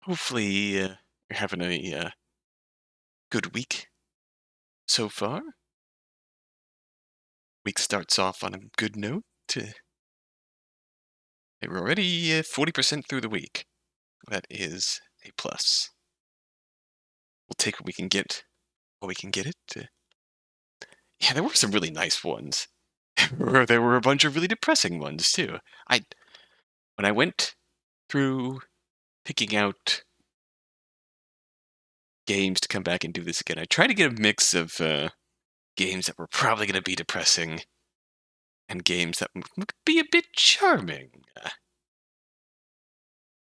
Hopefully, you're having a good week so far. Week starts off on a good note. We're already 40% through the week. That is a plus. We'll take what we can get while we can get it. Yeah, there were some really nice ones. There were a bunch of really depressing ones, too. When I went through picking out games to come back and do this again, I tried to get a mix of games that were probably going to be depressing and games that would be a bit charming.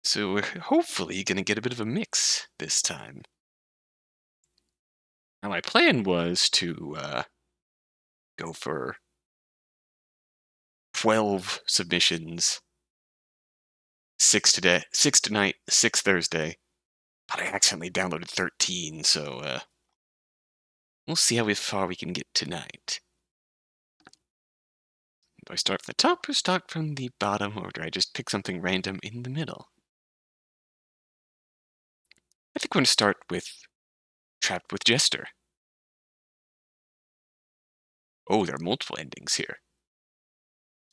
So we're hopefully going to get a bit of a mix this time. Now my plan was to go for 12 submissions, 6 today, 6 tonight, 6 Thursday, but I accidentally downloaded 13, so we'll see how far we can get tonight. Do I start from the top or start from the bottom, or do I just pick something random in the middle? I think we're going to start with Trapped with Jester. Oh, there are multiple endings here.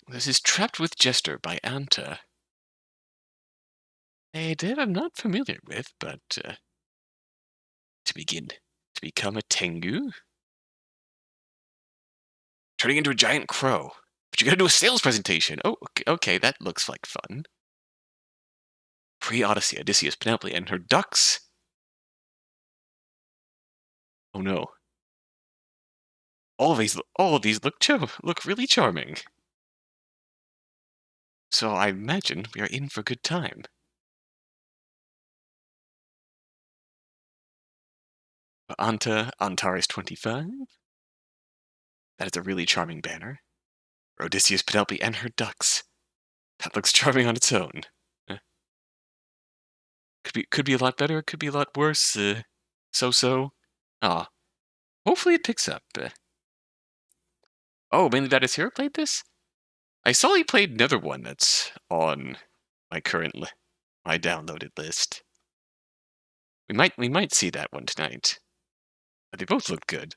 This is Trapped with Jester by Anta. A dev I'm not familiar with, but to become a Tengu? Turning into a giant crow. But you gotta do a sales presentation. Oh, okay, that looks like fun. Pre-Odyssey, Odysseus, Penelope, and her ducks. Oh no. All of these look really charming. So I imagine we are in for a good time. Antares 25. That is a really charming banner. Odysseus, Penelope, and her ducks. That looks charming on its own. Could be a lot better, could be a lot worse. So-so. Ah. Hopefully it picks up. Oh, Mainly Bad is Hero played this? I saw he played another one that's on my my downloaded list. We might see that one tonight. But they both look good.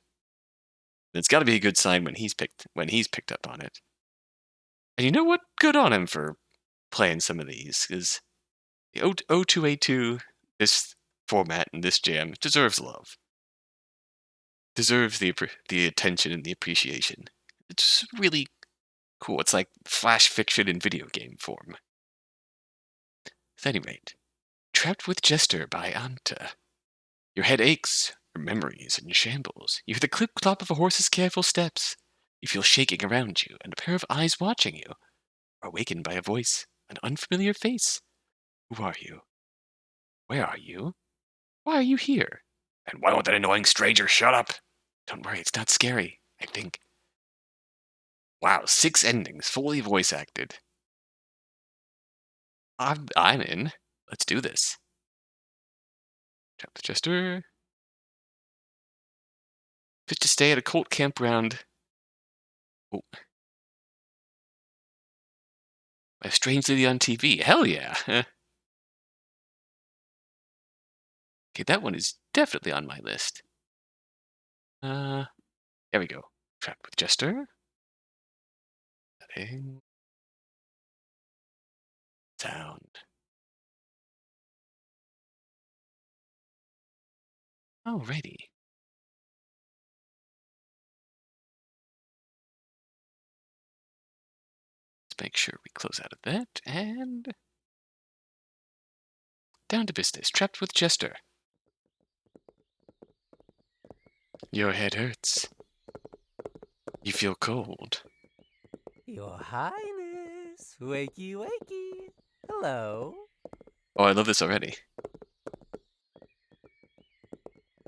And it's got to be a good sign when he's picked up on it. And you know what? Good on him for playing some of these, because the O2A2, this format and this jam deserves love. Deserves the attention and the appreciation. It's really cool. It's like flash fiction in video game form. At any rate, Trapped with Jester by Anta. Your head aches, your memory is in shambles. You hear the clip-clop of a horse's careful steps. You feel shaking around you, and a pair of eyes watching you. Are awakened by a voice, an unfamiliar face. Who are you? Where are you? Why are you here? And why won't that annoying stranger shut up? Don't worry, it's not scary, I think. Wow, 6 endings, fully voice acted. I'm in. Let's do this. Tap the Jester. Fit to stay at a cult campground. Oh. A strange lady on TV. Hell yeah. Okay, that one is definitely on my list. There we go. Trapped with Jester. Setting. Sound. Alrighty. Let's make sure we close out of that, and down to business. Trapped with Jester. Your head hurts. You feel cold. Your Highness, wakey wakey. Hello. Oh, I love this already.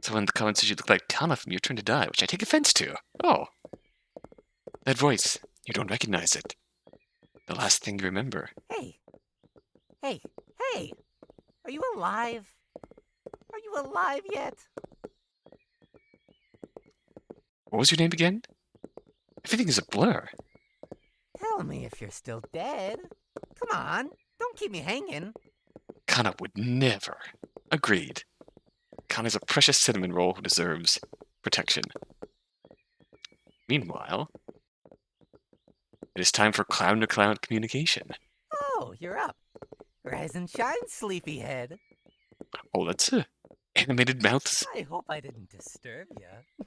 Someone in the comments says you look like Kana from Your Turn to Die, which I take offense to. Oh. That voice. You don't recognize it. The last thing you remember. Hey. Hey. Hey. Are you alive? Are you alive yet? What was your name again? Everything is a blur. Tell me if you're still dead. Come on. Don't keep me hanging. Kana would never. Agreed. Khan is a precious cinnamon roll who deserves protection. Meanwhile, it is time for clown-to-clown communication. Oh, you're up. Rise and shine, sleepyhead. Oh, that's animated mouths. I hope I didn't disturb ya.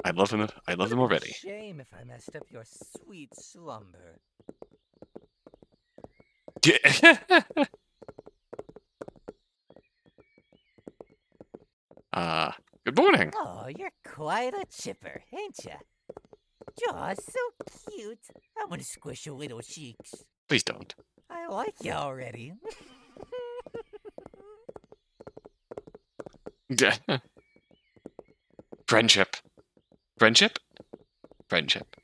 I love them. I love them already. Shame if I messed up your sweet slumber. Good morning. Oh, you're quite a chipper, ain't ya? You're so cute. I want to squish your little cheeks. Please don't. I like you already. Friendship. Friendship? Friendship.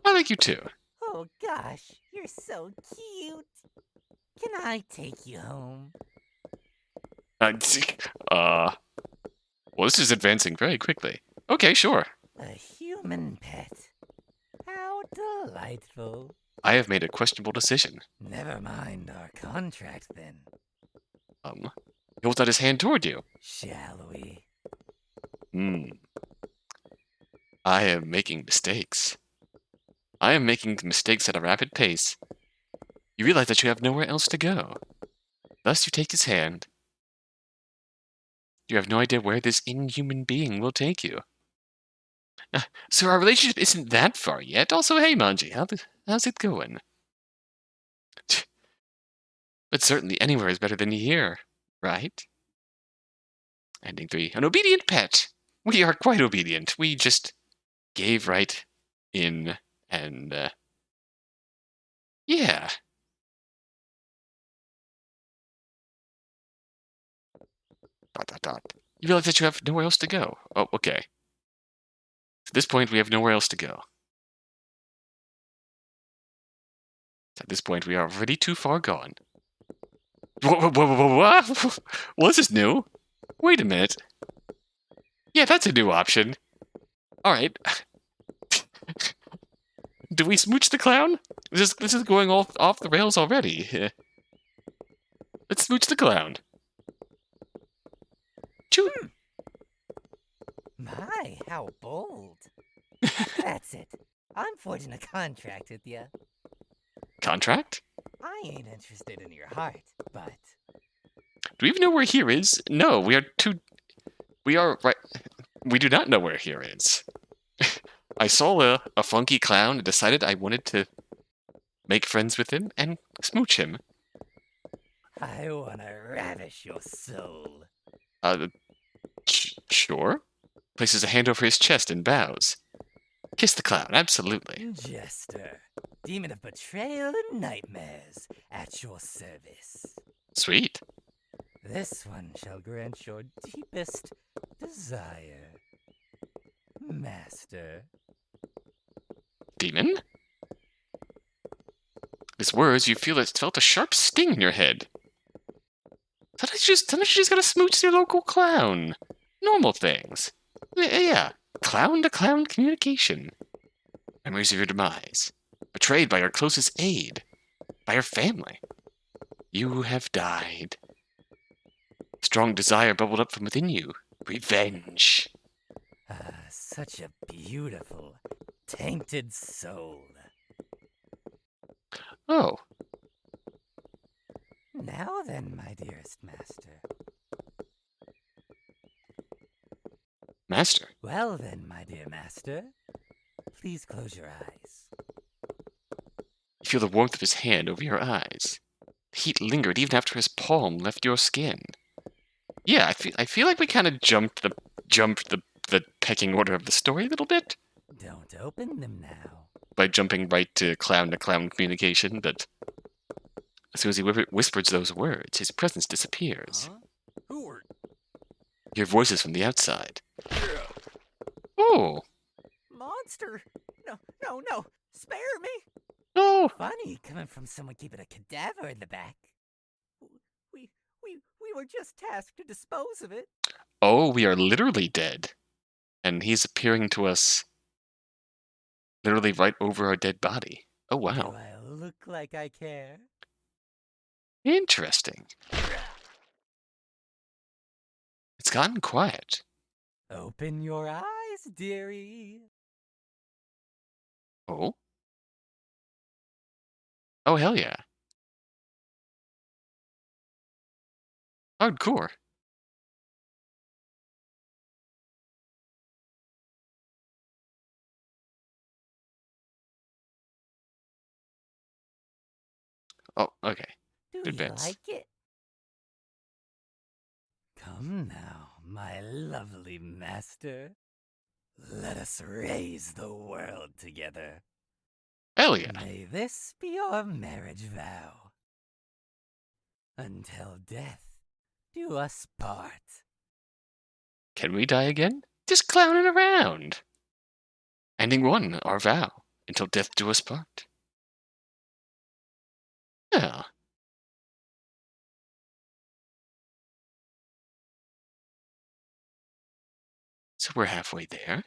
I like you too. Oh gosh, you're so cute. Can I take you home? Well, this is advancing very quickly. Okay, sure. A human pet. How delightful. I have made a questionable decision. Never mind our contract then. He holds out his hand toward you. Shall we? I am making mistakes. I am making mistakes at a rapid pace. You realize that you have nowhere else to go. Thus you take his hand. You have no idea where this inhuman being will take you. So our relationship isn't that far yet. Also, hey, Manji, how's it going? But certainly anywhere is better than here, right? Ending 3. An obedient pet. We are quite obedient. We just gave right in and, yeah. You realize that you have nowhere else to go. Oh, okay. At this point, we have nowhere else to go. At this point, we are already too far gone. What? Well, this is new. Wait a minute. Yeah, that's a new option. Alright. Do we smooch the clown? This is going off the rails already. Let's smooch the clown. Choo. My, how bold. That's it. I'm forging a contract with you. Contract? I ain't interested in your heart, but... Do we even know where here is? No, we are right... We do not know where here is. I saw a funky clown and decided I wanted to make friends with him and smooch him. I wanna ravish your soul. Sure. Places a hand over his chest and bows. Kiss the clown, absolutely. Jester, demon of betrayal and nightmares, at your service. Sweet. This one shall grant your deepest desire. Master. Demon? These words, you felt a sharp sting in your head. Sometimes you just gotta smooch your local clown. Normal things. Yeah. Clown-to-clown communication. Memories of your demise. Betrayed by your closest aide. By your family. You have died. Strong desire bubbled up from within you. Revenge. Such a beautiful, tainted soul. Oh. Now then, my dearest master. Master? Well then, my dear master. Please close your eyes. You feel the warmth of his hand over your eyes. The heat lingered even after his palm left your skin. Yeah, I feel like we kind of jumped the pecking order of the story a little bit. Don't open them now. By jumping right to clown communication, but as soon as he whispers those words, his presence disappears. Huh? Who are... You hear voices from the outside. Oh! Monster! No! Spare me! No! Funny, coming from someone keeping a cadaver in the back. We were just tasked to dispose of it. Oh, we are literally dead. And he's appearing to us literally right over our dead body. Oh, wow. Do I look like I care? Interesting. It's gotten quiet. Open your eyes, dearie. Oh? Oh, hell yeah. Hardcore. Oh, okay. Do Good you bits. like it? Come now, my lovely master. Let us raise the world together. Hell yeah. May this be your marriage vow. Until death do us part. Can we die again? Just clowning around. Ending one, our vow, until death do us part. Yeah. So we're halfway there.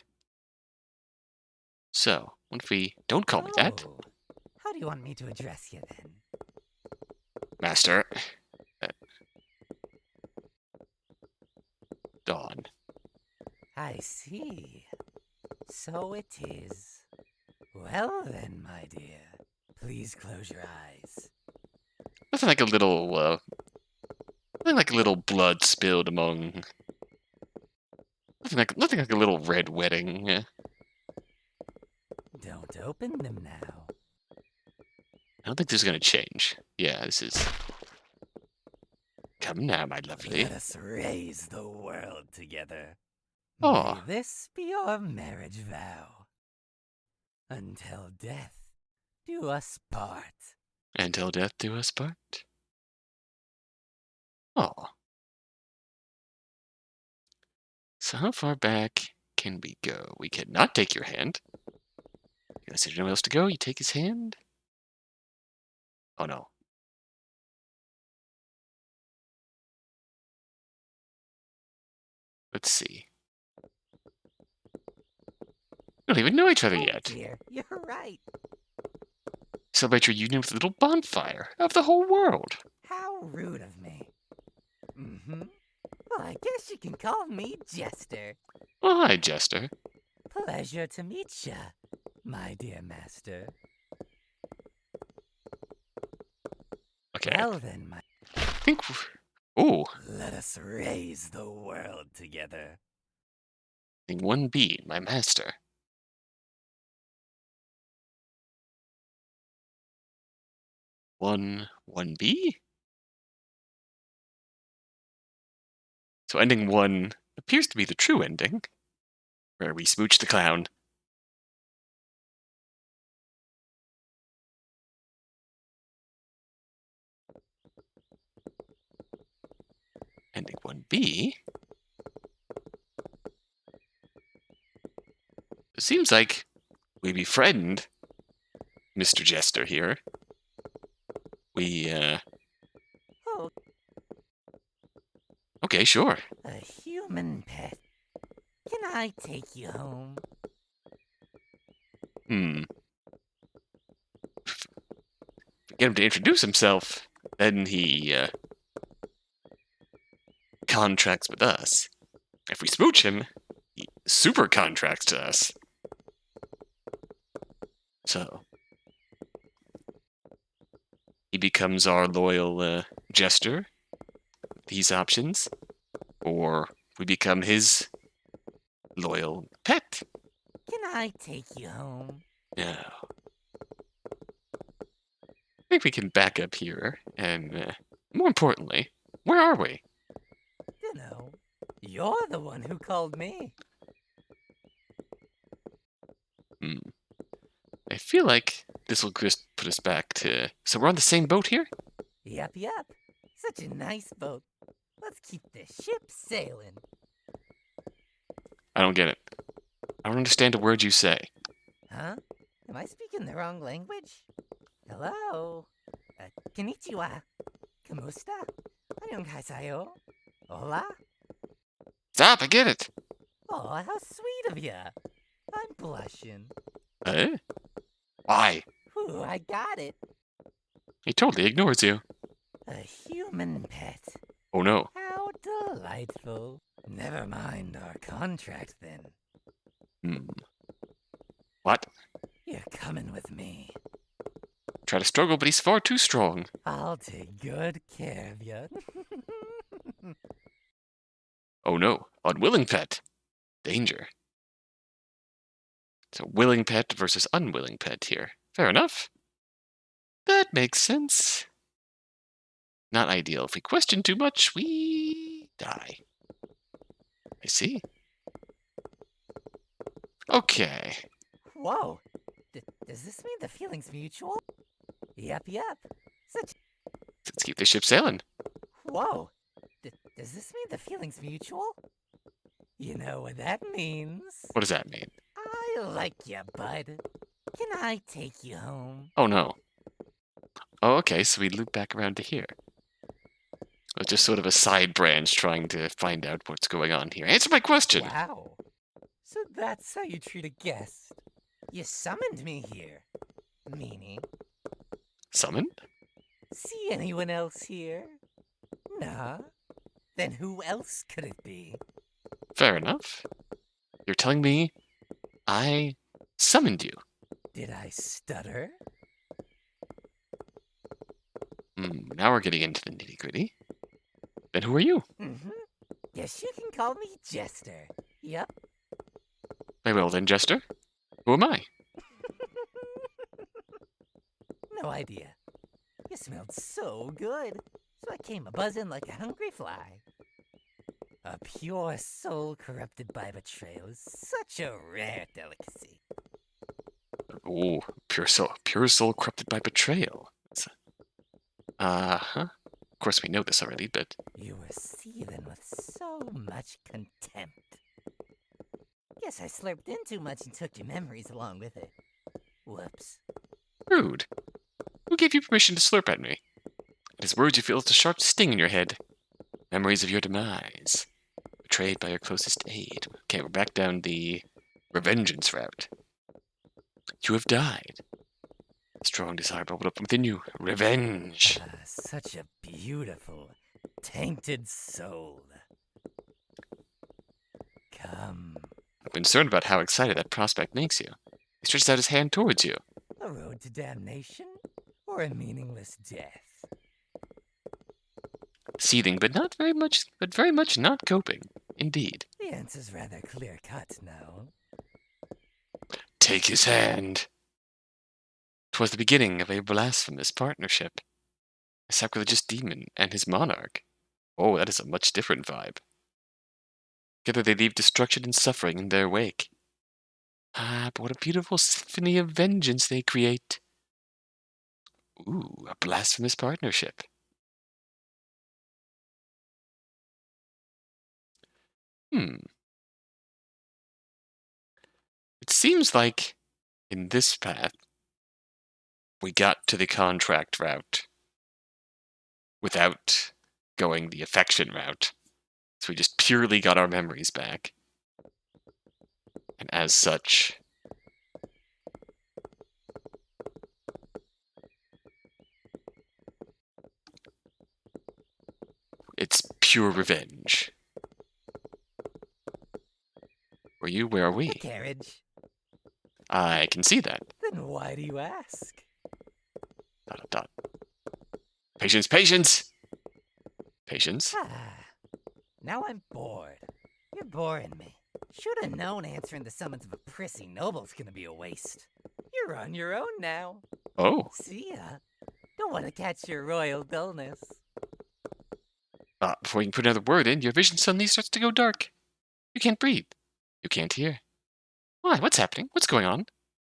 So, what if we don't call me that? Oh, how do you want me to address you then? Master. Dawn. I see. So it is. Well then, my dear, please close your eyes. Nothing like a little blood spilled among. Nothing like a little red wedding. Don't open them now. I don't think this is gonna change. Yeah, this is. Come now, my lovely. Let us raise the world together. Oh. May this be your marriage vow. Until death do us part. Until death do us part. Oh. So how far back can we go? We cannot take your hand. Unless there's nowhere else to go, you take his hand. Oh no. Let's see. We don't even know each other Oh yet. dear, you're right. Celebrate your union with a little bonfire of the whole world. How rude of me. Mm-hmm. Well, I guess you can call me Jester. Oh, hi, Jester. Pleasure to meet ya, my dear master. Okay. Well then, my... I think. Ooh. Let us raise the world together. I think 1B, my master. 1B? So ending 1 appears to be the true ending, where we smooch the clown. Ending 1B. It seems like we befriend Mr. Jester here. We, Oh, okay, sure. a human pet. Can I take you home? If we get him to introduce himself, then he, contracts with us. If we smooch him, he super contracts to us. So, he becomes our loyal, Jester. These options. Or we become his loyal pet. Can I take you home? No. I think we can back up here, and more importantly, where are we? Dunno. You're the one who called me. I feel like this will just put us back to... So we're on the same boat here? Yep. Such a nice boat. Let's keep the ship sailing. I don't get it. I don't understand a word you say. Huh? Am I speaking the wrong language? Hello? Konnichiwa. Kamusta? Annyeonghaseyo. Hola? Stop, I get it. Oh, how sweet of ya. I'm blushing. Eh? Why? Ooh, I got it. He totally ignores you. A human pet. Oh no. How delightful. Never mind our contract then. What? You're coming with me. Try to struggle, but he's far too strong. I'll take good care of you. Oh no. Unwilling pet. Danger. So willing pet versus unwilling pet here. Fair enough. That makes sense. Not ideal. If we question too much, we die. I see. Okay. Whoa. Does this mean the feeling's mutual? Yep. Such. Let's keep the ship sailing. Whoa. Does this mean the feeling's mutual? You know what that means. What does that mean? I like you, bud. Can I take you home? Oh no. Oh, okay, so we loop back around to here. It's just sort of a side branch trying to find out what's going on here. Answer my question! Wow. So that's how you treat a guest. You summoned me here. Meaning, Summoned? see anyone else here? Nah. Then who else could it be? Fair enough. You're telling me I summoned you? Did I stutter? Now we're getting into the nitty-gritty. Then who are you? Guess you can call me Jester. Yep. Very well then, Jester. Who am I? No idea. You smelled so good, so I came a-buzzing like a hungry fly. A pure soul corrupted by betrayal is such a rare delicacy. Oh, pure soul corrupted by betrayal. Uh-huh. Of course we know this already, but... You were seething with so much contempt. Guess I slurped in too much and took your memories along with it. Whoops. Rude. Who gave you permission to slurp at me? At his words you feel a sharp sting in your head. Memories of your demise. Betrayed by your closest aid. Okay, we're back down the revengeance route. You have died. A strong desire bubbled up within you. Revenge. Such a beautiful, tainted soul. Come. I'm concerned about how excited that prospect makes you. He stretches out his hand towards you. A road to damnation or a meaningless death? Seething, but very much not coping. Indeed. The answer's rather clear-cut now. Take his hand. 'Twas the beginning of a blasphemous partnership. A sacrilegious demon and his monarch. Oh, that is a much different vibe. Together they leave destruction and suffering in their wake. Ah, but what a beautiful symphony of vengeance they create. Ooh, a blasphemous partnership. It seems like in this path, we got to the contract route without going the affection route. So we just purely got our memories back. And as such, it's pure revenge. Where are we? The carriage. I can see that. Then why do you ask? ... Patience, patience! Patience? Now I'm bored. You're boring me. Should have known answering the summons of a prissy noble's gonna be a waste. You're on your own now. Oh. See ya. Don't want to catch your royal dullness. Before you can put another word in, your vision suddenly starts to go dark. You can't breathe. You can't hear. Why? What's happening? What's going on?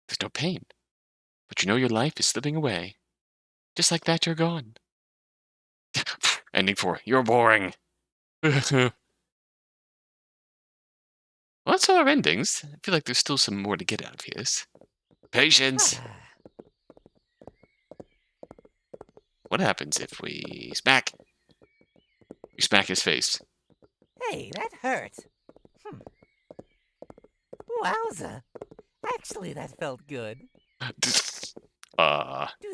There's no pain. But you know your life is slipping away. Just like that, you're gone. Ending 4. You're boring. Well, that's all our endings. I feel like there's still some more to get out of here. Patience! What happens if we smack? You smack his face. Hey, that hurt. Wowza. Actually, that felt good. Do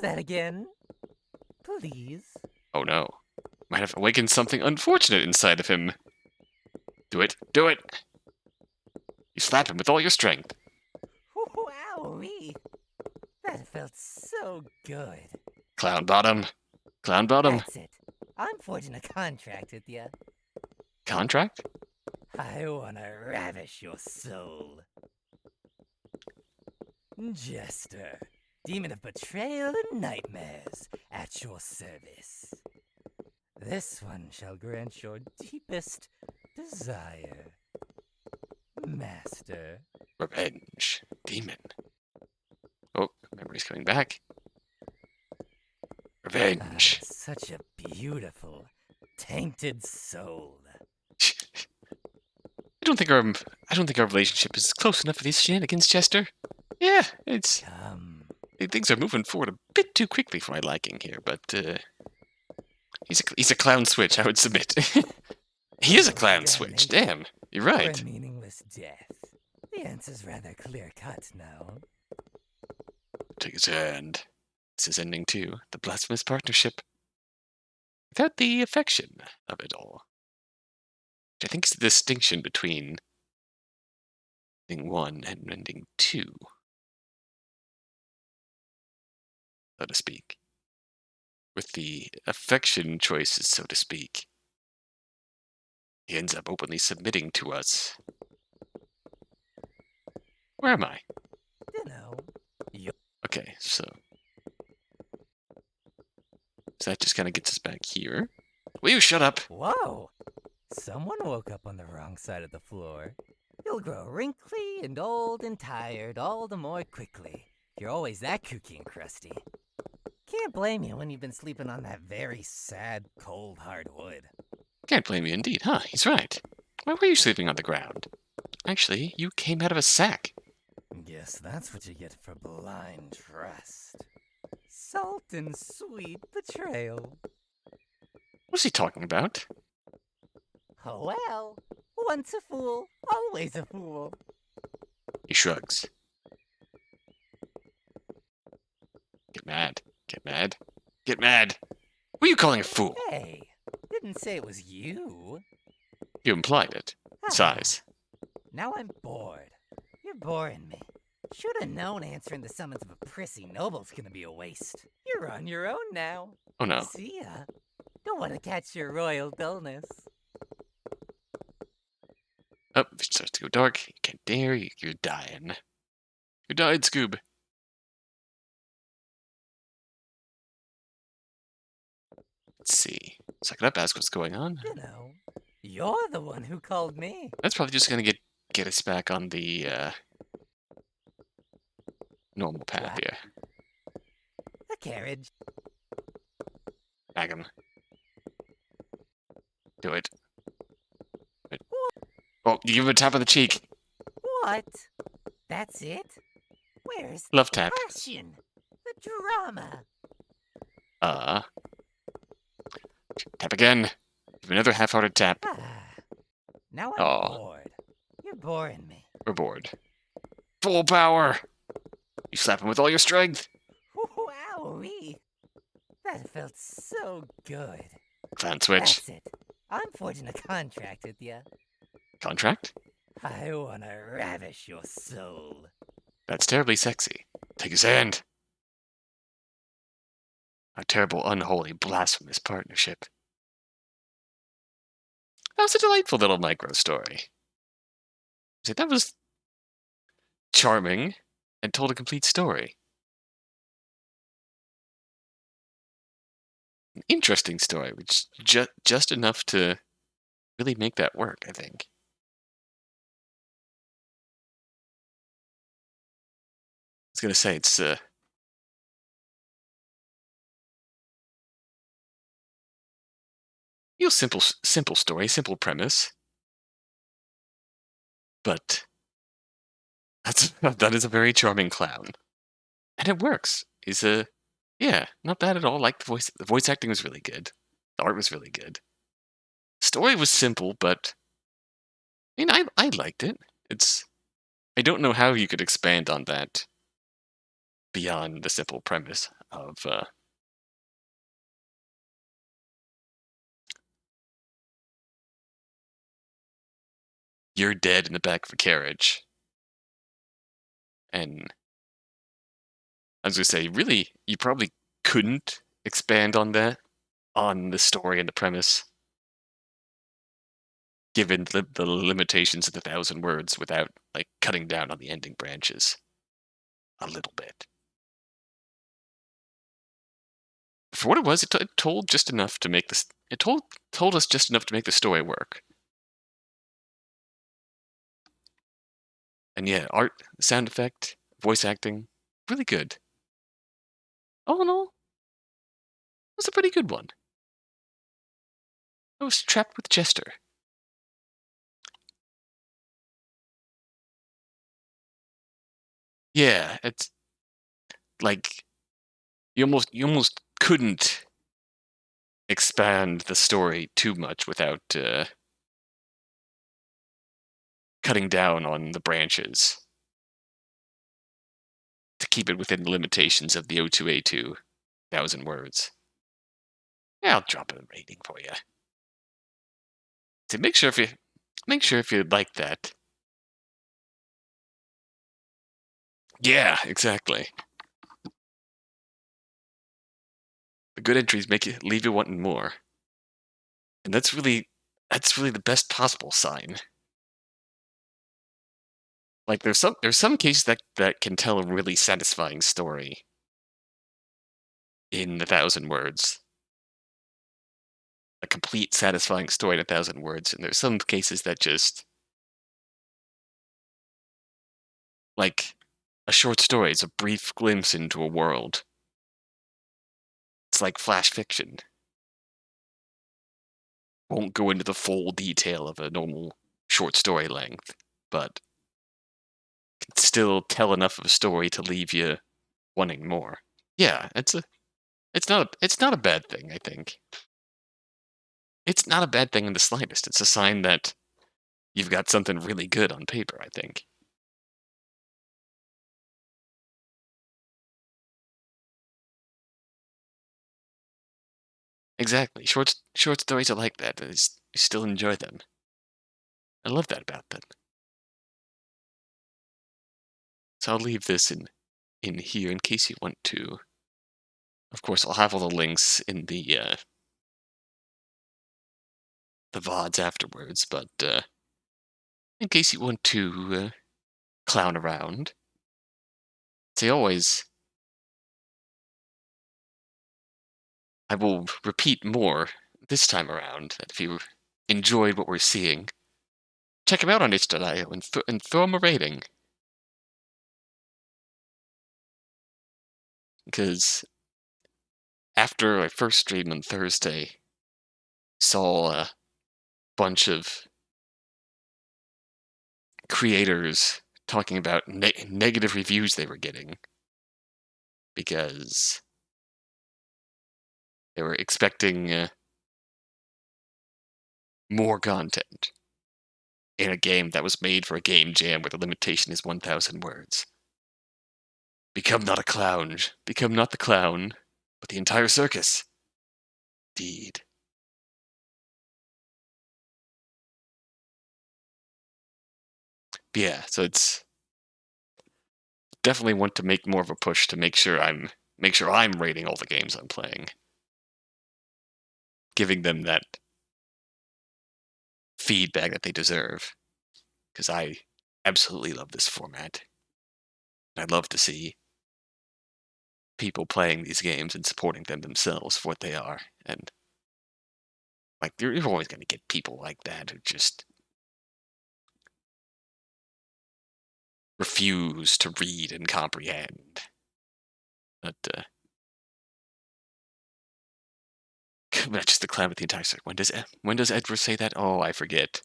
that again. Please. Oh no. Might have awakened something unfortunate inside of him. Do it. Do it! You slap him with all your strength. Wowee! That felt so good. Clown bottom. Clown bottom. That's it. I'm forging a contract with you. Contract? I wanna ravish your soul. Jester, demon of betrayal and nightmares, at your service. This one shall grant your deepest desire. Master. Revenge. Demon. Oh, memory's coming back. Revenge. Such a beautiful, tainted soul. I don't think our relationship is close enough for these shenanigans, Jester. Yeah, things are moving forward a bit too quickly for my liking here, but he's a clown switch, I would submit. He is a clown switch, damn. You're right. Or a meaningless death. The answer's rather clear-cut now. Take his hand. This is ending too. The blasphemous partnership. Without the affection of it all. Which I think is the distinction between ending 1 and ending 2. So to speak. With the affection choices, so to speak. He ends up openly submitting to us. Where am I? Dunno. Okay, so that just kind of gets us back here. Will you shut up? Whoa! Someone woke up on the wrong side of the floor. You'll grow wrinkly and old and tired all the more quickly. You're always that kooky and crusty. Can't blame you when you've been sleeping on that very sad, cold, hard wood. Can't blame you indeed, huh? He's right. Why were you sleeping on the ground? Actually, you came out of a sack. Guess that's what you get for blind trust. Salt and sweet betrayal. What's he talking about? Oh well, once a fool, always a fool. He shrugs. Get mad. Get mad. Get mad. Who are you calling a fool? Hey, didn't say it was you. You implied it. Size. Now I'm bored. You're boring me. Should have known answering the summons of a prissy noble's gonna be a waste. You're on your own now. Oh no. See ya. Don't want to catch your royal dullness. Oh, it starts to go dark. You can't dare. You're dying. You died, Scoob. Let's see. Suck it up, ask what's going on. You know, you're the one who called me. That's probably just gonna get us back on the normal path What? here. A carriage. Bag him. Do it. Oh, you give him a tap on the cheek. What? That's it? Where's Love tap. passion? The drama. Tap again. Give him another half-hearted tap. Now I'm Aw. bored. You're boring me. We're bored. Full power! You slap him with all your strength. Wowee! That felt so good. Clown switch. That's it. I'm forging a contract with you. Contract? I wanna ravish your soul. That's terribly sexy. Take his hand. A terrible, unholy, blasphemous partnership. That was a delightful little micro story. See, that was charming and told a complete story. An interesting story, which just enough to really make that work, I think. I was gonna say it's simple story, simple premise, but that is a very charming clown, and it works. He's not bad at all. Like the voice acting was really good, the art was really good, story was simple, but I mean, I liked it. I don't know how you could expand on that beyond the simple premise of you're dead in the back of a carriage. And I was gonna say, really, you probably couldn't expand on that, on the story and the premise, given the limitations of the 1,000 words, without like cutting down on the ending branches a little bit. For what it was, it told just enough to make this. It told us just enough to make the story work. And yeah, art, sound effect, voice acting, really good. All in all, it was a pretty good one. I was trapped with Jester. Yeah, it's like you almost couldn't expand the story too much without cutting down on the branches to keep it within the limitations of the O2A2 1,000 words. Yeah, I'll drop a rating for you. To make sure if you like that. Yeah, exactly. The good entries leave you wanting more, and that's really the best possible sign. Like there's some cases that can tell a really satisfying story in 1,000 words, a complete satisfying story in 1,000 words, and there's some cases that just like a short story is a brief glimpse into a world. It's like flash fiction. Won't go into the full detail of a normal short story length, but can still tell enough of a story to leave you wanting more. Yeah, it's not a bad thing, I think. It's not a bad thing in the slightest. It's a sign that you've got something really good on paper, I think. Exactly. Short stories are like that. I still enjoy them. I love that about them. So I'll leave this in here in case you want to. Of course, I'll have all the links in the VODs afterwards, but in case you want to clown around, as always, I will repeat more this time around that if you enjoyed what we're seeing, check him out on itch.io and throw him a rating. Because after I first streamed on Thursday, saw a bunch of creators talking about negative reviews they were getting because they were expecting more content in a game that was made for a game jam where the limitation is 1,000 words. Become not a clown. Become not the clown, but the entire circus. Indeed. But yeah, so it's definitely want to make more of a push to make sure I'm rating all the games I'm playing, giving them that feedback that they deserve, because I absolutely love this format. I'd love to see people playing these games and supporting them themselves for what they are. And like you're always going to get people like that who just refuse to read and comprehend. But not just the clown with the entire circle. When does Edward say that? Oh, I forget.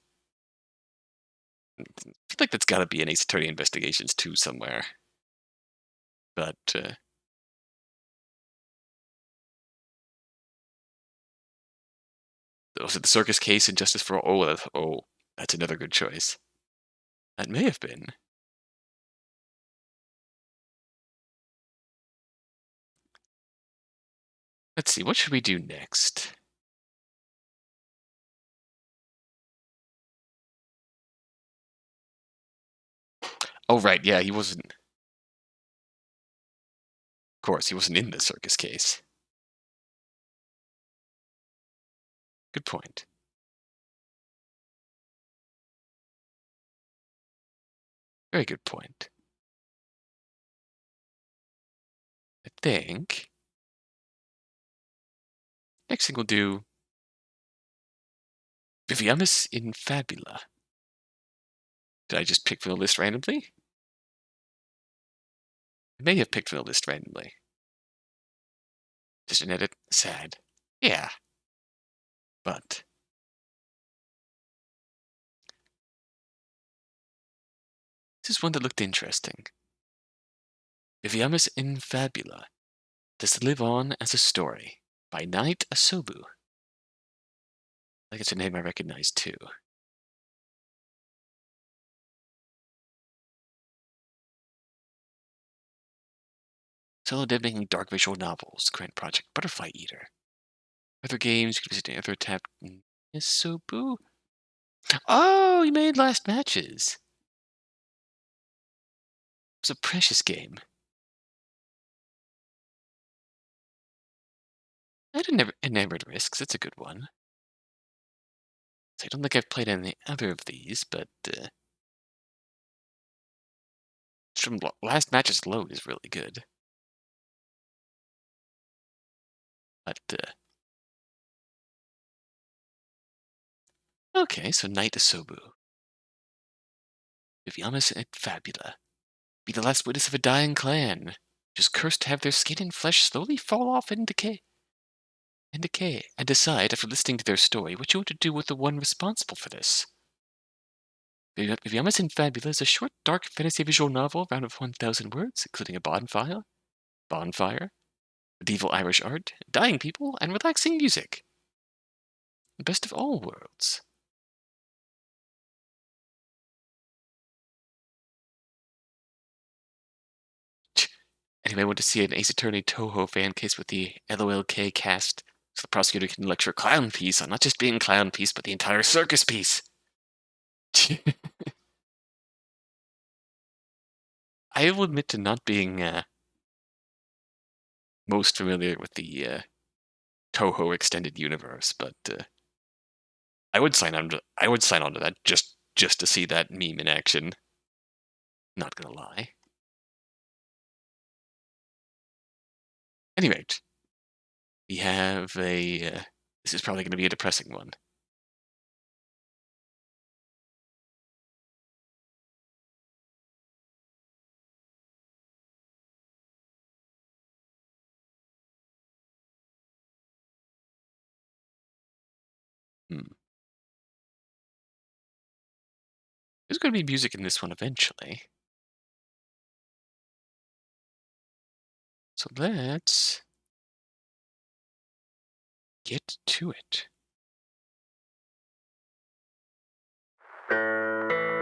I feel like that's got to be in Ace Attorney Investigations 2 somewhere. But was it the circus case and Justice for All? Oh, that's another good choice. That may have been. Let's see, what should we do next? Oh, right, yeah, he wasn't... Of course, he wasn't in the circus case. Good point. Very good point. I think... Next thing we'll do... Vivamus in Fabula. Did I just pick from the list randomly? I may have picked from the list randomly. Just an edit. Sad. Yeah. But... This is one that looked interesting. Vivamus in Fabula does live on as a story by Knight Asobu. I think it's a name I recognize too. Solo dev making dark visual novels. Current project Butterfly Eater. Other games, you can visit other tab. Asobu? Oh, you made Last Matches. It was a precious game. I had Enamored Risks. It's a good one. So I don't think I've played any other of these, but from Last Matches Load is really good. But okay, so Knight Asobu. Vivamus and Fabula. Be the last witness of a dying clan, just cursed to have their skin and flesh slowly fall off and decay, and decide, after listening to their story, what you want to do with the one responsible for this. Vivamus and Fabula is a short, dark fantasy visual novel around 1,000 words, including a bonfire, medieval Irish art, dying people, and relaxing music. The best of all worlds. Anyway, I want to see an Ace Attorney Toho fan case with the LOLK cast, so the prosecutor can lecture Clown Piece on not just being Clown Piece, but the entire circus piece. I will admit to not being most familiar with the Toho extended universe, but I would sign on to that just to see that meme in action. Not gonna lie. Anyway, we have a. This is probably going to be a depressing one. There's going to be music in this one eventually. So let's get to it.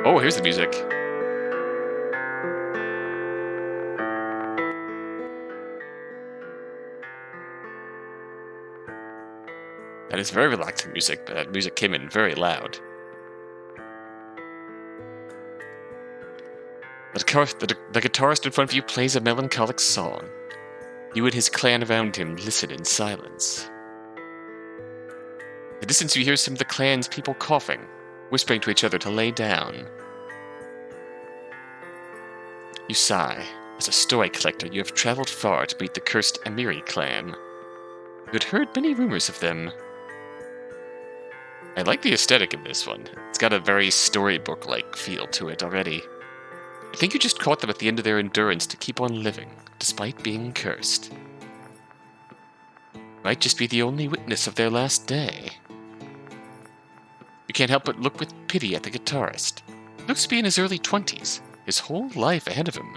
Oh, here's the music. That is very relaxing music, but that music came in very loud. The guitarist in front of you plays a melancholic song. You and his clan around him listen in silence. In the distance you hear some of the clan's people coughing, whispering to each other to lay down. You sigh. As a story collector, you have traveled far to meet the cursed Amiri clan. You had heard many rumors of them. I like the aesthetic of this one. It's got a very storybook-like feel to it already. I think you just caught them at the end of their endurance to keep on living, despite being cursed. Might just be the only witness of their last day. You can't help but look with pity at the guitarist. He looks to be in his early 20s, his whole life ahead of him.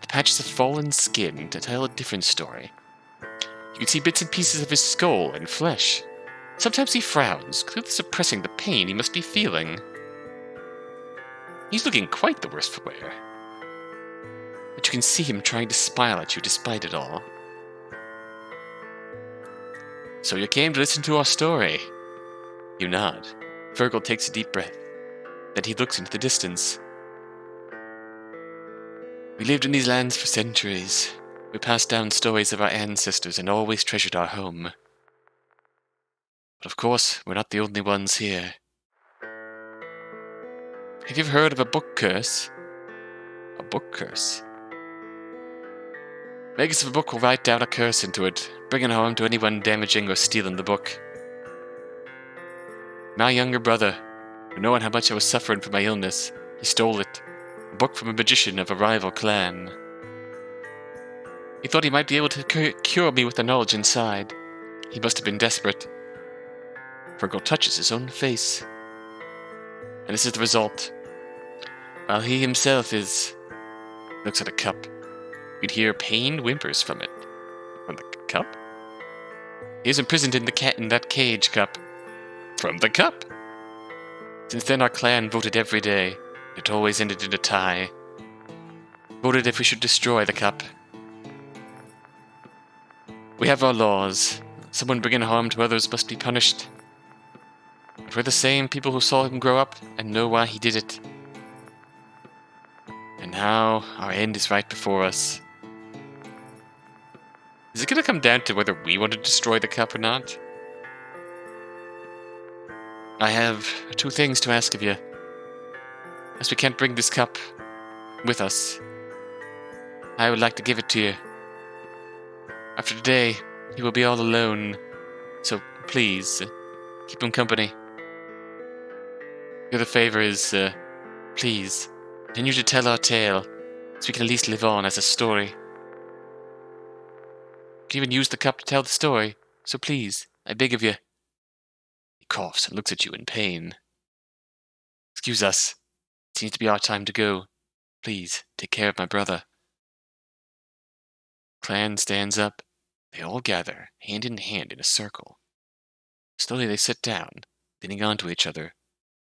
The patches of fallen skin to tell a different story. You can see bits and pieces of his skull and flesh. Sometimes he frowns, clearly suppressing the pain he must be feeling. He's looking quite the worse for wear. But you can see him trying to smile at you despite it all. So you came to listen to our story. You nod. Virgil takes a deep breath. Then he looks into the distance. We lived in these lands for centuries. We passed down stories of our ancestors and always treasured our home. But of course, we're not the only ones here. Have you ever heard of a book curse? A book curse? Makers of a book will write down a curse into it, bringing harm to anyone damaging or stealing the book. My younger brother, knowing how much I was suffering from my illness, he stole it, a book from a magician of a rival clan. He thought he might be able to cure me with the knowledge inside. He must have been desperate. Virgil touches his own face. And this is the result. While he himself looks at a cup, you'd hear pained whimpers from it. From the cup? He is imprisoned in that cage cup. From the cup! Since then our clan voted every day. It always ended in a tie. Voted if we should destroy the cup. We have our laws. Someone bringing harm to others must be punished. But we're the same people who saw him grow up and know why he did it. And now our end is right before us. Is it going to come down to whether we want to destroy the cup or not? I have 2 things to ask of you. As we can't bring this cup with us, I would like to give it to you. After today, he will be all alone, so please, keep him company. The other favor is, please, continue to tell our tale, so we can at least live on as a story. You can even use the cup to tell the story, so please, I beg of you. He coughs and looks at you in pain. Excuse us. It seems to be our time to go. Please, take care of my brother. Clan stands up. They all gather, hand in hand in a circle. Slowly they sit down, leaning onto each other.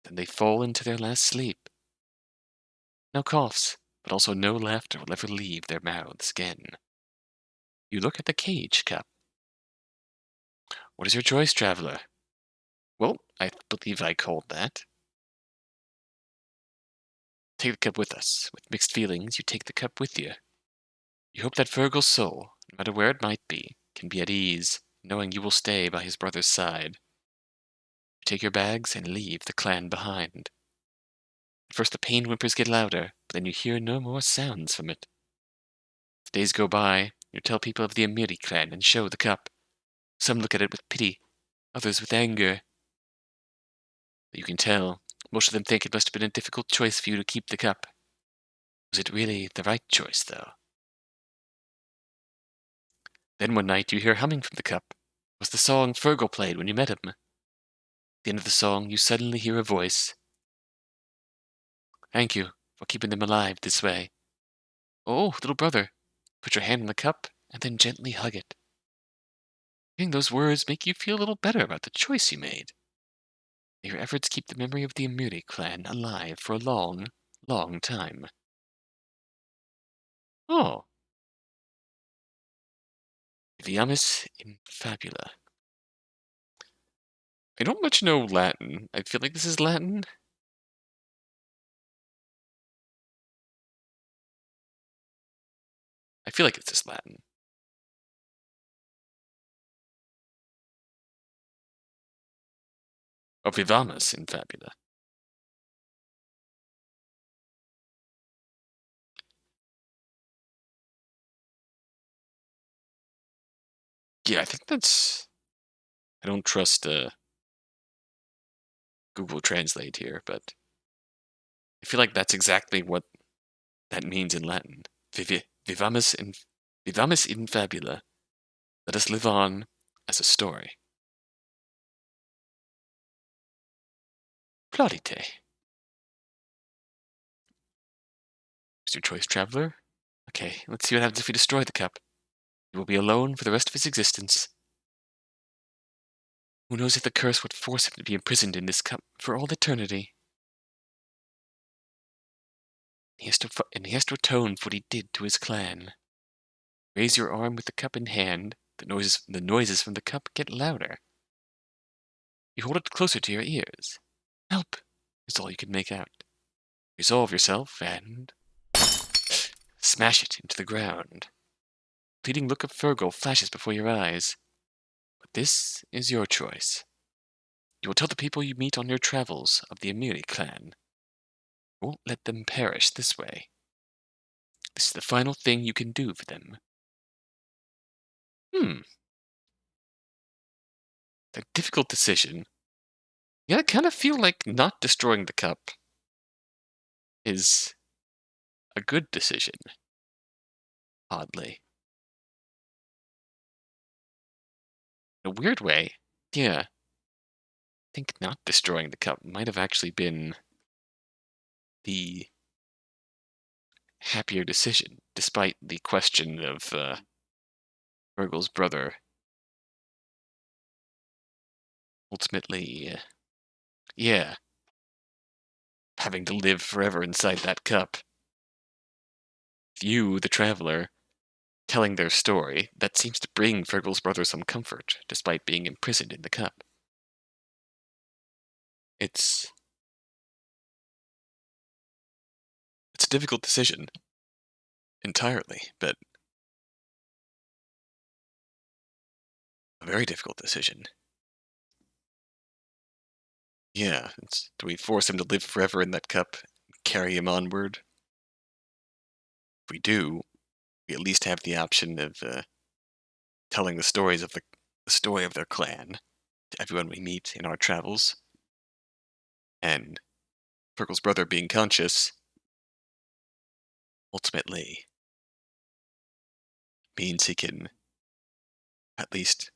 Then they fall into their last sleep. No coughs, but also no laughter will ever leave their mouths again. You look at the cage cup. What is your choice, traveler? Well, I believe I called that. Take the cup with us. With mixed feelings, you take the cup with you. You hope that Virgil's soul, no matter where it might be, can be at ease, knowing you will stay by his brother's side. You take your bags and leave the clan behind. At first the pain whimpers get louder, but then you hear no more sounds from it. As days go by, you tell people of the Amiri clan and show the cup. Some look at it with pity, others with anger. But you can tell, most of them think it must have been a difficult choice for you to keep the cup. Was it really the right choice, though? Then one night you hear humming from the cup. It was the song Virgil played when you met him. At the end of the song, you suddenly hear a voice. Thank you for keeping them alive this way. Oh, little brother, put your hand in the cup and then gently hug it. Hearing those words make you feel a little better about the choice you made. May your efforts keep the memory of the Amiri clan alive for a long, long time. Oh. Vivamus in Fabula. I don't much know Latin. I feel like this is Latin. I feel like it's just Latin. Oh, Vivamus in Fabula. Yeah, I think that's... I don't trust Google Translate here, but I feel like that's exactly what that means in Latin. Vivamus in Fabula. Let us live on as a story. Plaudite. Is your choice, traveler? Okay, let's see what happens if we destroy the cup. He will be alone for the rest of his existence. Who knows if the curse would force him to be imprisoned in this cup for all eternity? He has to atone for what he did to his clan. Raise your arm with the cup in hand. The noises from the cup get louder. You hold it closer to your ears. Help is all you can make out. Resolve yourself and... smash it into the ground. A fleeting look of Fergal flashes before your eyes. But this is your choice. You will tell the people you meet on your travels of the Amiri clan. You won't let them perish this way. This is the final thing you can do for them. A difficult decision. Yeah, I kind of feel like not destroying the cup is a good decision. Oddly. In a weird way, yeah. I think not destroying the cup might have actually been the happier decision, despite the question of Virgil's brother ultimately, yeah, having to live forever inside that cup. You, the traveler, telling their story, that seems to bring Virgil's brother some comfort, despite being imprisoned in the cup. It's a difficult decision, entirely, but a very difficult decision. Yeah, do we force him to live forever in that cup, carry him onward? If we do, we at least have the option of telling the stories of the story of their clan to everyone we meet in our travels. And Purkle's brother being conscious ultimately means he can at least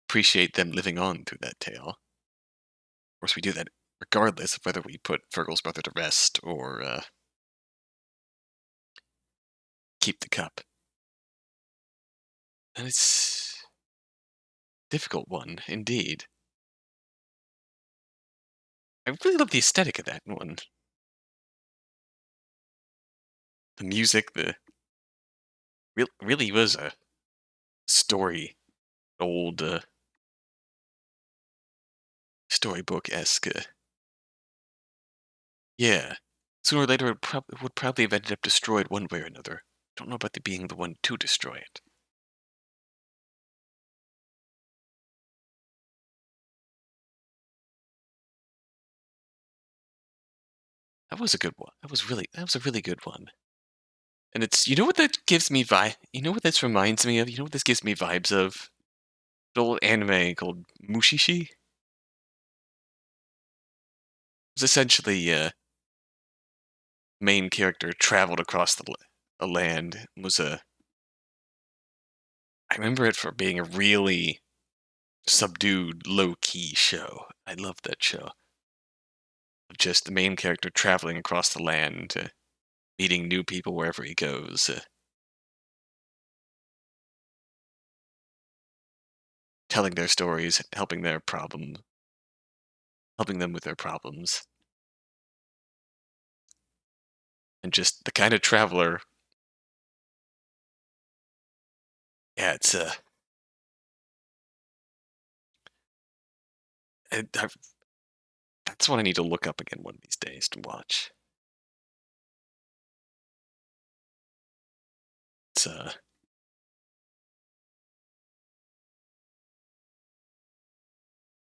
appreciate them living on through that tale. Of course, we do that regardless of whether we put Fergal's brother to rest or keep the cup. And it's a difficult one, indeed. I really love the aesthetic of that one. The music, really was a story, old storybook-esque. Yeah. Sooner or later, it would probably have ended up destroyed one way or another. Don't know about being the one to destroy it. That was a good one. That was a really good one. And it's, you know what that gives me you know what this reminds me of? You know what this gives me vibes of? The old anime called Mushishi. It's essentially main character traveled across a land. Was a I remember it for being a really subdued, low-key show. I loved that show. Just the main character traveling across the land, meeting new people wherever he goes, telling their stories, helping them with their problems, and just the kind of traveler. Yeah, it's that's what I need to look up again one of these days to watch. It's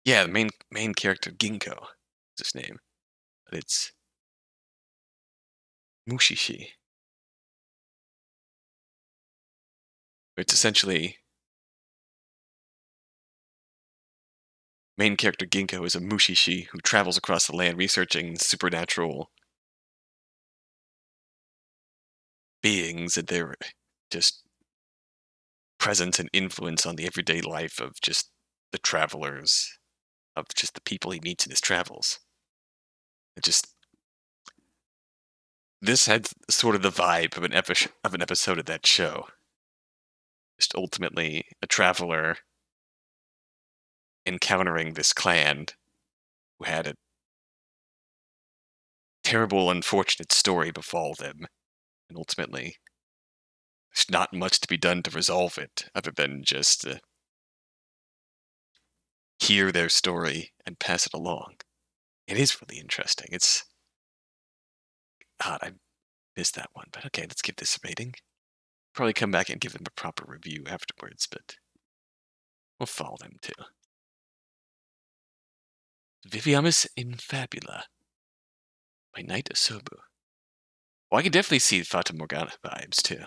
yeah, the main character Ginkgo is his name, but it's Mushishi. It's essentially main character Ginkgo is a Mushishi who travels across the land researching supernatural beings and their just presence and influence on the everyday life of just the travelers, of just the people he meets in his travels. It just this had sort of the vibe of an episode of that show. Just ultimately a traveler encountering this clan who had a terrible, unfortunate story befall them, and ultimately there's not much to be done to resolve it other than just hear their story and pass it along. It is really interesting. It's God, missed that one, but okay, let's give this a rating. Probably come back and give them a proper review afterwards, but we'll follow them too. Vivamus in Fabula by Knight Asobu. Well, I can definitely see Fata Morgana vibes too.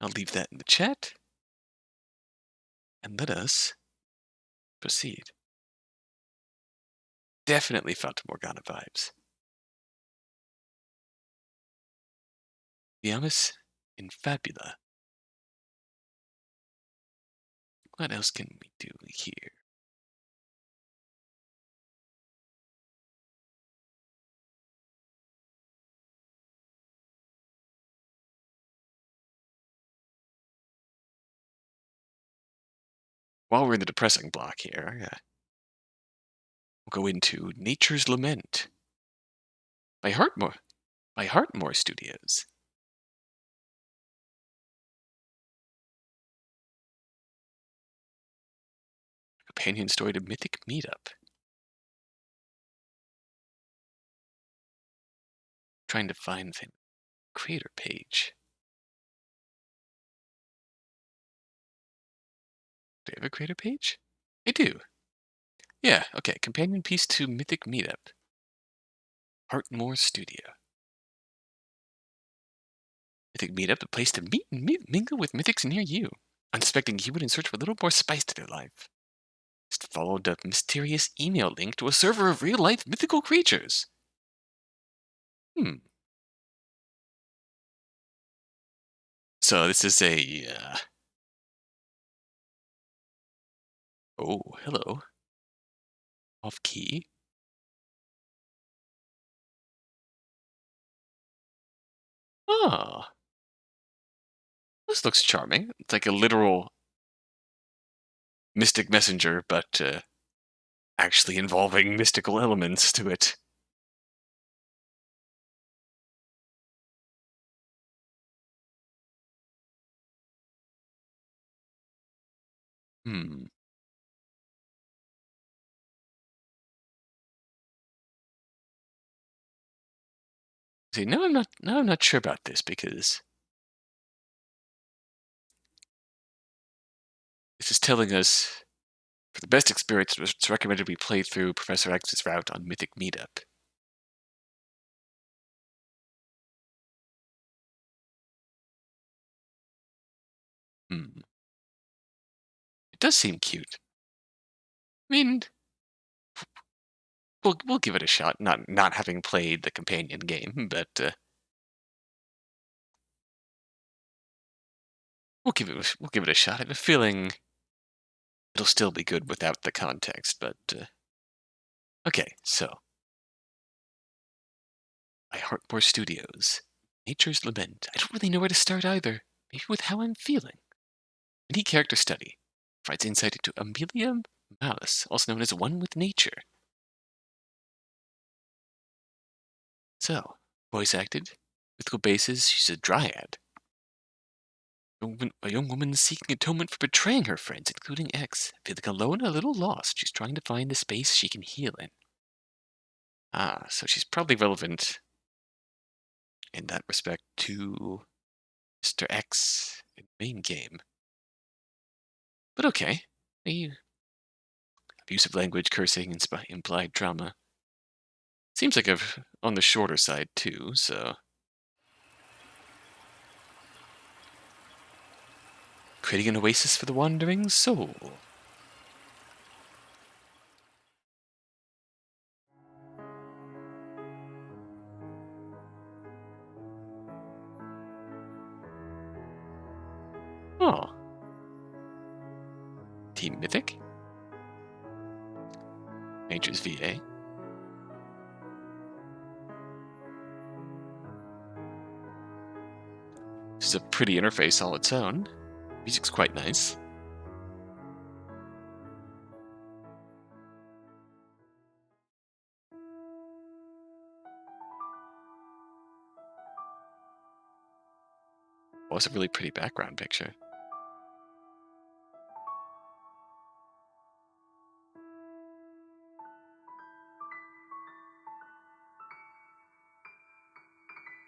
I'll leave that in the chat. And let us proceed. Definitely Fata Morgana vibes. Vivamus in Fabula. What else can we do here? While we're in the depressing block here, we'll go into Nature's Lament by Heartmoor Studios. Companion story to Mythic Meetup. Trying to find the creator page. Do I have a creator page? I do. Yeah, okay. Companion piece to Mythic Meetup. Heartmoor Studio. Mythic Meetup, a place to meet and mingle with mythics near you. Unsuspecting human in search for a little more spice to their life. Just follow the mysterious email link to a server of real-life mythical creatures. So this is a... Oh, hello. Off-key. Ah. This looks charming. It's like a literal mystic messenger, but actually involving mystical elements to it. See, now I'm not sure about this because this is telling us for the best experience, it's recommended we play through Professor X's route on Mythic Meetup. It does seem cute. I mean, we'll give it a shot. Not having played the companion game, but we'll give it a shot. I have a feeling it'll still be good without the context. But okay, so by Heartmoor Studios, Nature's Lament. I don't really know where to start either. Maybe with how I'm feeling. Any character study provides insight into Amelia Malice, also known as One with Nature. So, voice acted, mythical basis, she's a dryad. A young woman seeking atonement for betraying her friends, including X. Feeling alone and a little lost, she's trying to find a space she can heal in. Ah, so she's probably relevant in that respect to Mr. X in the main game. But okay. Abusive language, cursing, implied trauma. Seems like on the shorter side too, so... Creating an oasis for the wandering soul. Oh. Team Mythic. Nature's VA. This is a pretty interface all its own. Music's quite nice. Oh, it's a really pretty background picture.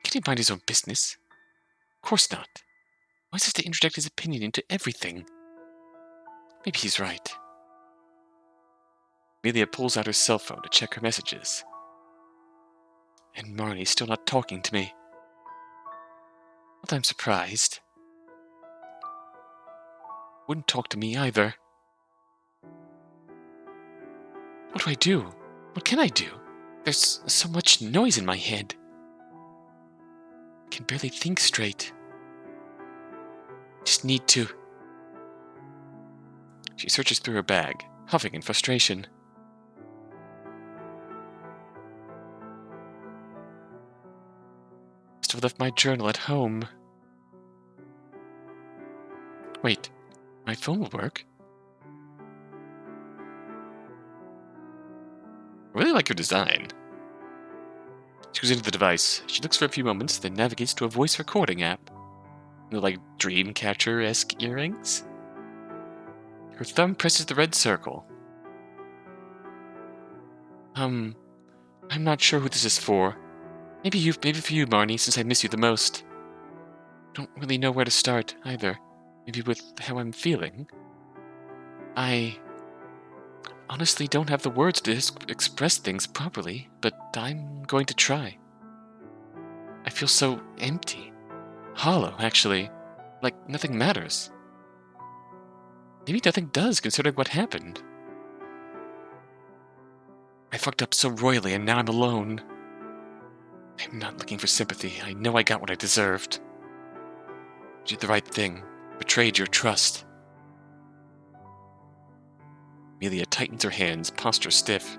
Can't he mind his own business? Of course not. Why does he have to interject his opinion into everything? Maybe he's right. Amelia pulls out her cell phone to check her messages. And Marnie's still not talking to me. Not that I'm surprised. Wouldn't talk to me either. What do I do? What can I do? There's so much noise in my head. I can barely think straight. Just need to. She searches through her bag, huffing in frustration. Must have left my journal at home. Wait, my phone will work? I really like her design. She goes into the device. She looks for a few moments, then navigates to a voice recording app. Like Dreamcatcher-esque earrings? Her thumb presses the red circle. I'm not sure who this is for. Maybe for you, Marnie, since I miss you the most. Don't really know where to start, either. Maybe with how I'm feeling. I honestly don't have the words to express things properly, but I'm going to try. I feel so empty. Hollow, actually. Like nothing matters. Maybe nothing does, considering what happened. I fucked up so royally, and now I'm alone. I'm not looking for sympathy. I know I got what I deserved. You did the right thing. Betrayed your trust. Amelia tightens her hands, posture stiff.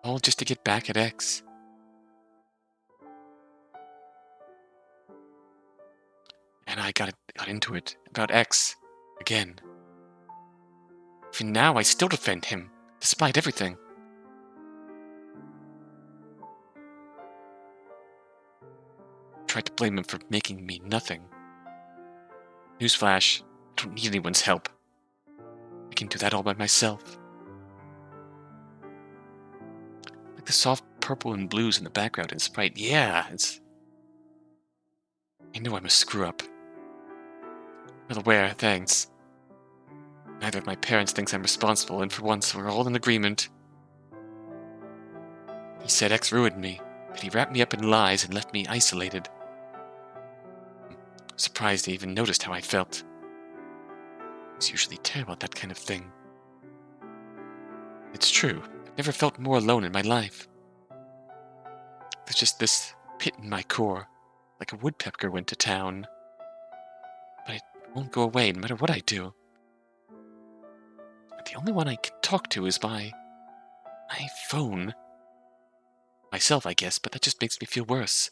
All just to get back at X. And I got into it about X again. Even now, I still defend him, despite everything. Tried to blame him for making me nothing. Newsflash, I don't need anyone's help. I can do that all by myself. Like the soft purple and blues in the background in Sprite. Yeah, I know I'm a screw-up. Well aware, thanks. Neither of my parents thinks I'm responsible, and for once we're all in agreement. He said X ruined me, that he wrapped me up in lies and left me isolated. Surprised he even noticed how I felt. He's usually terrible at that kind of thing. It's true, I've never felt more alone in my life. There's just this pit in my core, like a woodpecker went to town. But it won't go away no matter what I do. The only one I can talk to is my phone. Myself, I guess, but that just makes me feel worse.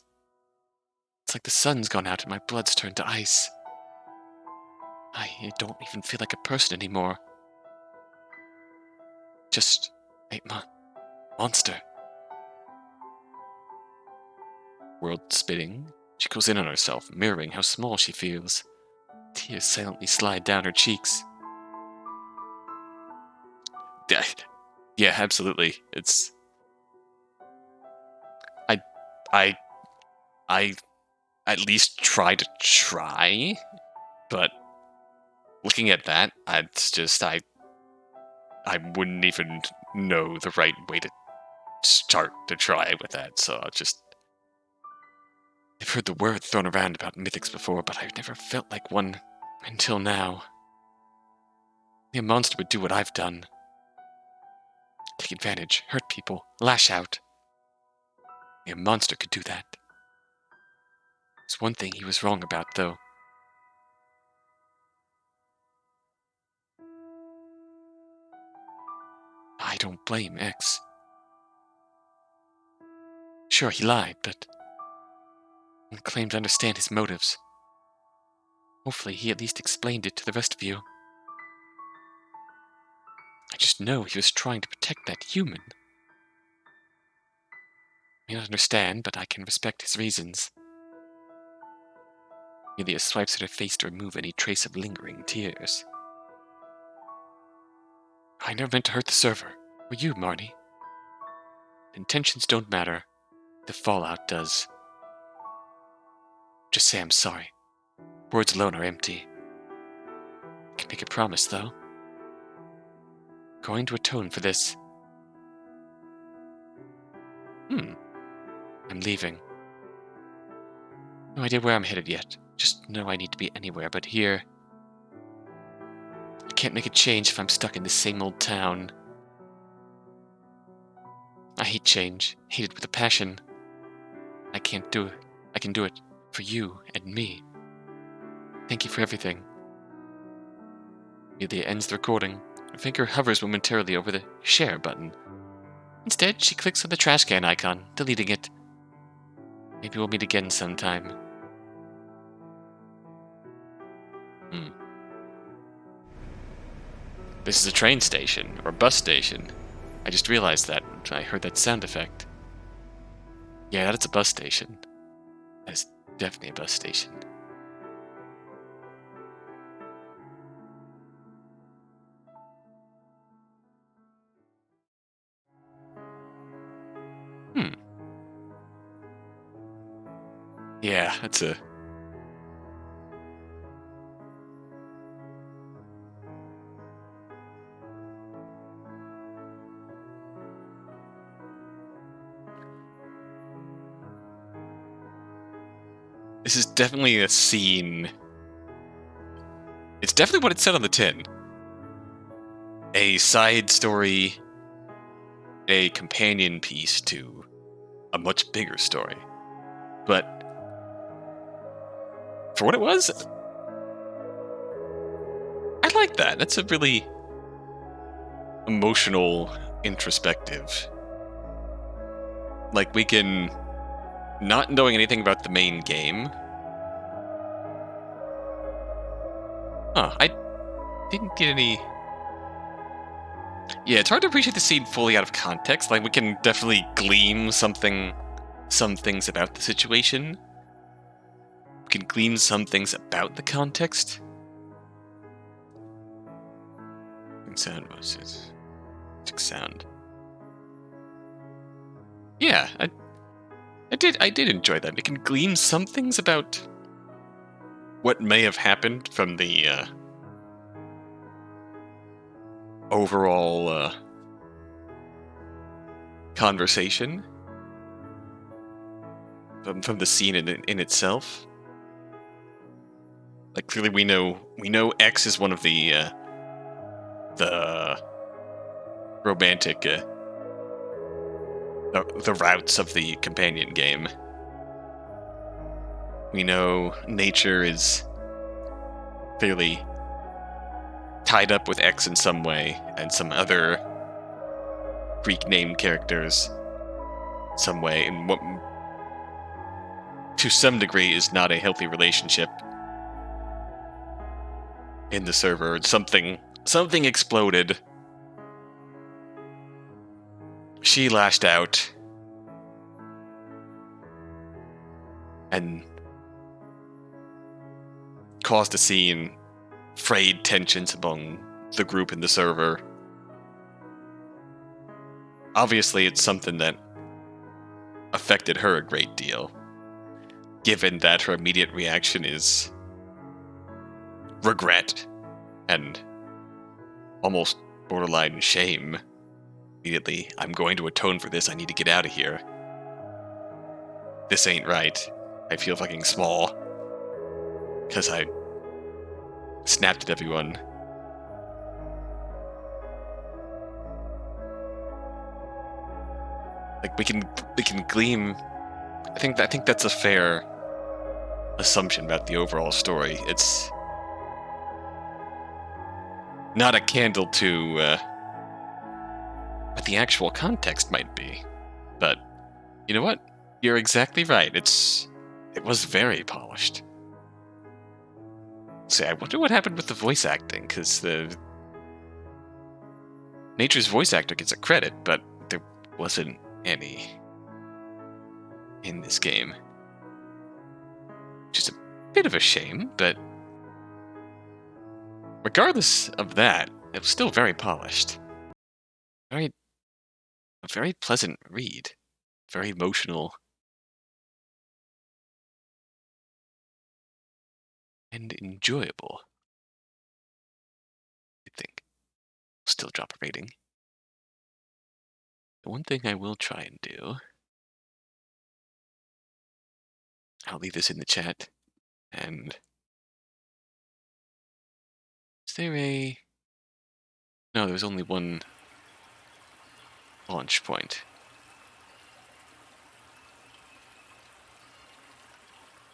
It's like the sun's gone out and my blood's turned to ice. I don't even feel like a person anymore. Just a monster. World spinning, she goes in on herself, mirroring how small she feels. Tears silently slide down her cheeks. Yeah, absolutely. It's... I at least try to try, but looking at that, it's just, I wouldn't even know the right way to start to try with that, so I'll just... I've heard the word thrown around about mythics before, but I've never felt like one until now. A monster would do what I've done. Take advantage, hurt people, lash out. A monster could do that. There's one thing he was wrong about, though. I don't blame X. Sure, he lied, but I claim to understand his motives. Hopefully, he at least explained it to the rest of you. I just know he was trying to protect that human. I may not understand, but I can respect his reasons. Amelia swipes at her face to remove any trace of lingering tears. I never meant to hurt the server. Or you, Marnie. Intentions don't matter. The fallout does. Just say I'm sorry. Words alone are empty. I can make a promise, though. Going to atone for this. I'm leaving. No idea where I'm headed yet. Just know I need to be anywhere but here. I can't make a change if I'm stuck in the same old town. I hate change. Hate it with a passion. I can't do it. I can do it for you and me. Thank you for everything. Amelia ends the recording. Her finger hovers momentarily over the share button. Instead, she clicks on the trash can icon, deleting it. Maybe we'll meet again sometime. This is a train station, or bus station. I just realized that when I heard that sound effect. Yeah, that's a bus station. That is definitely a bus station. Yeah, that's a... This is definitely a scene. It's definitely what it said on the tin. A side story, a companion piece to a much bigger story. But for what it was, I like that. That's a really emotional, introspective. Like, we can, not knowing anything about the main game. I didn't get any... Yeah, it's hard to appreciate the scene fully out of context. Like, we can definitely glean some things about the situation. We can glean some things about the context. Sound voices. Sound. Yeah, I did enjoy that. We can glean some things about what may have happened from the overall conversation from the scene in itself. Like, clearly we know X is one of the romantic the routes of the companion game. We know nature is clearly tied up with X in some way, and some other Greek named characters some way, and what to some degree is not a healthy relationship in the server. Something exploded. She lashed out and caused a scene, frayed tensions among the group in the server. Obviously, it's something that affected her a great deal, given that her immediate reaction is regret and almost borderline shame. Immediately, I'm going to atone for this. I need to get out of here. This ain't right. I feel fucking small because I snapped at everyone. Like, we can glean. I think that's a fair assumption about the overall story. It's not a candle to what the actual context might be, but you know what? You're exactly right. It was very polished. See, I wonder what happened with the voice acting, because Nature's voice actor gets a credit, but there wasn't any in this game. Which is a bit of a shame, but regardless of that, it was still very polished. a very pleasant read. Very emotional. And enjoyable. I think. Still drop a rating. The one thing I will try and do, I'll leave this in the chat, and is there a... No, there's only one launch point.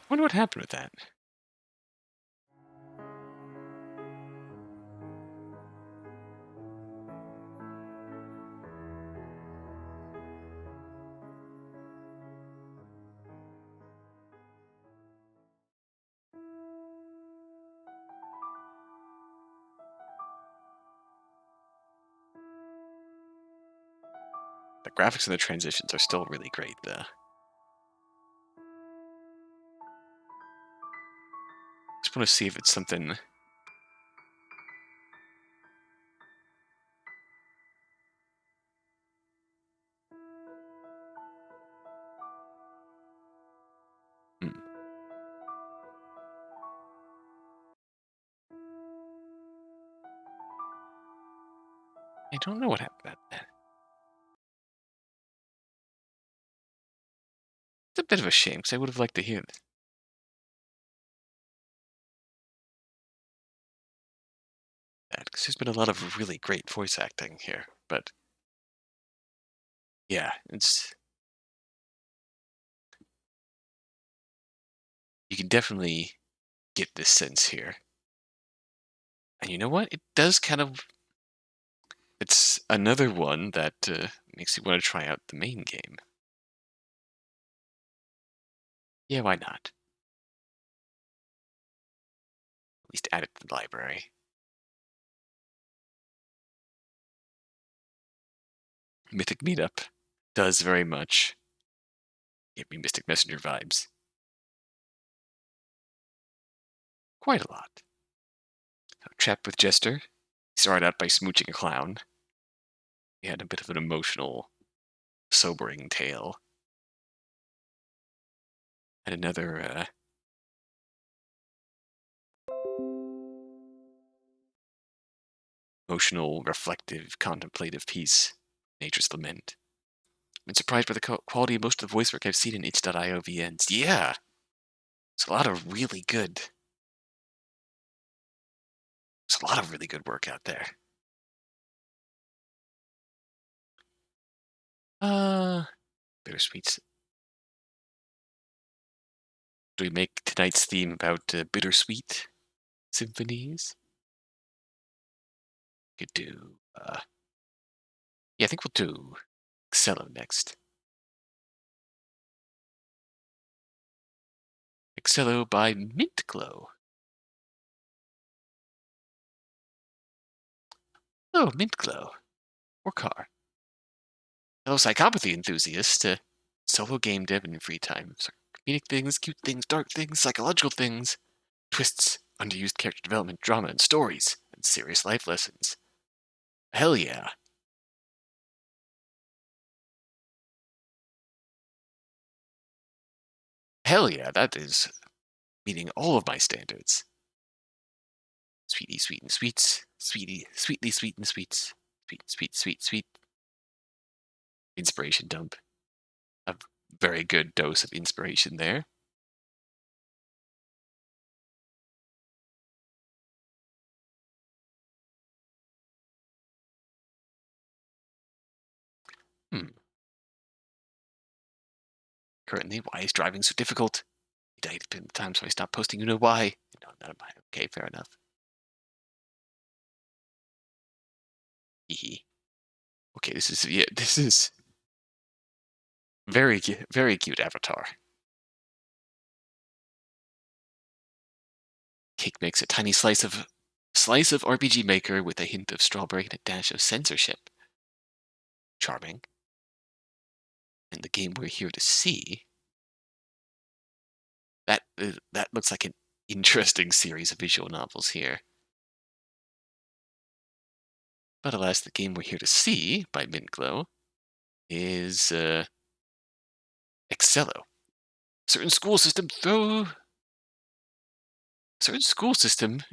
I wonder what happened with that. The graphics and the transitions are still really great, though. Just want to see if it's something... Hmm. I don't know what happened about that. It's a bit of a shame, because I would have liked to hear that, because there's been a lot of really great voice acting here, but... Yeah, it's... You can definitely get this sense here. And you know what? It does kind of... It's another one that makes you want to try out the main game. Yeah, why not? At least add it to the library. Mythic Meetup does very much give me Mystic Messenger vibes. Quite a lot. So, Chat with Jester. He started out by smooching a clown. He had a bit of an emotional, sobering tale. And another emotional, reflective, contemplative piece, Nature's Lament. I'm surprised by the quality of most of the voice work I've seen in O2A2 VNs. Yeah! There's a lot of really good... There's a lot of really good work out there. Bittersweet. Do we make tonight's theme about bittersweet symphonies? Could do, yeah, I think we'll do Excello next. Excello by MintGlow. Oh, MintGlow. Work hard. Fellow psychopathy enthusiast, solo game dev in your free time. So comedic things, cute things, dark things, psychological things, twists, underused character development, drama, and stories, and serious life lessons. Hell yeah. Hell yeah, that is meeting all of my standards. Sweetie, sweet and sweets. Sweetie, sweetly sweet and sweets. Sweet, sweet, sweet, sweet. Inspiration dump. A very good dose of inspiration there. Currently, why is driving so difficult? He died at the time, so I stopped posting. You know why? No, not mine. Okay, fair enough. Hee. Okay, this is very cute avatar. Cake makes a tiny slice of RPG Maker with a hint of strawberry and a dash of censorship. Charming. And the game we're here to see, that looks like an interesting series of visual novels here. But alas, the game we're here to see by MintGlow is Excello. Certain school system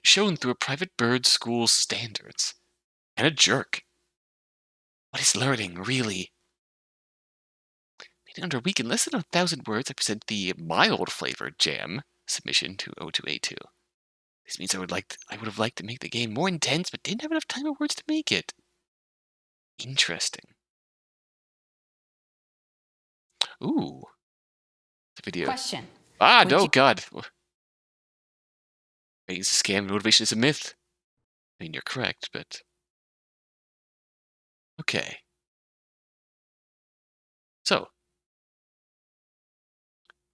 shown through a private bird school standards. And a jerk. What is learning, really? Made under a week in less than 1,000 words, I present the mild-flavored jam submission to O2A2. This means I would have liked to make the game more intense, but didn't have enough time or words to make it. Interesting. Ooh. The video. Question. Ah, Would no, you- God. It's a scam. Motivation is a myth. I mean, you're correct, but... Okay. So.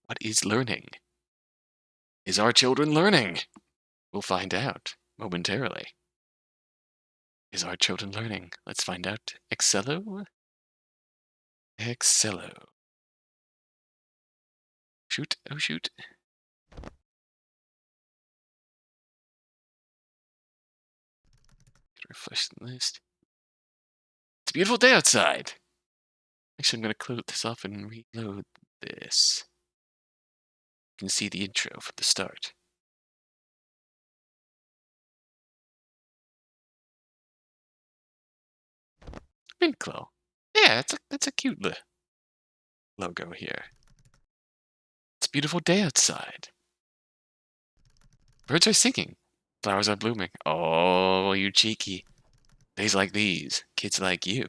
What is learning? Is our children learning? We'll find out momentarily. Is our children learning? Let's find out. Excello? Excello. Shoot. Oh, shoot. Get a refresh the list. It's a beautiful day outside. Actually, I'm going to close this off and reload this. You can see the intro from the start. MintGlow. Yeah, that's a cute logo here. It's a beautiful day outside. Birds are singing. Flowers are blooming. Oh, you cheeky. Days like these, kids like you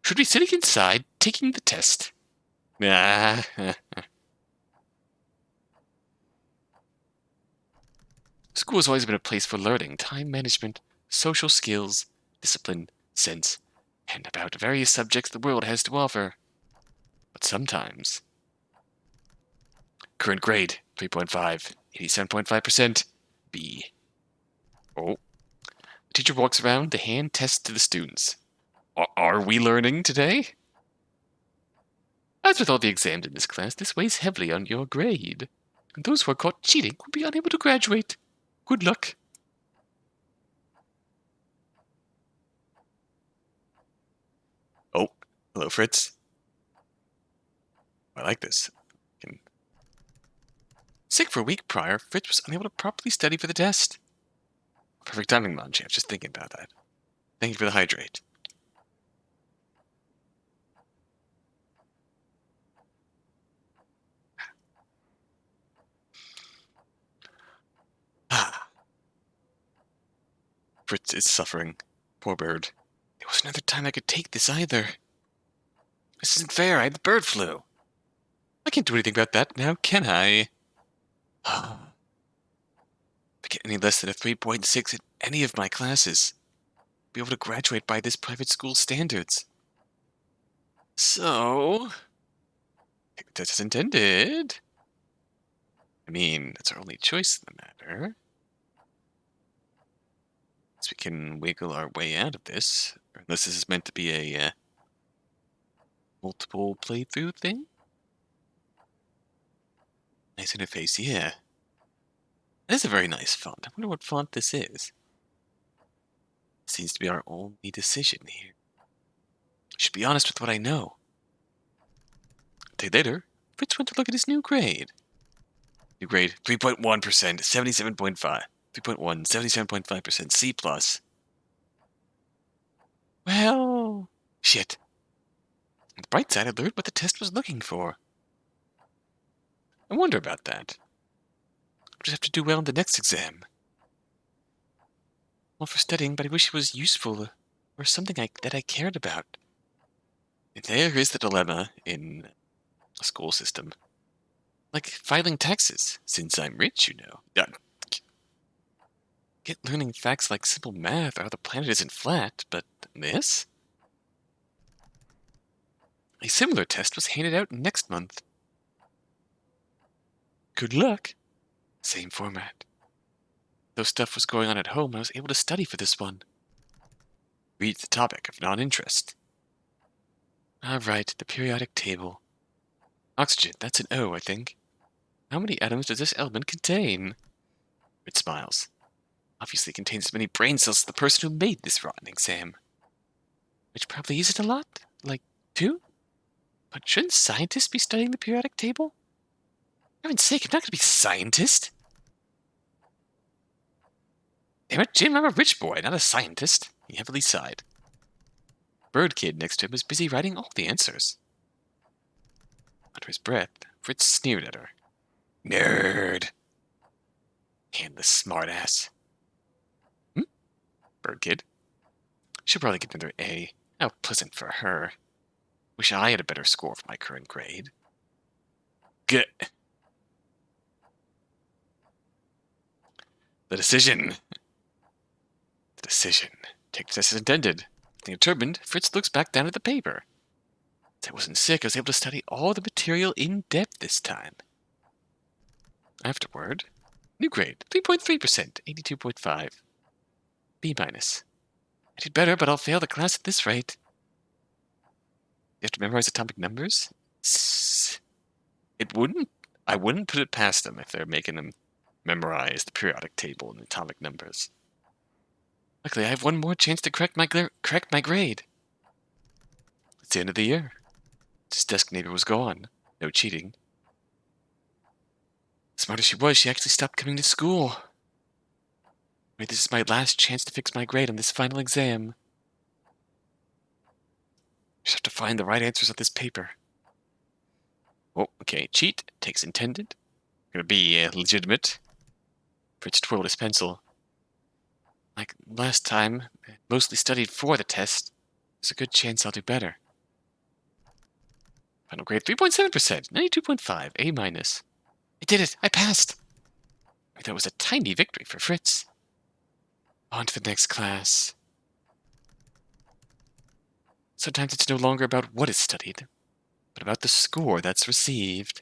should be sitting inside taking the test. Ah. School has always been a place for learning, time management, social skills, discipline, sense, and about various subjects the world has to offer. But sometimes... Current grade, 3.5, 87.5%, B. Oh. The teacher walks around to hand tests to the students. Are we learning today? As with all the exams in this class, this weighs heavily on your grade. And those who are caught cheating will be unable to graduate. Good luck. Oh, hello, Fritz. I like this. Sick for a week prior, Fritz was unable to properly study for the test. Perfect timing, Manji. I was just thinking about that. Thank you for the hydrate. Ah. Fritz is suffering. Poor bird. There was another time I could take this either. This isn't fair. I had the bird flu. I can't do anything about that now, can I? If I get any less than a 3.6 in any of my classes, I'll be able to graduate by this private school standards. So, test as intended. I mean, that's our only choice in the matter. So we can wiggle our way out of this, unless this is meant to be a multiple playthrough thing. Nice interface, yeah. That is a very nice font. I wonder what font this is. Seems to be our only decision here. I should be honest with what I know. A day later, Fritz went to look at his new grade. New grade, 3.1%, 77.5. 3.1, 77.5%, C+. Well, shit. On the bright side, I learned what the test was looking for. I wonder about that. I'll just have to do well in the next exam. Well, for studying, but I wish it was useful or something that I cared about. And there is the dilemma in a school system. Like filing taxes, since I'm rich, you know. Get learning facts like simple math or how the planet isn't flat, but this? A similar test was handed out next month. Good luck. Same format. Though stuff was going on at home, I was able to study for this one. Read the topic of non-interest. Alright, the periodic table. Oxygen, that's an O, I think. How many atoms does this element contain? It smiles. Obviously contains as many brain cells as the person who made this rotten exam. Which probably isn't a lot, like 2? But shouldn't scientists be studying the periodic table? For heaven's sake, I'm not gonna be a scientist. Damn it, Jim, I'm a rich boy, not a scientist. He heavily sighed. Bird Kid next to him was busy writing all the answers. Under his breath, Fritz sneered at her. Nerd! Handless smartass. Bird Kid. She'll probably get another A. How pleasant for her. Wish I had a better score for my current grade. Good. The decision. The decision. Take the test as intended. Determined, Fritz looks back down at the paper. Since I wasn't sick, I was able to study all the material in depth this time. Afterward, new grade, 3.3%, 82.5. B minus. I did better, but I'll fail the class at this rate. You have to memorize atomic numbers? I wouldn't put it past them if they're making them memorize the periodic table and atomic numbers. Luckily, I have one more chance to correct my grade. It's the end of the year. His desk neighbor was gone. No cheating. Smart as she was, she actually stopped coming to school. Maybe this is my last chance to fix my grade on this final exam. Just have to find the right answers on this paper. Oh, okay. Cheat. Takes intended. Gonna be legitimate. Fritz twirled his pencil. Like last time, I mostly studied for the test. There's a good chance I'll do better. Final grade 3.7%, 92.5, A minus. I did it! I passed! That was a tiny victory for Fritz. On to the next class. Sometimes it's no longer about what is studied, but about the score that's received.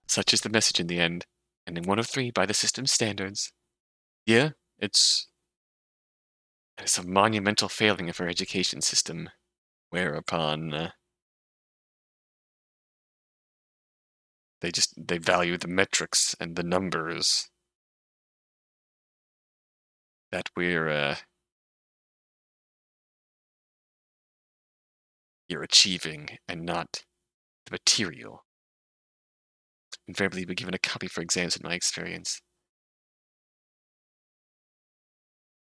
Such is the message in the end, ending 1 of 3 by the system's standards. Yeah, it's a monumental failing of our education system, whereupon they value the metrics and the numbers that you're achieving, and not the material. Invariably be given a copy for exams in my experience.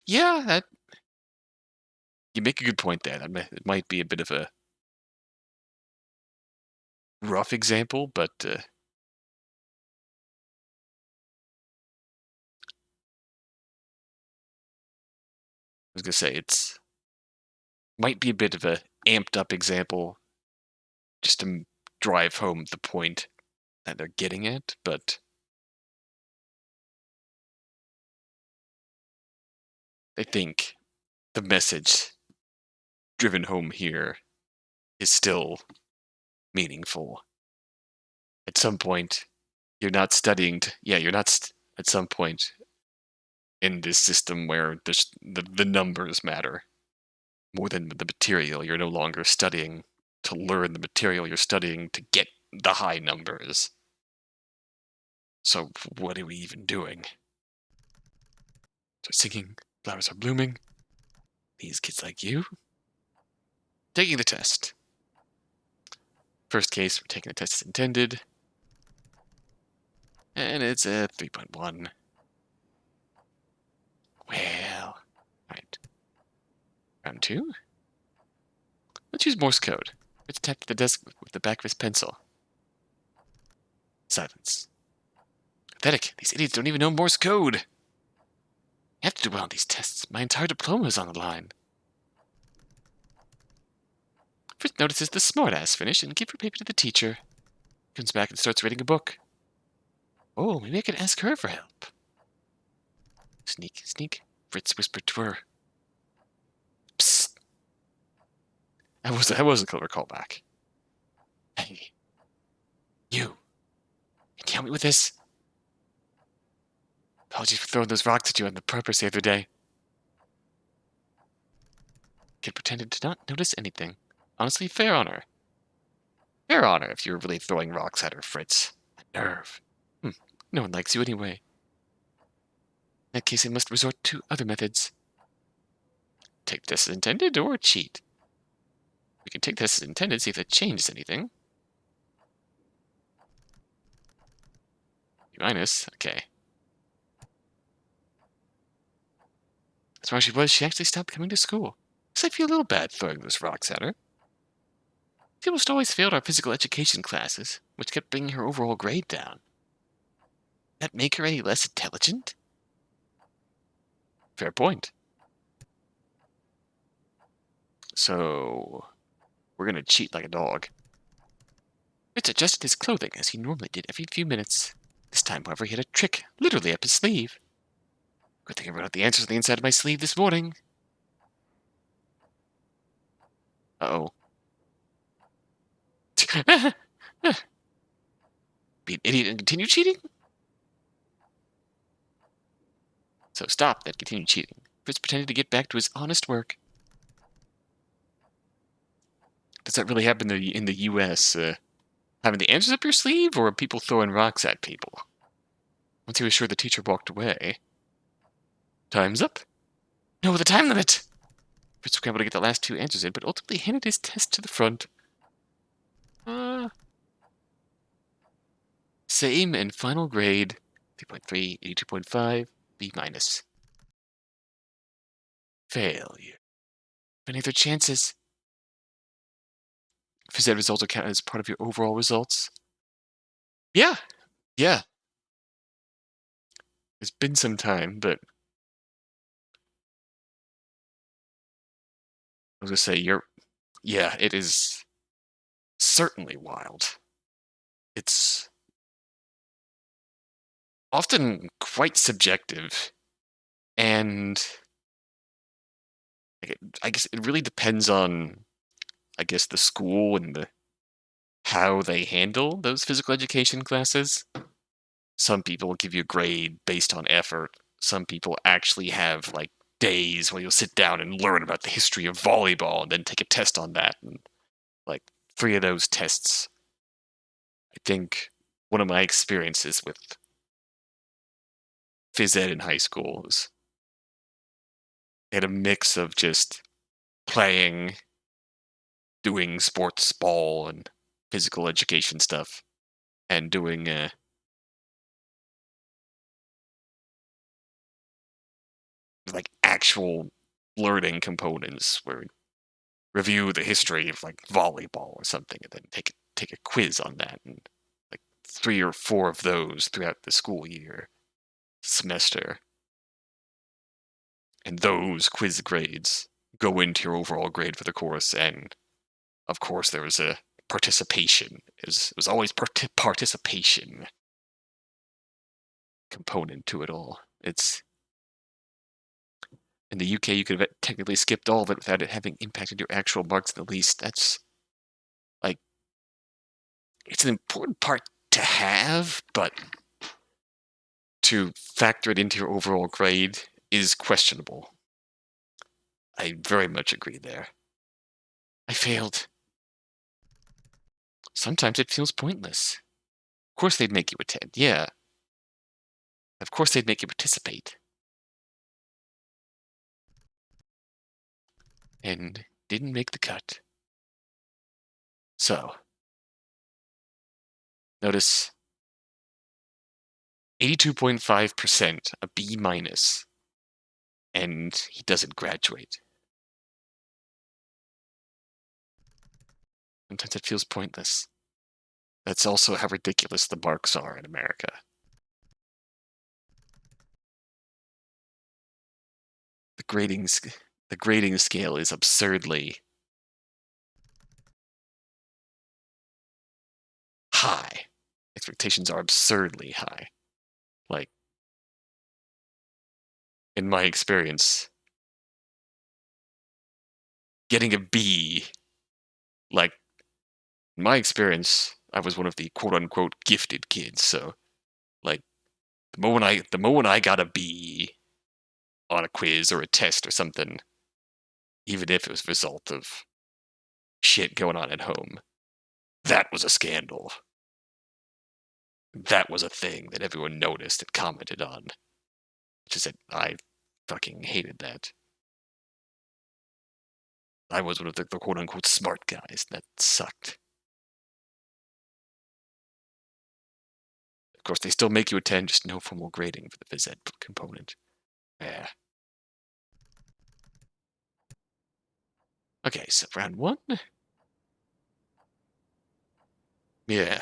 Yeah, you make a good point there. It might be a bit of a rough example, but I was gonna say it's might be a bit of a amped up example just to drive home the point that they're getting at, but I think the message driven home here is still meaningful. At some point, you're not studying. You're not at some point in this system where the numbers matter more than the material. You're no longer studying to learn the material. You're studying to get the high numbers. So what are we even doing? So singing, flowers are blooming. These kids like you. Taking the test. First case, we're taking the test as intended. And it's a 3.1. Well, alright. Round 2. Let's use Morse code. Let's tap the desk with the back of his pencil. Silence. Pathetic. These idiots don't even know Morse code. I have to do well on these tests. My entire diploma is on the line. Fritz notices the smartass finish and give her paper to the teacher. Comes back and starts reading a book. Oh, maybe I can ask her for help. Sneak, sneak, Fritz whispered to her. Psst. That was a clever callback. Hey. You. Can you help me with this? Apologies for throwing those rocks at you on the purpose the other day. Kid pretended to not notice anything. Honestly, fair on her. Fair on her if you were really throwing rocks at her, Fritz. A nerve. No one likes you anyway. In that case, I must resort to other methods. Take this as intended or cheat. We can take this as intended, see if it changes anything. Minus, okay. As wrong as she was, she actually stopped coming to school. So I feel a little bad throwing those rocks at her. She almost always failed our physical education classes, which kept bringing her overall grade down. That make her any less intelligent? Fair point. So, we're gonna cheat like a dog. Fritz adjusted his clothing as he normally did every few minutes. This time, however, he had a trick literally up his sleeve. Good thing I wrote out the answers on the inside of my sleeve this morning. Uh-oh. Be an idiot and continue cheating? So stop, then continue cheating. Fritz pretended to get back to his honest work. Does that really happen in the U.S.? Having the answers up your sleeve, or people throwing rocks at people? Once he was sure the teacher walked away. Time's up. No, the time limit! Fritz scrambled to get the last two answers in, but ultimately handed his test to the front. Same and final grade. 3.3, 82.5, B minus. Failure. Any other chances? Phys ed results are counted as part of your overall results? Yeah. Yeah. It's been some time, but I was gonna say, yeah, it is certainly wild. It's often quite subjective, and I guess it really depends on, I guess, the school and how they handle those physical education classes. Some people will give you a grade based on effort. Some people actually have, like, days where you'll sit down and learn about the history of volleyball and then take a test on that. And, like, 3 of those tests, I think one of my experiences with phys ed in high school was they had a mix of just playing, doing sports ball and physical education stuff, and doing like actual learning components where we review the history of like volleyball or something, and then take a quiz on that, and like 3 or 4 of those throughout the school year semester. And those quiz grades go into your overall grade for the course, and of course there was a participation. It was always participation component to it all. It's in the UK, you could have technically skipped all of it without it having impacted your actual marks in the least. That's like, it's an important part to have, but to factor it into your overall grade is questionable. I very much agree there. I failed. Sometimes it feels pointless. Of course they'd make you attend, yeah. Of course they'd make you participate. And didn't make the cut. So, notice 82.5%, a B minus, and he doesn't graduate. Sometimes it feels pointless. That's also how ridiculous the marks are in America. The grading scale is absurdly high. Expectations are absurdly high. Like, in my experience, getting a B, like, in my experience, I was one of the quote-unquote gifted kids, so, like, the moment I got a B on a quiz or a test or something, even if it was a result of shit going on at home, that was a scandal. that was a thing that everyone noticed and commented on. Which is that I fucking hated that. I was one of the quote-unquote smart guys. That sucked. Of course, they still make you attend, just no formal grading for the phys ed component. Yeah. Okay, so round one? Yeah.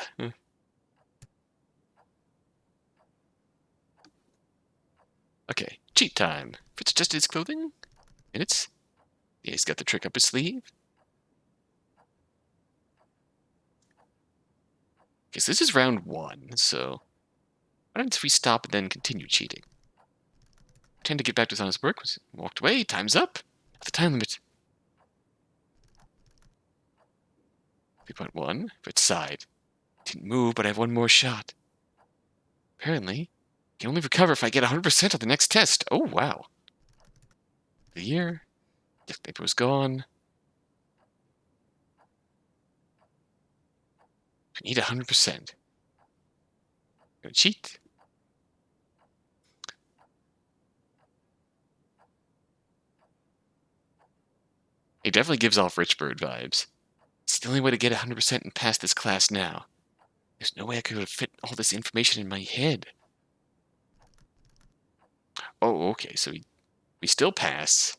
Okay, cheat time. Fitz adjusted his clothing. Minutes. Yeah, he's got the trick up his sleeve. Okay, so this is round one, so why don't we stop and then continue cheating? Trying to get back to his honest work. Walked away. Time's up. At the time limit. 3.1. Fitz sighed. Didn't move, but I have one more shot. Apparently, I can only recover if I get 100% on the next test. Oh, wow. The year. Gift paper was gone. I need 100%. Gonna cheat. He definitely gives off Rich Bird vibes. It's the only way to get 100% and pass this class now. There's no way I could fit all this information in my head. Oh, okay, so we still pass.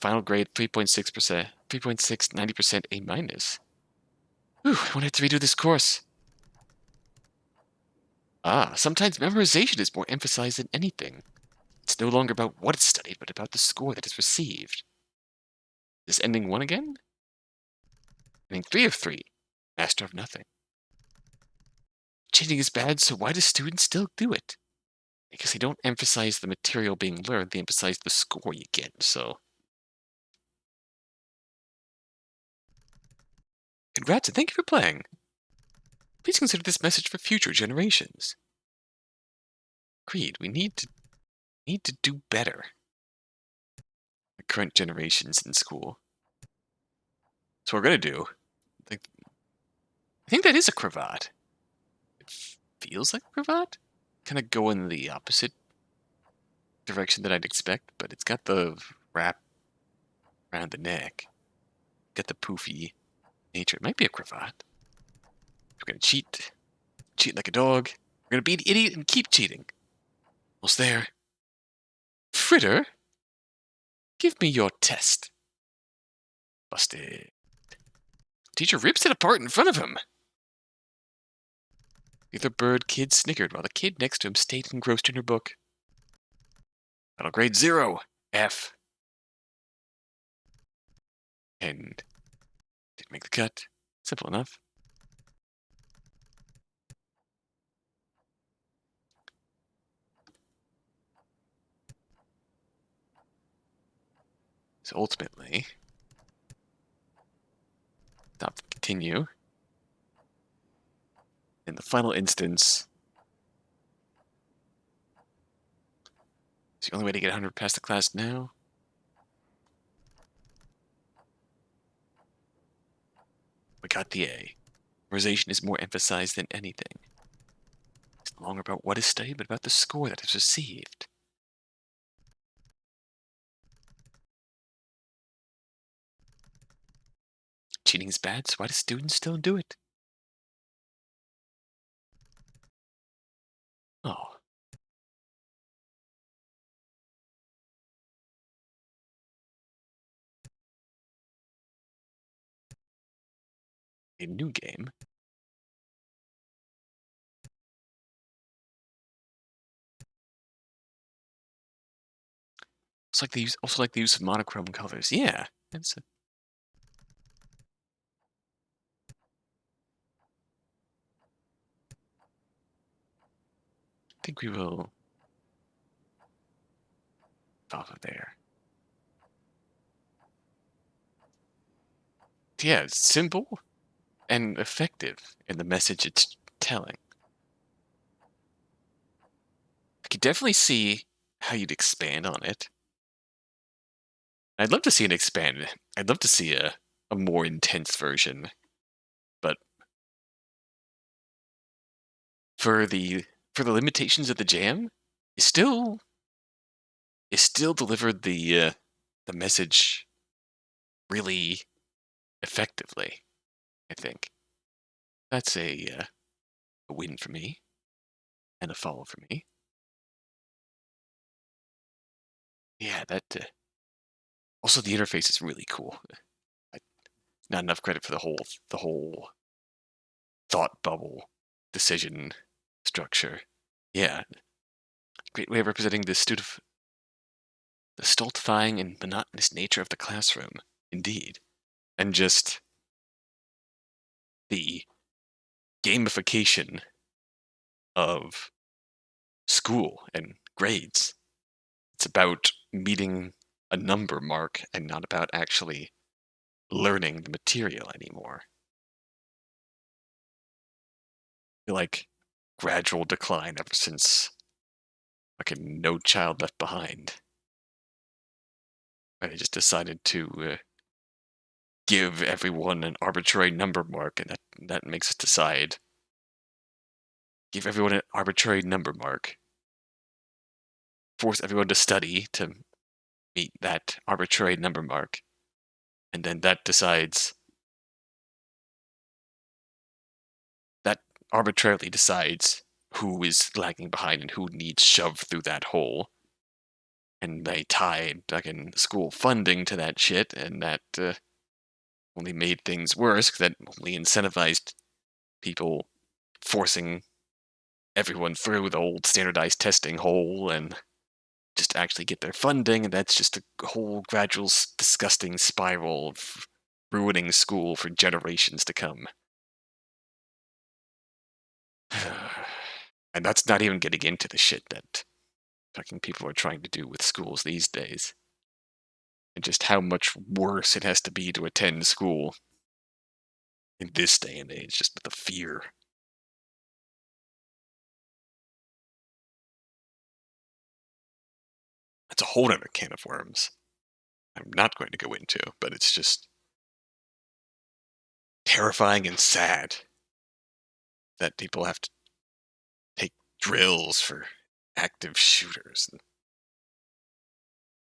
Final grade 3.6%, 3.6, 90% A minus. Whew, I won't have to redo this course. Ah, sometimes memorization is more emphasized than anything. It's no longer about what is studied, but about the score that is received. Is ending 1 again? Ending 3 of 3. Master of nothing. Cheating is bad, so why do students still do it? Because they don't emphasize the material being learned, they emphasize the score you get, so. Congrats and thank you for playing. Please consider this message for future generations. Agreed, we need to do better. The current generations in school. So what we're gonna do. I think that is a cravat. It feels like a cravat. Kind of go in the opposite direction that I'd expect, but it's got the wrap around the neck. Got the poofy nature. It might be a cravat. We're gonna cheat. Cheat like a dog. We're gonna be an idiot and keep cheating. Almost there. Fritter, give me your test. Busted. Teacher rips it apart in front of him. The other bird kid snickered while the kid next to him stayed engrossed in her book. Final grade 0. F. And didn't make the cut. Simple enough. So ultimately, stop continue. In the final instance, it's the only way to get 100 past the class now. We got the A. Memorization is more emphasized than anything. It's no longer about what is studied, but about the score that is received. Cheating is bad, so why do students still do it? Oh. A new game. It's like they also like the use of monochrome colors. Yeah, that's. I think we will off of there. Yeah, it's simple and effective in the message it's telling. I could definitely see how you'd expand on it. I'd love to see it expanded. I'd love to see a more intense version. But for the limitations of the jam, it still delivered the message really effectively. I think that's a win for me and a follow for me. Yeah, that also the interface is really cool. Not enough credit for the whole thought bubble decision structure. Yeah, great way of representing the stultifying and monotonous nature of the classroom. Indeed, and just the gamification of school and grades. It's about meeting a number mark and not about actually learning the material anymore. I feel like gradual decline ever since fucking No Child Left Behind. Where they just decided to give everyone an arbitrary number mark, and that makes us decide. Give everyone an arbitrary number mark. Force everyone to study to meet that arbitrary number mark. And then that arbitrarily decides who is lagging behind and who needs shoved through that hole. And they tied fucking school funding to that shit, and that only made things worse, because that only incentivized people forcing everyone through the old standardized testing hole and just actually get their funding, and that's just a whole gradual, disgusting spiral of ruining school for generations to come. And that's not even getting into the shit that fucking people are trying to do with schools these days. And just how much worse it has to be to attend school in this day and age, just with the fear. It's a whole other can of worms I'm not going to go into, but it's just terrifying and sad that people have to take drills for active shooters and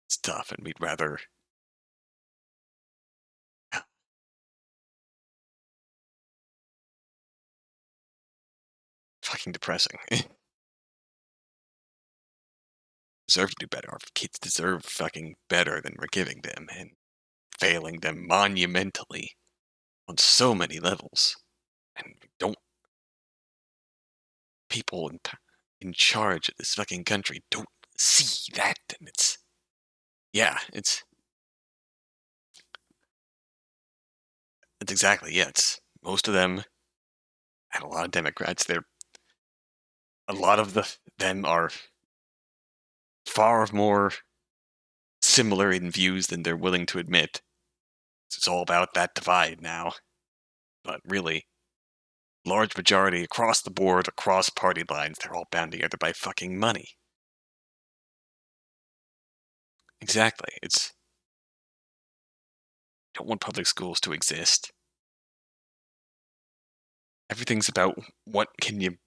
stuff, and we'd rather. Fucking depressing. Deserve to do better. Our kids deserve fucking better than we're giving them, and failing them monumentally on so many levels. And we don't. People in charge of this fucking country don't see that, and it's. Yeah, it's exactly, yeah, it's most of them, and a lot of Democrats, a lot of them are far more similar in views than they're willing to admit. It's all about that divide now. But really, large majority across the board, across party lines, they're all bound together by fucking money. Exactly. It's. Don't want public schools to exist. Everything's about what can you.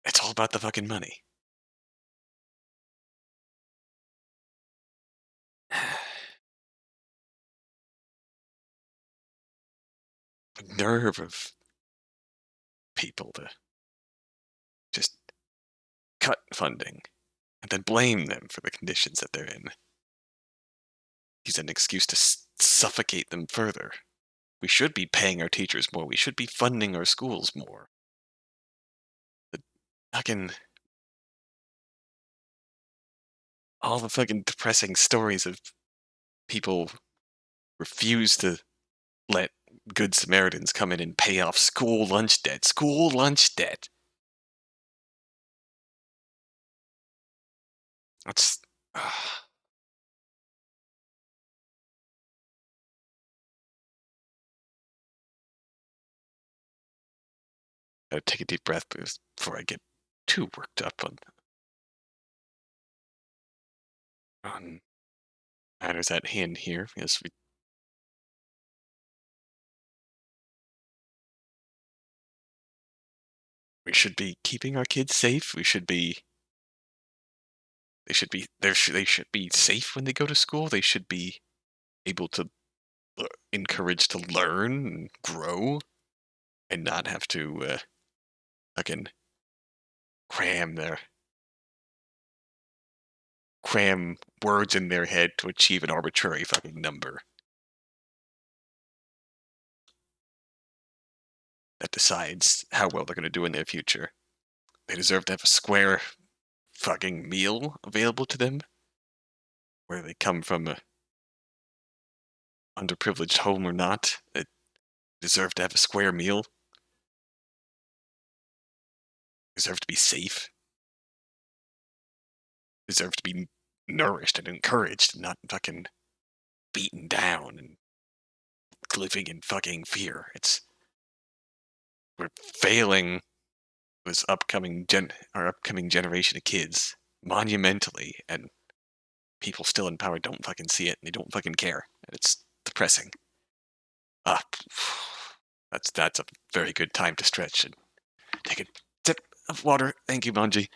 It's all about the fucking money. The nerve of people to just cut funding and then blame them for the conditions that they're in. Use an excuse to suffocate them further. We should be paying our teachers more. We should be funding our schools more. The fucking. All the fucking depressing stories of people refuse to let good Samaritans come in and pay off school lunch debt. School lunch debt. That's. Gotta take a deep breath before I get too worked up on matters at hand here. Because we. We should be keeping our kids safe. They should be safe when they go to school. They should be able to encouraged to learn and grow and not have to fucking cram words in their head to achieve an arbitrary fucking number that decides how well they're going to do in their future. They deserve to have a square fucking meal available to them, whether they come from a underprivileged home or not. They deserve to have a square meal. Deserve to be safe. Deserve to be nourished and encouraged, and not fucking beaten down and living in fucking fear. We're failing this our upcoming generation of kids monumentally, and people still in power don't fucking see it, and they don't fucking care. And it's depressing. Ah, that's a very good time to stretch and take a sip of water. Thank you, Manji.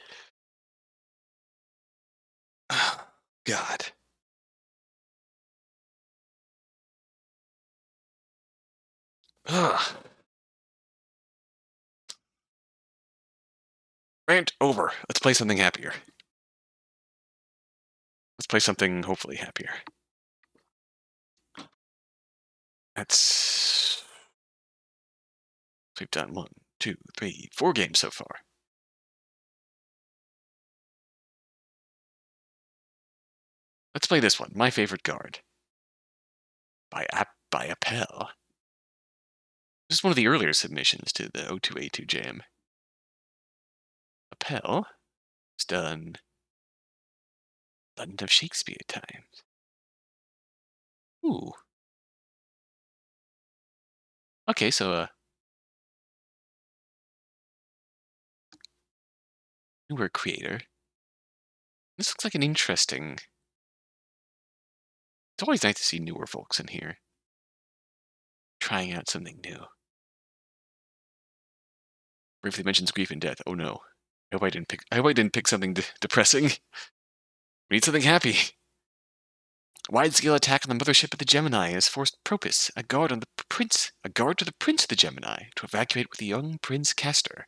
Oh, God. Ugh. Rant over. Let's play something happier. Let's play something hopefully happier. We've done 1, 2, 3, 4 games so far. Let's play this one. My Favorite Guard by Appel. This is one of the earlier submissions to the O2A2 Jam. Appel has done London of Shakespeare Times. Ooh. Okay, so newer creator. This looks like an interesting. It's always nice to see newer folks in here, trying out something new. Briefly mentions grief and death. Oh no! I hope I didn't pick something depressing. We need something happy. Wide-scale attack on the mothership of the Gemini has forced Propus, a guard to the prince of the Gemini, to evacuate with the young Prince Castor.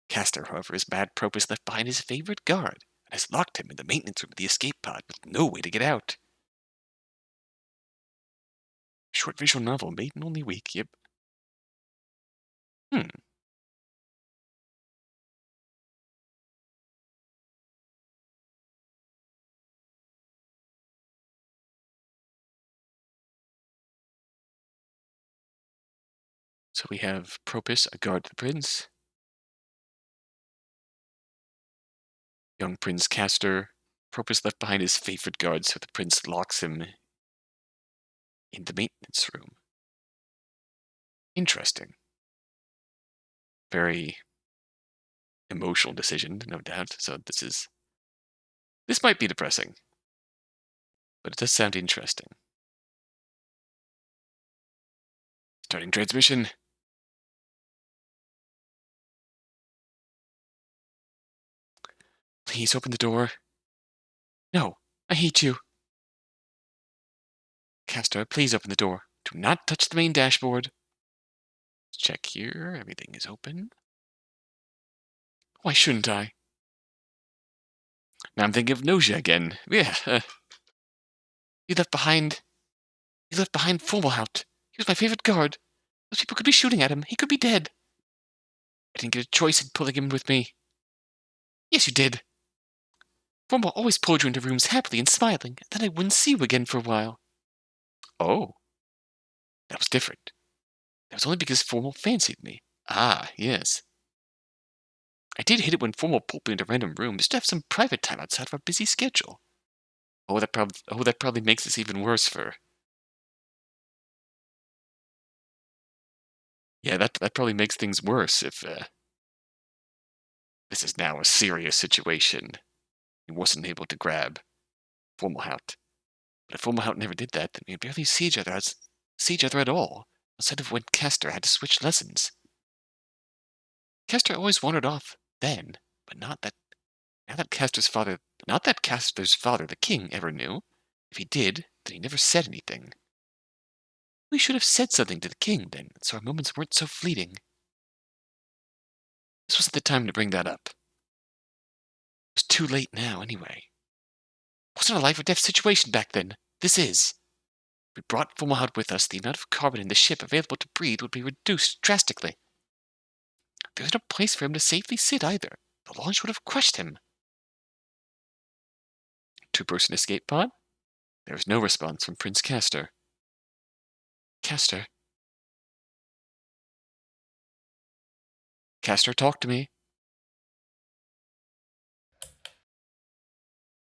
Castor, however, is mad Propus left behind his favorite guard and has locked him in the maintenance room of the escape pod with no way to get out. Short visual novel made in only a week. Yep. So we have Propus, a guard to the prince. Young Prince Castor. Propus left behind his favorite guard, so the prince locks him in the maintenance room. Interesting. Very emotional decision, no doubt. So this might be depressing, but it does sound interesting. Starting transmission. Please open the door. No, I hate you. Castor, please open the door. Do not touch the main dashboard. Let's check here. Everything is open. Why shouldn't I? Now I'm thinking of nausea again. Yeah. You left behind Fomalhaut. He was my favorite guard. Those people could be shooting at him. He could be dead. I didn't get a choice in pulling him with me. Yes, you did. Formal always pulled you into rooms happily and smiling, and then I wouldn't see you again for a while. Oh. That was different. That was only because Formal fancied me. Ah, yes. I did hate it when Formal pulled me into random rooms to have some private time outside of our busy schedule. Oh, that probably makes this even worse for... Yeah, that probably makes things worse if, this is now a serious situation. He wasn't able to grab Fomalhaut. But if Fomalhaut never did that, then we'd barely see each other at all, outside of when Castor had to switch lessons. Jester always wandered off then, but not that Castor's father, the king, ever knew. If he did, then he never said anything. We should have said something to the king then, so our moments weren't so fleeting. This wasn't the time to bring that up. It was too late now, anyway. It wasn't a life or death situation back then. This is. If we brought Formalhaut with us, the amount of carbon in the ship available to breathe would be reduced drastically. There's no place for him to safely sit either. The launch would have crushed him. Two-person escape pod? There was no response from Prince Castor. Castor? Castor, talk to me.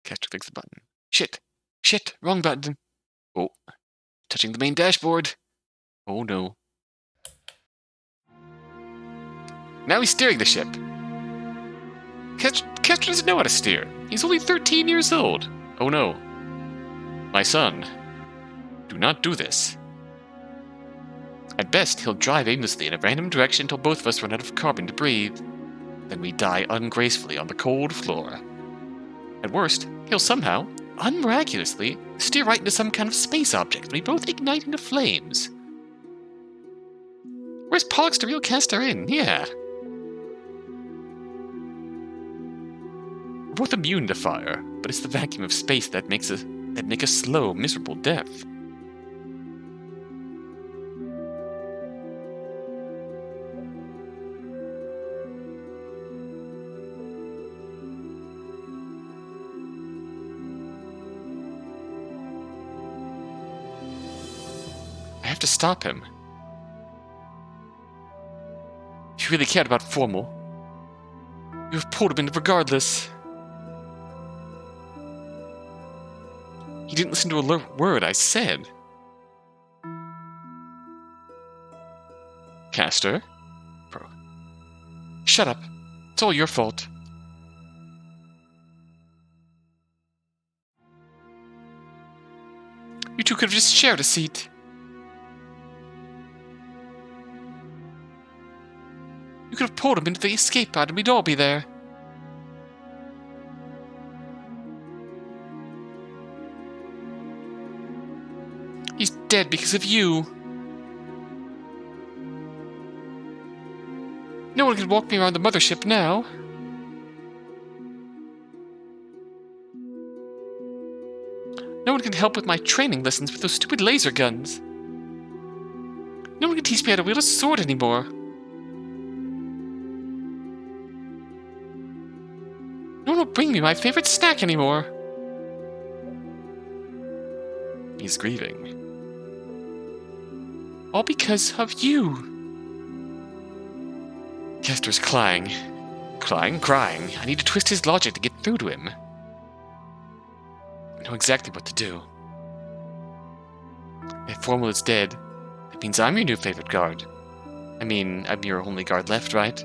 Castor clicks the button. Shit! Shit! Wrong button! Oh. Touching the main dashboard! Oh no. Now he's steering the ship. Castor doesn't know how to steer. He's only 13 years old. Oh no. My son. Do not do this. At best, he'll drive aimlessly in a random direction until both of us run out of carbon to breathe. Then we die ungracefully on the cold floor. At worst, he'll somehow, unmiraculously, steer right into some kind of space object, and we both ignite into flames. Where's Pollux to reel Castor in? Yeah. We're both immune to fire, but it's the vacuum of space that make a slow, miserable death. I have to stop him. If you really cared about Formal, you have pulled him in regardless. He didn't listen to a word I said. Castor? Bro. Shut up. It's all your fault. You two could have just shared a seat. You could have pulled him into the escape pod and we'd all be there. He's dead because of you. No one can walk me around the mothership now. No one can help with my training lessons with those stupid laser guns. No one can teach me how to wield a sword anymore. No one will bring me my favorite snack anymore. He's grieving. All because of you. Castor's crying. Crying. I need to twist his logic to get through to him. I know exactly what to do. If Formal is dead, that means I'm your new favorite guard. I mean, I'm your only guard left, right?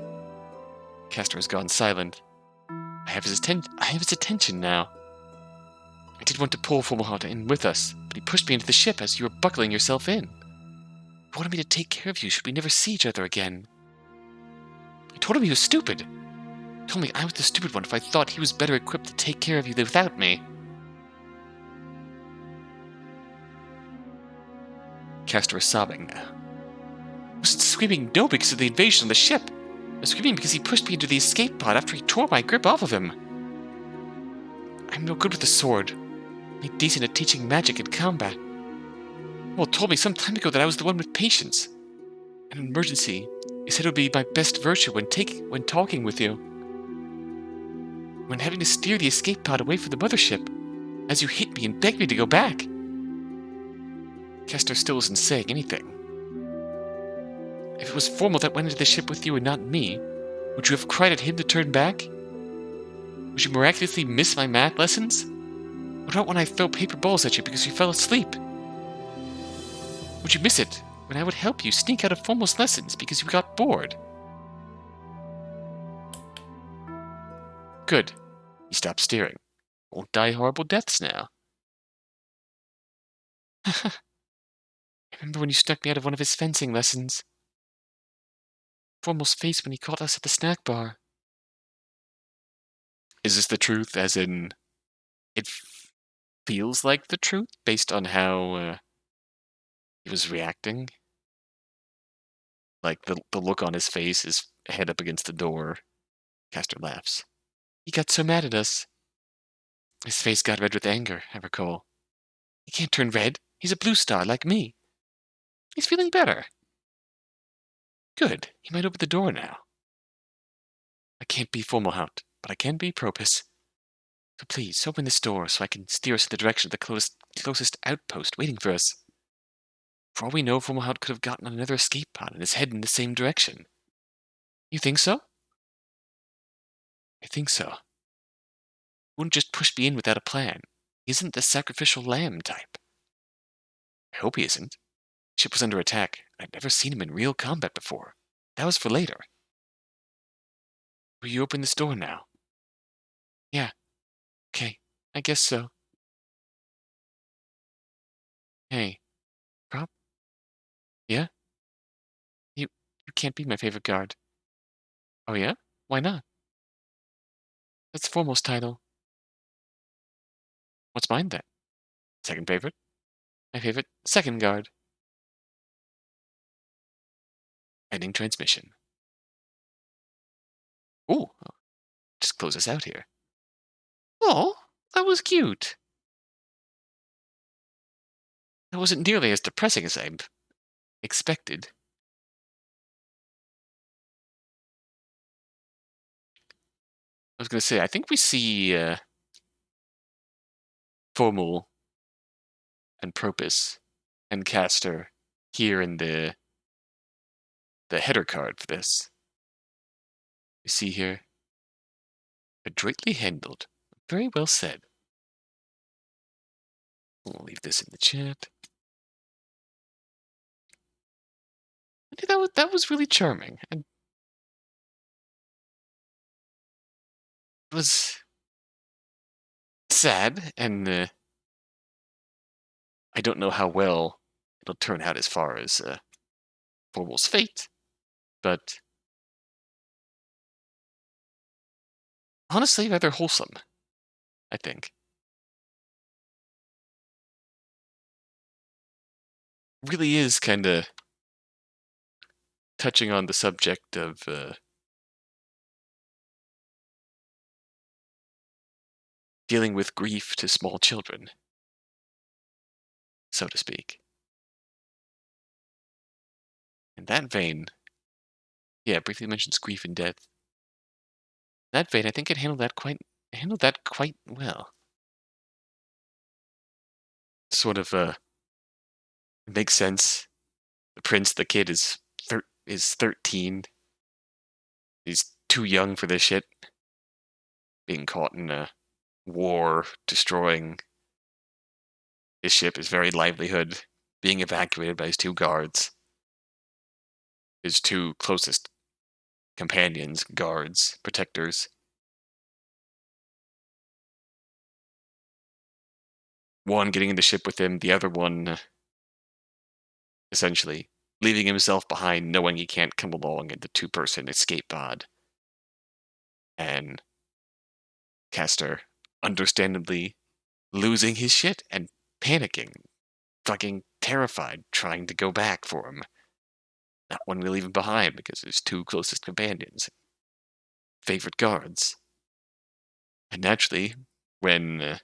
Castor has gone silent. I have his attention now. I did want to pull Formalhaut in with us, but he pushed me into the ship as you were buckling yourself in. He wanted me to take care of you should we never see each other again. I told him he was stupid. He told me I was the stupid one if I thought he was better equipped to take care of you without me. Castor was sobbing now. I wasn't screaming no because of the invasion of the ship. I was screaming because he pushed me into the escape pod after he tore my grip off of him. I'm no good with the sword. I'm decent at teaching magic and combat. Well, told me some time ago that I was the one with patience. In an emergency, he said it would be my best virtue when talking with you. When having to steer the escape pod away from the mothership, as you hit me and begged me to go back. Castor still isn't saying anything. If it was Formal that went into the ship with you and not me, would you have cried at him to turn back? Would you miraculously miss my math lessons? What about when I throw paper balls at you because you fell asleep? Would you miss it when I would help you sneak out of Formal's lessons because you got bored? Good. He stopped steering. Won't die horrible deaths now. Remember when you snuck me out of one of his fencing lessons? Formal's face when he caught us at the snack bar. Is this the truth, as in, it feels like the truth, based on how he was reacting? Like, the look on his face, his head up against the door. Castor laughs. He got so mad at us. His face got red with anger, I recall. He can't turn red. He's a blue star, like me. He's feeling better. Good. He might open the door now. I can't be Formalhaut, but I can be Propus. So please, open this door so I can steer us in the direction of the closest outpost waiting for us. For all we know, Formalhaut could have gotten on another escape pod and is heading in the same direction. You think so? I think so. Wouldn't just push me in without a plan. He isn't the sacrificial lamb type. I hope he isn't. The ship was under attack. I'd never seen him in real combat before. That was for later. Will you open this door now? Yeah. Okay. I guess so. Hey. Prop? Yeah? You can't be my favorite guard. Oh yeah? Why not? That's Formal's title. What's mine then? Second favorite? My favorite, second guard. Ending transmission. Ooh, just close us out here. Oh, that was cute. That wasn't nearly as depressing as I expected. I was going to say, I think we see Formal and Propus and Castor here in the header card for this. You see here, adroitly handled. Very well said. We'll leave this in the chat. That was really charming. And it was sad, and I don't know how well it'll turn out as far as Formal's fate, but honestly, rather wholesome, I think. Really is kind of touching on the subject of dealing with grief to small children, so to speak. In that vein, yeah, briefly mentions grief and death. In that vein, I think it handled that quite well. Sort of it makes sense. The prince, the kid is 13. He's too young for this shit. Being caught in a war, destroying his ship, his very livelihood, being evacuated by his two guards, his two closest companions, guards, protectors. One getting in the ship with him, the other one essentially leaving himself behind, knowing he can't come along in the two-person escape pod. And Castor, understandably, losing his shit and panicking, fucking terrified, trying to go back for him. Not one to leave him behind because his two closest companions, favorite guards. And naturally, when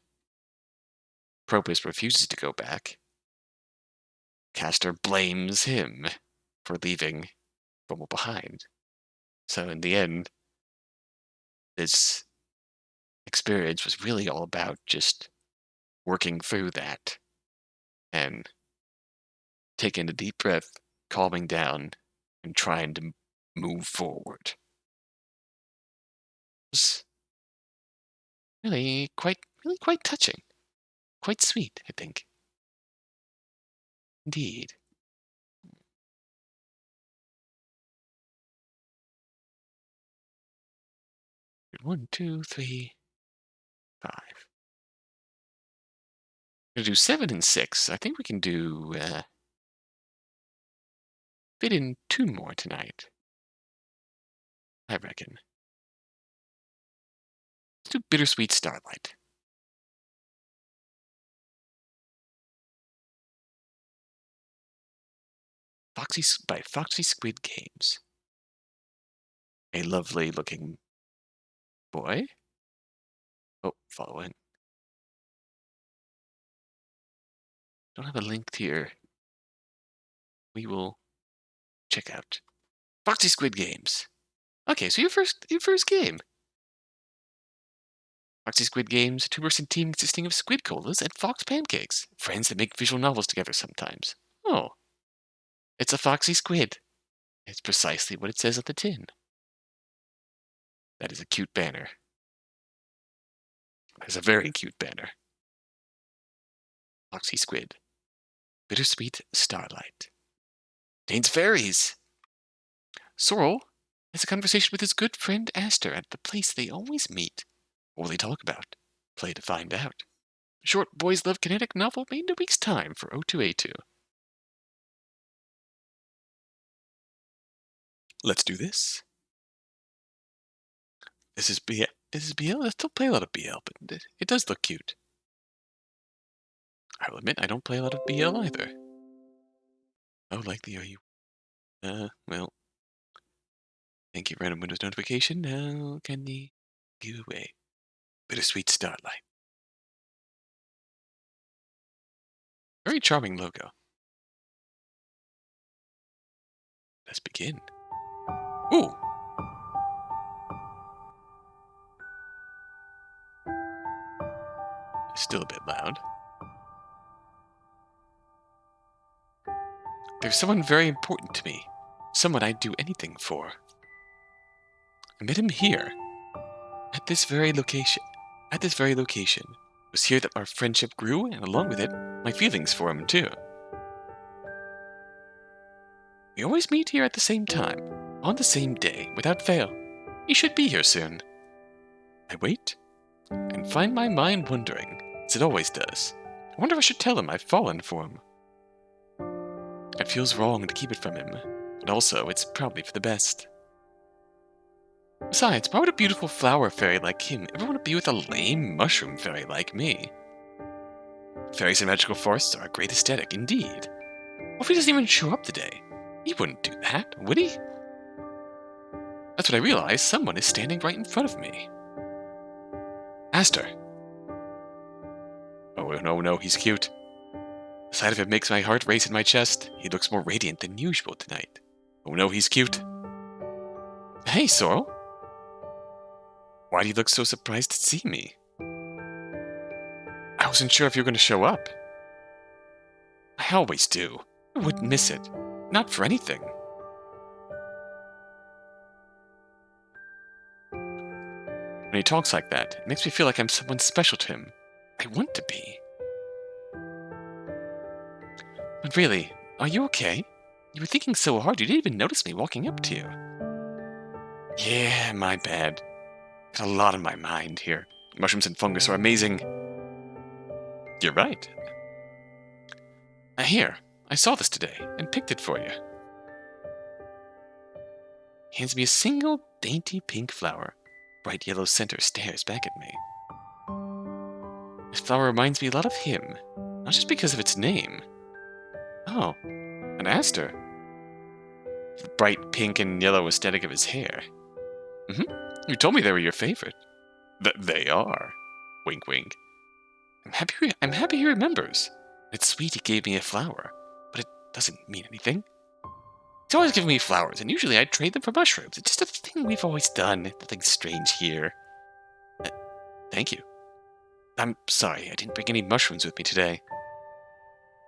Propus refuses to go back, Castor blames him for leaving Rommel behind. So in the end, this experience was really all about just working through that and taking a deep breath, calming down, and trying to move forward. It was really quite touching. Quite sweet, I think. Indeed. One, two, three, five. We're gonna do 7 and 6. I think we can do fit in 2 more tonight. I reckon. Let's do Bittersweet Starlight. By FoxySquid Games. A lovely looking boy. Oh, following. Don't have a link here. We will check out FoxySquid Games. Okay, so your first game. FoxySquid Games, a two-person team consisting of squid colas and fox pancakes. Friends that make visual novels together sometimes. Oh. It's a foxy squid. It's precisely what it says on the tin. That is a cute banner. That is a very cute banner. FoxySquid. Bittersweet Starlight. Dane's Fairies. Sorrel has a conversation with his good friend Aster at the place they always meet. What will they talk about? Play to find out. Short Boys Love Kinetic novel made in a week's time for O2A2. Let's do this. This is BL. I still play a lot of BL, but it does look cute. I will admit I don't play a lot of BL either. Oh, likely are you? Well. Thank you, random Windows notification. Now can the giveaway? Bittersweet Starlight. Very charming logo. Let's begin. Ooh! It's still a bit loud. There's someone very important to me. Someone I'd do anything for. I met him here. At this very location. It was here that our friendship grew, and along with it, my feelings for him too. We always meet here at the same time, on the same day, without fail. He should be here soon. I wait, and find my mind wondering, as it always does. I wonder if I should tell him I've fallen for him. It feels wrong to keep it from him, but also it's probably for the best. Besides, why would a beautiful flower fairy like him ever want to be with a lame mushroom fairy like me? Fairies in magical forests are a great aesthetic indeed. What if he doesn't even show up today? He wouldn't do that, would he? That's when I realize someone is standing right in front of me. Aster. Oh, no, he's cute. The sight of him makes my heart race in my chest. He looks more radiant than usual tonight. Oh no, he's cute. Hey, Sorrel. Why do you look so surprised to see me? I wasn't sure if you were going to show up. I always do. I wouldn't miss it. Not for anything. When he talks like that, it makes me feel like I'm someone special to him. I want to be. But really, are you okay? You were thinking so hard you didn't even notice me walking up to you. Yeah, my bad. Got a lot on my mind here. Mushrooms and fungus are amazing. You're right. Here, I saw this today and picked it for you. He hands me a single dainty pink flower. Bright yellow center stares back at me. This flower reminds me a lot of him, not just because of its name. Oh, an aster. The bright pink and yellow aesthetic of his hair. You told me they were your favorite. They are. Wink, wink. I'm happy he remembers. It's sweet he gave me a flower, but it doesn't mean anything. He's always giving me flowers, and usually I trade them for mushrooms. It's just a thing we've always done. Nothing strange here. Thank you. I'm sorry, I didn't bring any mushrooms with me today.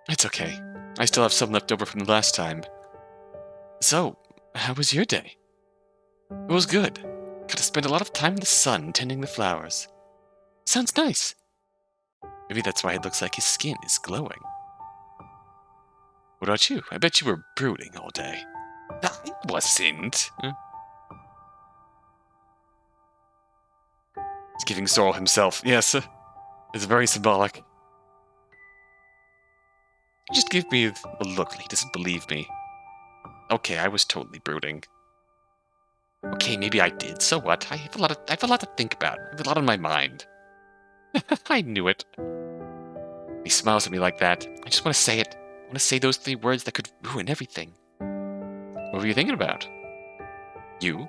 It's okay. I still have some left over from the last time. So, how was your day? It was good. Got to spend a lot of time in the sun tending the flowers. Sounds nice. Maybe that's why it looks like his skin is glowing. What about you? I bet you were brooding all day. I wasn't. He's giving Sorrel himself. Yes, it's very symbolic. He just gave me a look like he doesn't believe me. Okay, I was totally brooding. Okay, maybe I did. So what? I have a lot to think about. I have a lot on my mind. I knew it. He smiles at me like that. I just want to say it. I want to say those 3 words that could ruin everything. What were you thinking about? You?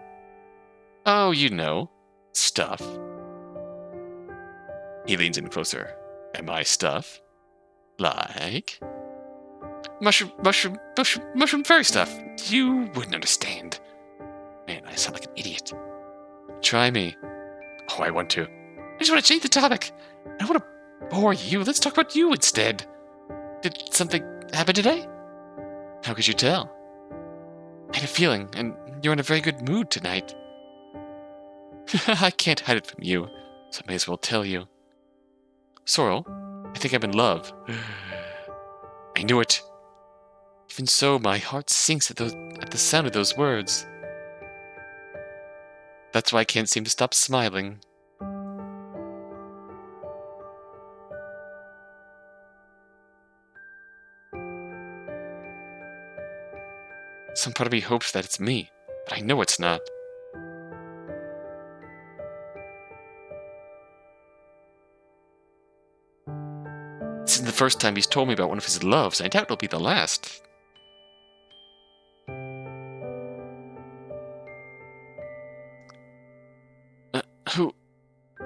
Oh, you know. Stuff. He leans in closer. Am I stuff? Like? Mushroom fairy stuff. You wouldn't understand. Man, I sound like an idiot. Try me. Oh, I want to. I just want to change the topic. I don't want to bore you. Let's talk about you instead. Did something happen today? How could you tell? I had a feeling, and you're in a very good mood tonight. I can't hide it from you, so I may as well tell you. Sorrel, I think I'm in love. I knew it. Even so, my heart sinks at the sound of those words. That's why I can't seem to stop smiling. Some part of me hopes that it's me, but I know it's not. This isn't the first time he's told me about one of his loves, and I doubt it'll be the last.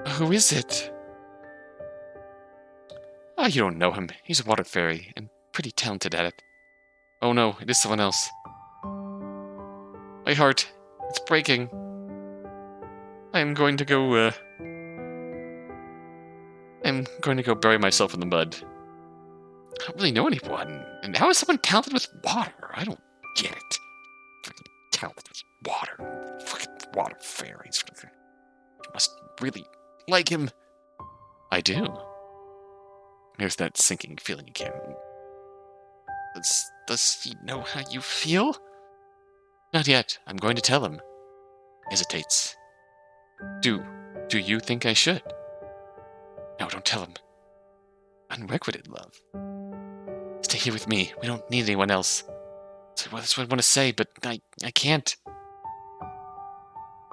Who is it? Ah, you don't know him. He's a water fairy, and pretty talented at it. Oh no, it is someone else. My heart, it's breaking. I'm going to go, I'm going to go bury myself in the mud. I don't really know anyone. And how is someone talented with water? I don't get it. Freaking talented with water. Freaking water fairies. You must really like him. I do. There's that sinking feeling again. Does he know how you feel? Not yet. I'm going to tell him. Hesitates. Do you think I should? No, don't tell him. Unrequited love. Stay here with me. We don't need anyone else. That's what I want to say, but I can't.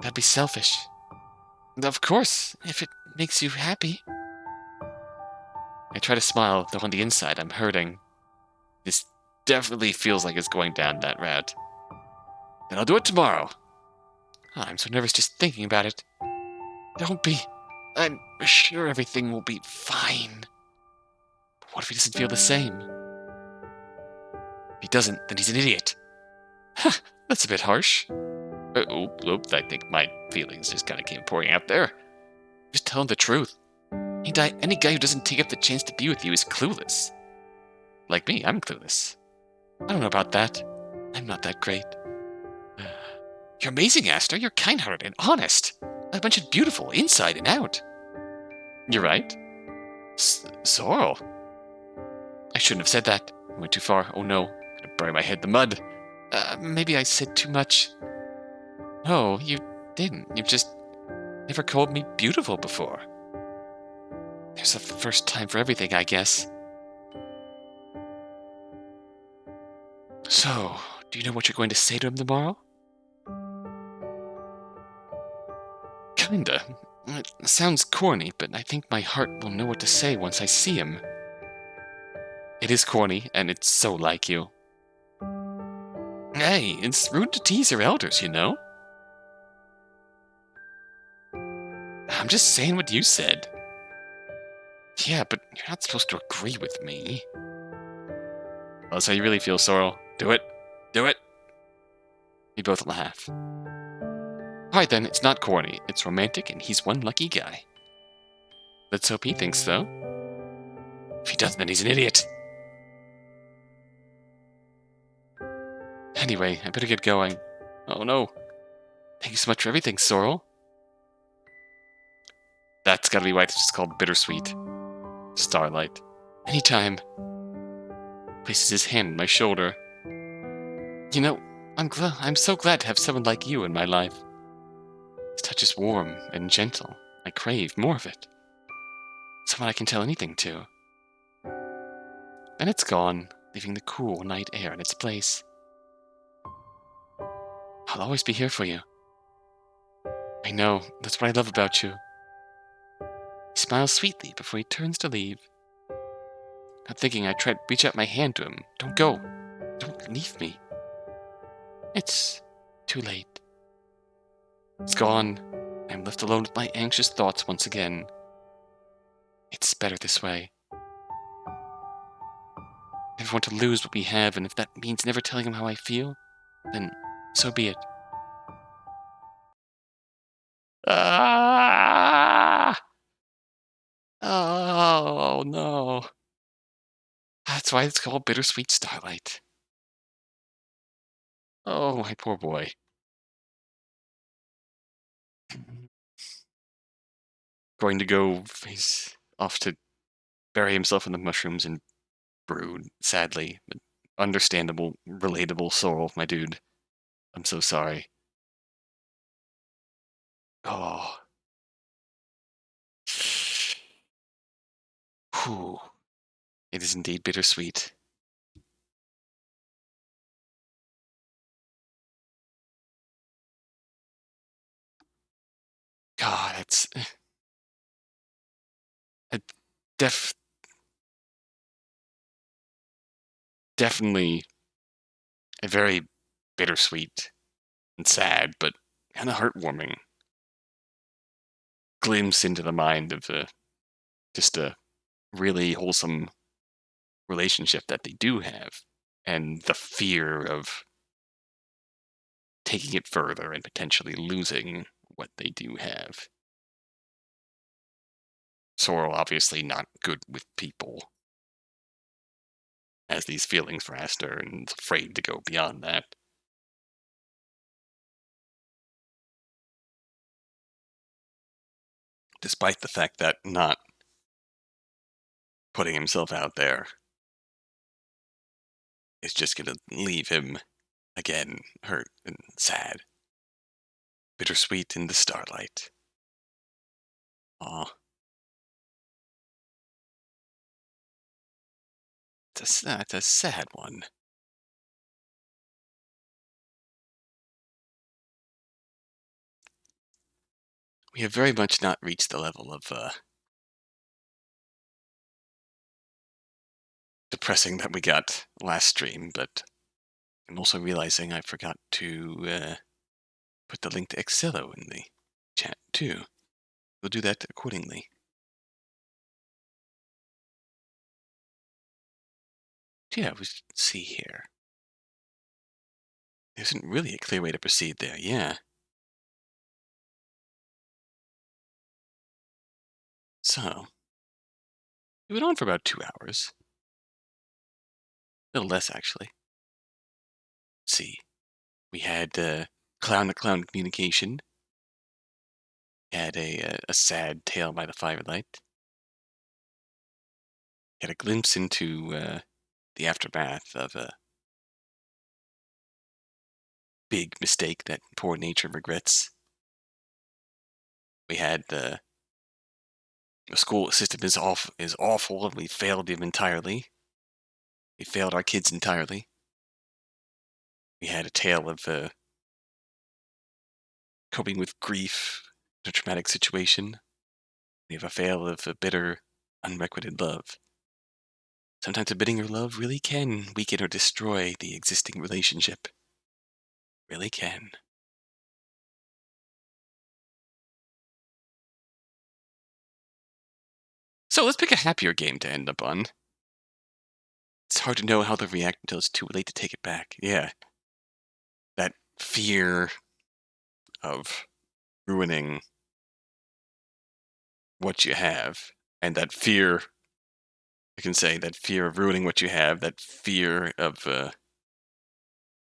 That'd be selfish. Of course, if it makes you happy. I try to smile, though on the inside I'm hurting. This definitely feels like it's going down that route. Then I'll do it tomorrow. I'm so nervous just thinking about it. Don't be. I'm sure everything will be fine. But what if he doesn't feel the same? If he doesn't, then he's an idiot. That's a bit harsh. I think my feelings just kind of came pouring out there. Just tell him the truth. Any guy who doesn't take up the chance to be with you is clueless. Like me, I'm clueless. I don't know about that. I'm not that great. You're amazing, Aster. You're kind-hearted and honest. I mentioned beautiful, inside and out. You're right. Sorrel. I shouldn't have said that. I went too far. Oh no. I'm gonna bury my head in the mud. Maybe I said too much. No, you didn't. You've just never called me beautiful before. There's a first time for everything, I guess. So, do you know what you're going to say to him tomorrow? Kinda. It sounds corny, but I think my heart will know what to say once I see him. It is corny, and it's so like you. Hey, it's rude to tease your elders, you know? I'm just saying what you said. Yeah, but you're not supposed to agree with me. Well, that's how you really feel, Sorrel. Do it. Do it. We both laugh. Alright then, it's not corny. It's romantic, and he's one lucky guy. Let's hope he thinks so. If he doesn't, then he's an idiot. Anyway, I better get going. Oh no. Thank you so much for everything, Sorrel. That's gotta be why this is called Bittersweet. Starlight. Anytime. Places his hand on my shoulder. You know, I'm so glad to have someone like you in my life. His touch is warm and gentle. I crave more of it. Someone I can tell anything to. And it's gone, leaving the cool night air in its place. I'll always be here for you. I know, that's what I love about you. He smiles sweetly before he turns to leave. Not thinking, I try to reach out my hand to him. Don't go. Don't leave me. It's too late. It's gone. I'm left alone with my anxious thoughts once again. It's better this way. I never want to lose what we have, and if that means never telling him how I feel, then so be it. Ah! Oh, no. That's why it's called Bittersweet Starlight. Oh, my poor boy. Going to go, he's off to bury himself in the mushrooms and brood, sadly. But understandable, relatable soul, my dude. I'm so sorry. Oh. Whew. It is indeed bittersweet. God, it's a definitely a very bittersweet and sad, but kind of heartwarming glimpse into the mind of just a really wholesome relationship that they do have, and the fear of taking it further and potentially losing what they do have. Sorrel obviously not good with people, has these feelings for Aster and is afraid to go beyond that. Despite the fact that not putting himself out there is just going to leave him again hurt and sad. Bittersweet in the starlight. Aw. It's a sad one. We have very much not reached the level of depressing that we got last stream, but I'm also realizing I forgot to put the link to Excello in the chat too. We'll do that accordingly. Yeah, let's see here. There isn't really a clear way to proceed there, yeah. So, we went on for about 2 hours. A little less, actually. Let's see. We had clown-to-clown communication. We had a sad tale by the firelight. We had a glimpse into the aftermath of a big mistake that poor nature regrets. We had the school system is awful, and we failed them entirely. We failed our kids entirely. We had a tale of coping with grief in a traumatic situation. We have a tale of a bitter, unrequited love. Sometimes a bitter love really can weaken or destroy the existing relationship. Really can. So let's pick a happier game to end up on. It's hard to know how to react until it's too late to take it back. Yeah. That fear of ruining what you have, and that fear, I can say, that fear of ruining what you have, that fear of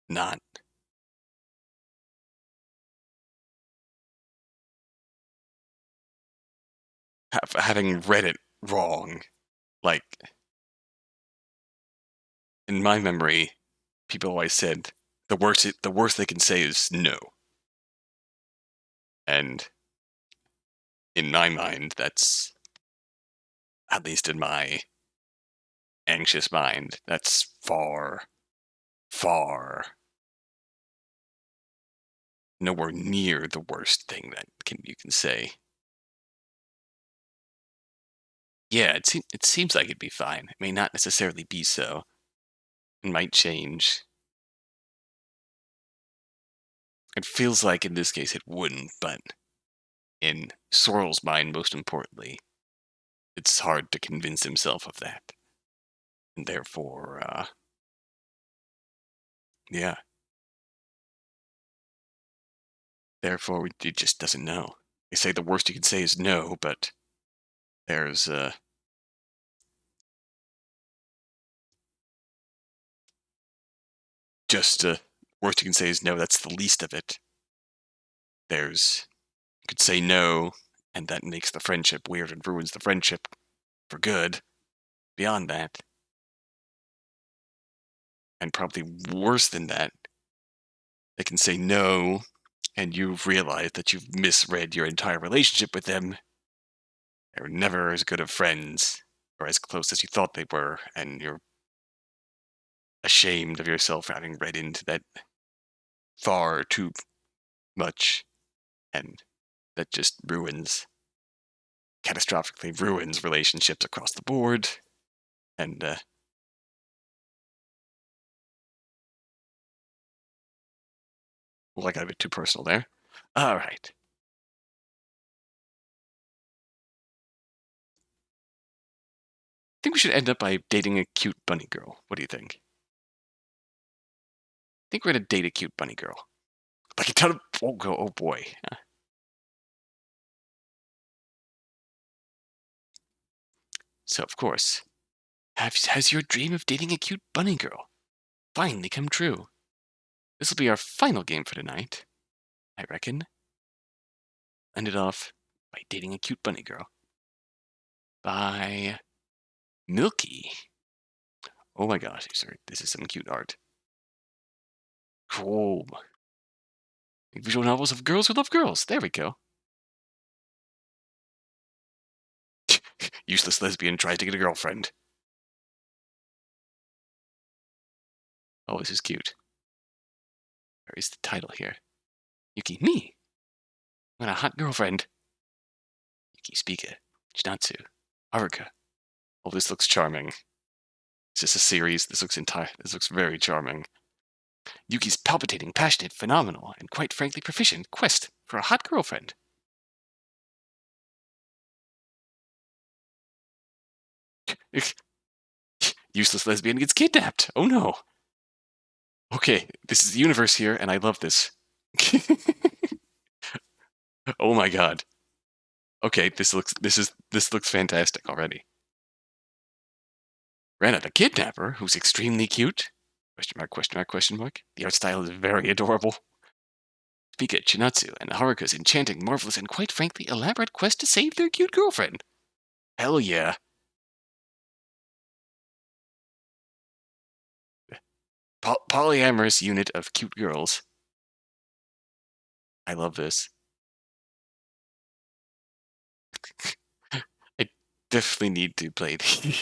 not having read it wrong. Like, in my memory, people always said the worst they can say is no. And in my mind, that's, at least in my anxious mind, that's far, far nowhere near the worst thing that you can say. Yeah, it seems like it'd be fine. It may not necessarily be so. It might change. It feels like in this case it wouldn't, but in Sorrel's mind, most importantly, it's hard to convince himself of that. And therefore, yeah. Therefore, he just doesn't know. They say the worst you can say is no, but there's, worst you can say is no, that's the least of it. There's, you could say no, and that makes the friendship weird and ruins the friendship for good. Beyond that, and probably worse than that, they can say no, and you've realized that you've misread your entire relationship with them. They're never as good of friends, or as close as you thought they were, and you're ashamed of yourself for having read into that far too much, and that just catastrophically ruins relationships across the board, and, well, I got a bit too personal there. Alright. I think we should end up by dating a cute bunny girl. What do you think? I think we're gonna date a cute bunny girl. Like a ton of... oh boy. So, of course, has your dream of dating a cute bunny girl finally come true? This will be our final game for tonight, I reckon. End it off by dating a cute bunny girl. By milkky. Oh my gosh, sorry, this is some cute art. Cool. Visual novels of girls who love girls. There we go. Useless lesbian tries to get a girlfriend. Oh, this is cute. Where is the title here? Yuki, me. I want a hot girlfriend. Yuki, Speaker, Chinatsu, Haruka. Oh, this looks charming. Is this a series? This looks very charming. Yuki's palpitating, passionate, phenomenal, and quite frankly proficient quest for a hot girlfriend. Useless lesbian gets kidnapped. Oh no. Okay, this is the universe here, and I love this. Oh my god. Okay, this looks fantastic already. Rana the kidnapper, who's extremely cute. Question mark, question mark, question mark. The art style is very adorable. Pika, Chinatsu, and Haruka's enchanting, marvelous, and quite frankly elaborate quest to save their cute girlfriend. Hell yeah. Polyamorous unit of cute girls. I love this. I definitely need to play these.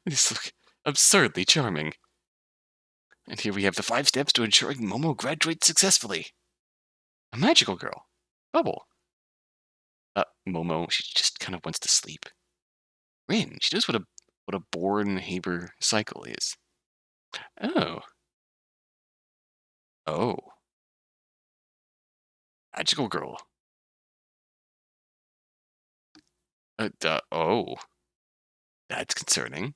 These look absurdly charming. And here we have the 5 steps to ensuring Momo graduates successfully. A magical girl. Bubble. Momo, she just kind of wants to sleep. Rin, she knows what a Born-Haber cycle is. Oh. Oh. Magical girl. Oh. That's concerning.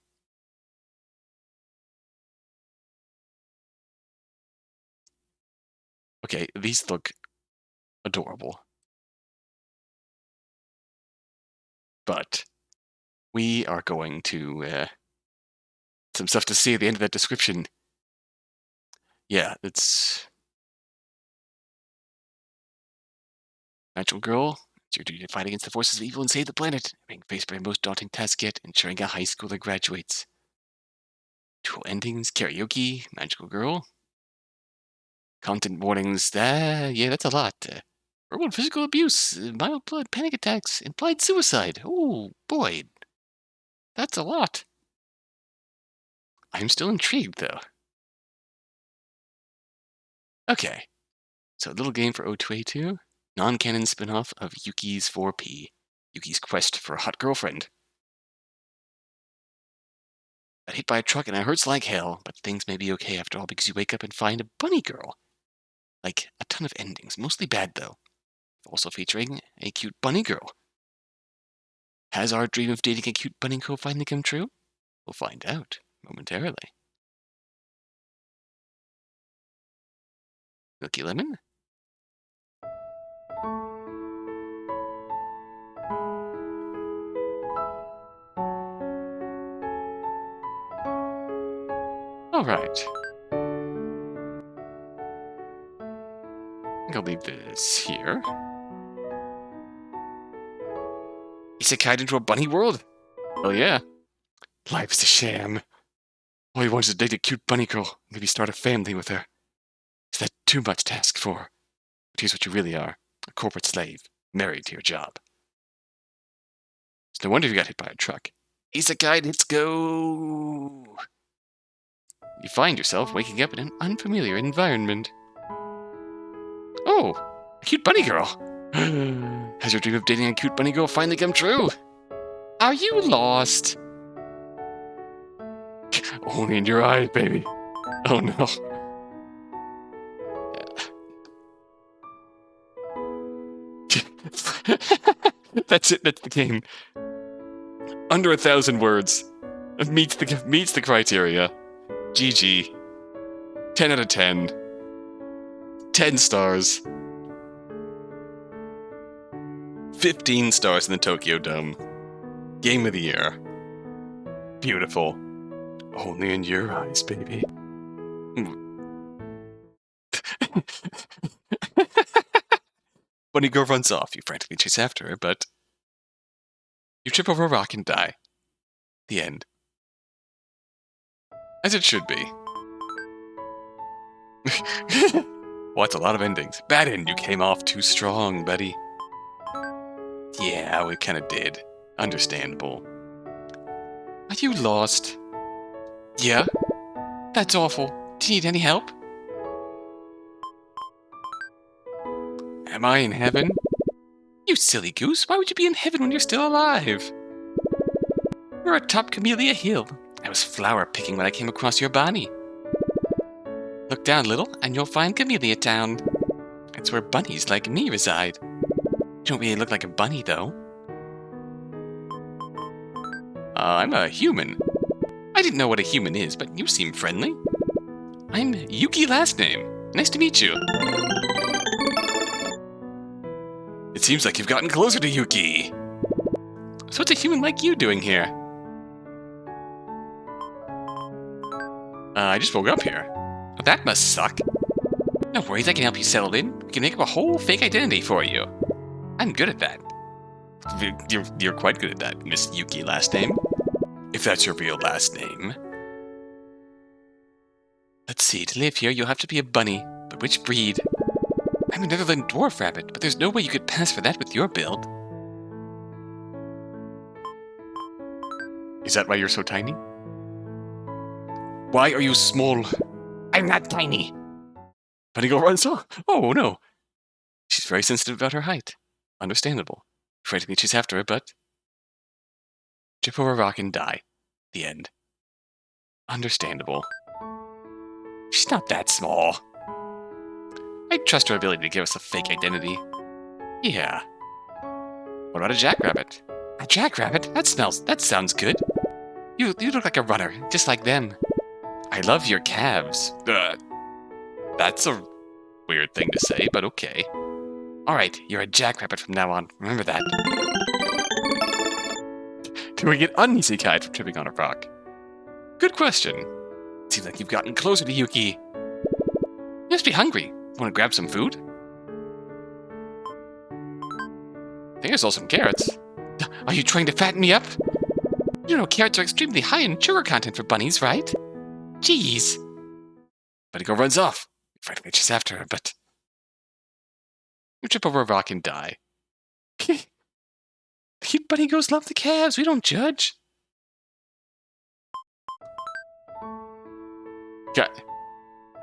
Okay, these look adorable. But we are going to, some stuff to see at the end of that description. Yeah, it's... Natural girl, it's your duty to fight against the forces of evil and save the planet. Being faced by the most daunting task yet, ensuring a high schooler graduates. Dual endings, karaoke, magical girl. Content warnings, yeah, that's a lot. Verbal and physical abuse, mild blood, panic attacks, implied suicide. Oh, boy. That's a lot. I'm still intrigued, though. Okay. So a little game for O2A2, non-canon spin-off of Yuki's 4P, Yuki's quest for a hot girlfriend. Got hit by a truck and it hurts like hell, but things may be okay after all because you wake up and find a bunny girl. Like, a ton of endings, mostly bad though. Also featuring a cute bunny girl. Has our dream of dating a cute bunny girl finally come true? We'll find out momentarily. Milky Lemon? Alright. I think I'll leave this here. Isekai into a bunny world? Oh yeah. Life's a sham. All he wants is to date a cute bunny girl, maybe start a family with her. Is that too much to ask for? But here's what you really are. A corporate slave, married to your job. It's no wonder you got hit by a truck. Isekai, let's go! You find yourself waking up in an unfamiliar environment. Oh, a cute bunny girl. Has your dream of dating a cute bunny girl finally come true? Are you lost? Only in your eyes, baby. Oh no. That's it, that's the game. Under 1,000 words. Meets the criteria. GG. 10 out of 10. 10 stars. 15 stars in the Tokyo Dome. Game of the year. Beautiful. Only in your eyes, baby. Bunny girl runs off. You frantically chase after her, but you trip over a rock and die. The end. As it should be. What's a lot of endings? Bad end. You came off too strong, buddy. Yeah, we kind of did. Understandable. Are you lost? Yeah? That's awful. Do you need any help? Am I in heaven? You silly goose, why would you be in heaven when you're still alive? We're atop Camellia Hill. I was flower picking when I came across your body. Look down, little, and you'll find Camellia Town. It's where bunnies like me reside. You don't really look like a bunny, though. I'm a human. I didn't know what a human is, but you seem friendly. I'm Yuki last name. Nice to meet you. It seems like you've gotten closer to Yuki. So what's a human like you doing here? I just woke up here. Well, that must suck. No worries, I can help you settle in. We can make up a whole fake identity for you. I'm good at that. You're quite good at that, Miss Yuki last name. If that's your real last name. Let's see, to live here you'll have to be a bunny. But which breed? I'm a Netherland dwarf rabbit, but there's no way you could pass for that with your build. Is that why you're so tiny? Why are you small? I'm not tiny. Bunny girl runs off. Oh no. She's very sensitive about her height. Understandable. Frantically chase after her, but trip over a rock and die. The end. Understandable. She's not that small. I trust her ability to give us a fake identity. Yeah. What about a jackrabbit? A jackrabbit? That sounds good. You look like a runner, just like them. I love your calves. That's a weird thing to say, but okay. Alright, you're a jackrabbit from now on. Remember that. Do we get unisekai'd from tripping on a rock? Good question. Seems like you've gotten closer to Yuki. You must be hungry. Want to grab some food? I think I saw some carrots. Are you trying to fatten me up? You know carrots are extremely high in sugar content for bunnies, right? Jeez. Bunny girl runs off. Frantically chase after her, but you trip over a rock and die. Cute bunny girls love the calves. We don't judge. Got.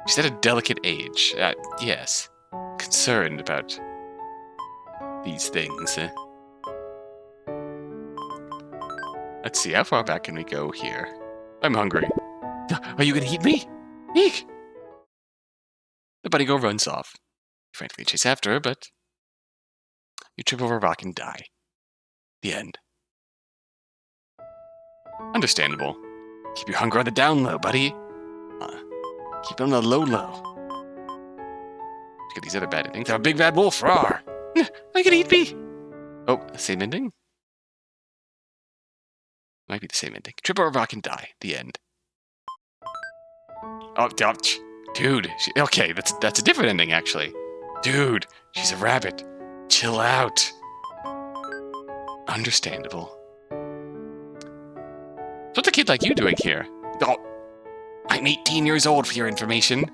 She's at a delicate age. Yes. concerned about these things. Let's see, how far back can we go here? I'm hungry. Are you gonna eat me? Eek! The bunny girl runs off. You frantically chase after her, but you trip over a rock and die. The end. Understandable. Keep your hunger on the down low, buddy. Keep it on the low. Look at these other bad endings. I'm a big bad wolf. Roar! I can eat me! Oh, same ending? Might be the same ending. Trip over a rock and die. The end. Oh, dude. Okay, that's a different ending, actually. Dude, she's a rabbit. Chill out. Understandable. What's a kid like you doing here? Oh, I'm 18 years old for your information.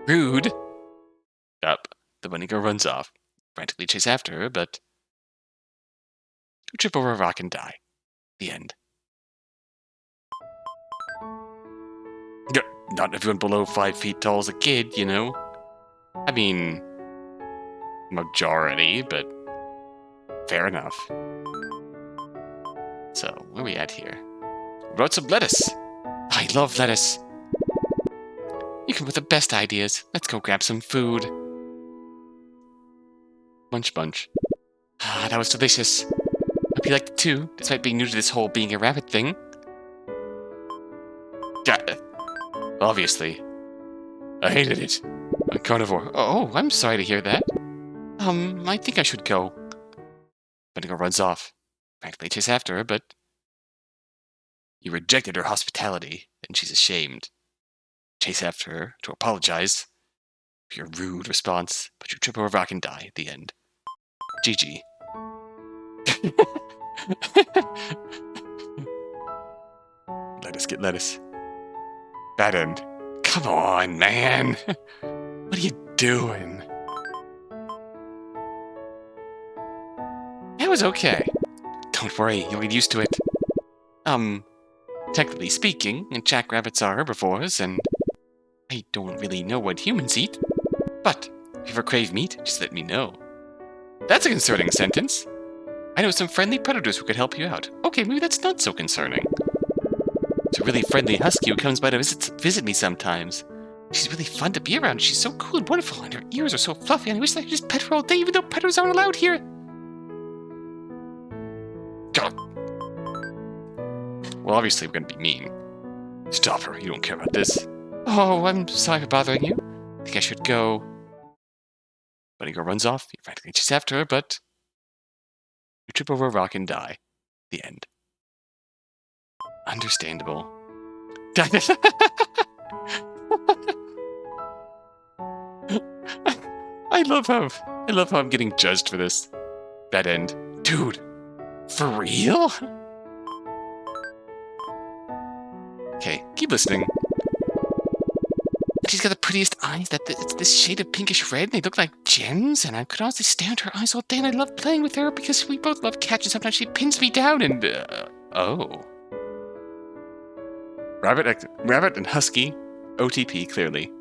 Rude. Up. The bunny girl runs off. Frantically chase after her, but you trip over a rock and die. The end. Not everyone below 5 feet tall is a kid, you know? I mean, majority, but fair enough. So, where are we at here? Brought some lettuce. I love lettuce. You come with the best ideas. Let's go grab some food. Munch. Ah, that was delicious. Hope you liked it too, despite being new to this whole being a rabbit thing. Obviously. I hated it. A carnivore. Oh, I'm sorry to hear that. I think I should go. Bunny girl runs off. Practically chase after her, but you rejected her hospitality, and she's ashamed. Chase after her to apologize for your rude response, but you trip over a rock and die at the end. GG. Get lettuce. Bad end. Come on, man. What are you doing? It was okay. Don't worry, you'll get used to it. Technically speaking, jackrabbits are herbivores, and I don't really know what humans eat. But if you ever crave meat, just let me know. That's a concerning sentence. I know some friendly predators who could help you out. Okay, maybe that's not so concerning. It's a really friendly husky who comes by to visit me sometimes. She's really fun to be around. She's so cool and wonderful, and her ears are so fluffy, and I wish I could just pet her all day, even though predators aren't allowed here. God. Well, obviously we're gonna be mean. Stop her, you don't care about this. Oh, I'm sorry for bothering you. I think I should go. Bunny girl runs off. You frantically chase after her, but you trip over a rock and die. The end. Understandable. I love how I'm getting judged for this. Bad end. Dude, for real? Okay, keep listening. She's got the prettiest eyes. It's this shade of pinkish red, and they look like gems, and I could honestly stare at her eyes all day, and I love playing with her because we both love cats, and sometimes she pins me down, and, oh. Rabbit and Husky. OTP, clearly.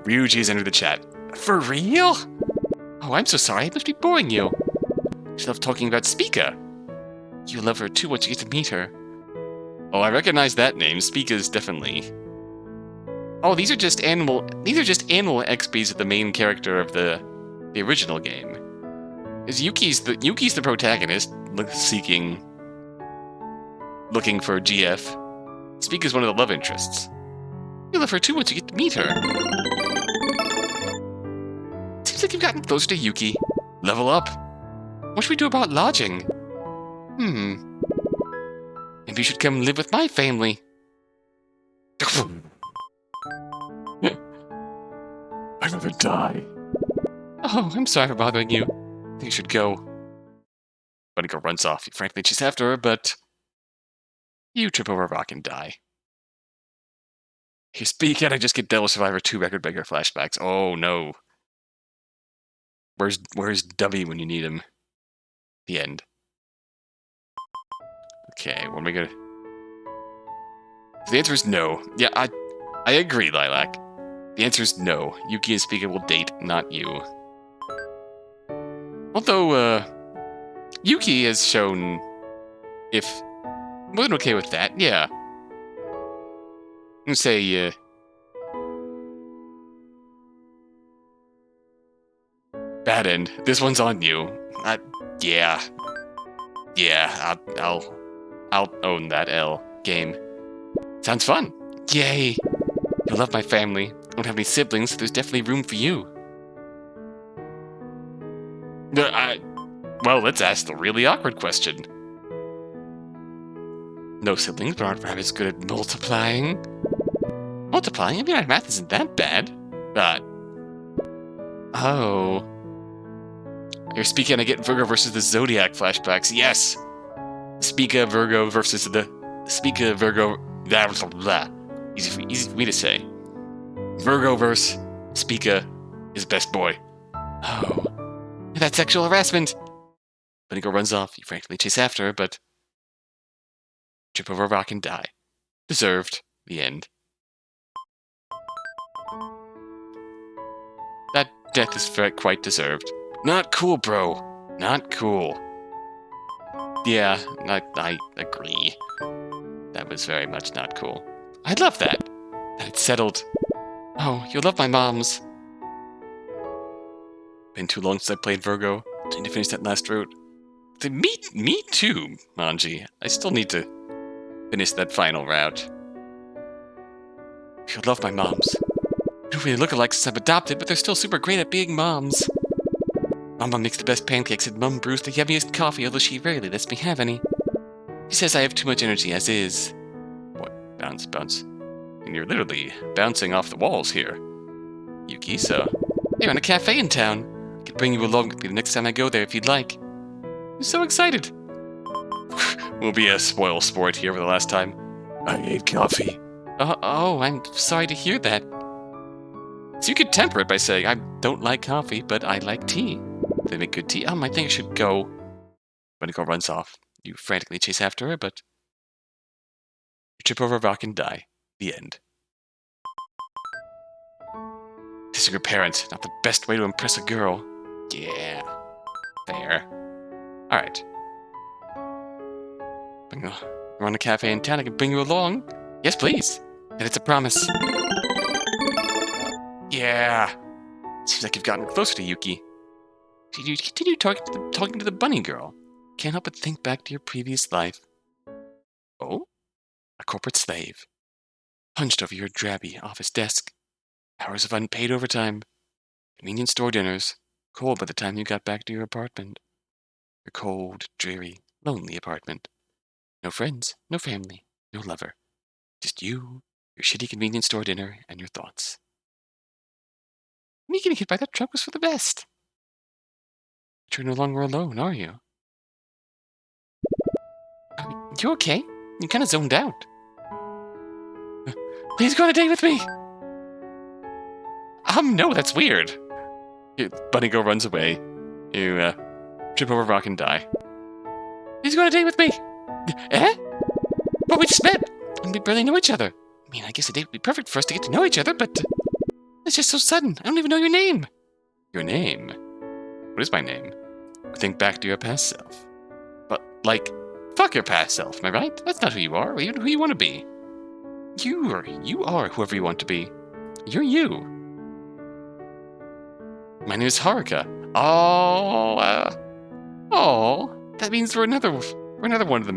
Ryuji has entered the chat. For real? Oh, I'm so sorry. I must be boring you. She loves talking about Spica. You love her too once you get to meet her. Oh, I recognize that name. Spica's definitely. Oh, these are just animal XPs of the main character of the original game. Is Yuki's the protagonist, looking for GF. Spica's one of the love interests. You love her too once you get to meet her. Seems like you've gotten closer to Yuki. Level up. What should we do about lodging? Maybe you should come live with my family. I'd rather die. Oh, I'm sorry for bothering you. I think you should go. Bunny girl runs off. You frankly chase after her, but you trip over a rock and die. You speak and I just get Devil Survivor 2 record breaker flashbacks. Oh no. Where's Dubby when you need him? The end. Okay, what am I gonna... The answer is no. Yeah, I agree, Lilac. The answer is no. Yuki and Spica will date, not you. Although, Yuki has shown if more than okay with that, yeah. I'm gonna say, bad end. This one's on you. Yeah. Yeah, I'll own that L game. Sounds fun. Yay. You'll love my family. I don't have any siblings, so there's definitely room for you. Well, let's ask the really awkward question. No siblings, but aren't perhaps good at multiplying? Multiplying? I mean, my math isn't that bad. Oh. You're speaking, I get Virgo versus the Zodiac flashbacks. Yes! Speaka Virgo versus the... Speaka Virgo... Blah, blah, blah. Easy for me to say. Virgo versus Speaka is best boy. Oh. That's sexual harassment! Bunny Girl runs off. You frankly chase after her, but... Trip over a rock and die. Deserved. The end. That death is quite deserved. Not cool, bro. Not cool. Yeah, I agree. That was very much not cool. I love that. That it's settled. Oh, you'll love my moms. Been too long since I played Virgo. Need to finish that last route. Me too, Manji. I still need to finish that final route. You'll love my moms. They don't really look alike since I've adopted, but they're still super great at being moms. Mama makes the best pancakes and Mum brews the yummiest coffee, although she rarely lets me have any. She says I have too much energy as is. What? Bounce. And you're literally bouncing off the walls here. Yuki, so... They run a cafe in town. I can bring you along with me the next time I go there if you'd like. I'm so excited. We'll be a spoil sport here for the last time. I hate coffee. Oh, I'm sorry to hear that. So you could temper it by saying, I don't like coffee, but I like tea. They make good tea. I think I should go. Bunny Girl runs off. You frantically chase after her, but... You trip over a rock and die. The end. Kissing her parents, not the best way to impress a girl. Yeah. Fair. Alright. We're on a cafe in town, I can bring you along. Yes, please. And it's a promise. Yeah. Seems like you've gotten closer to Yuki. You continue talking to the bunny girl. Can't help but think back to your previous life. Oh? A corporate slave. Hunched over your drabby office desk. Hours of unpaid overtime. Convenience store dinners. Cold by the time you got back to your apartment. Your cold, dreary, lonely apartment. No friends, no family, no lover. Just you, your shitty convenience store dinner, and your thoughts. Me getting hit by that truck was for the best. But you're no longer alone, are you? You okay? You kind of zoned out. Please go on a date with me! No, that's weird. Bunny Girl runs away. You, trip over a rock and die. Please go on a date with me! Eh? But we just met! And we barely know each other. I mean, I guess a date would be perfect for us to get to know each other, but... It's just so sudden. I don't even know your name. Your name? What is my name? Think back to your past self. But, like, fuck your past self, am I right? That's not who you are, or even who you want to be. You are whoever you want to be. You're you. My name is Haruka. That means we're another one of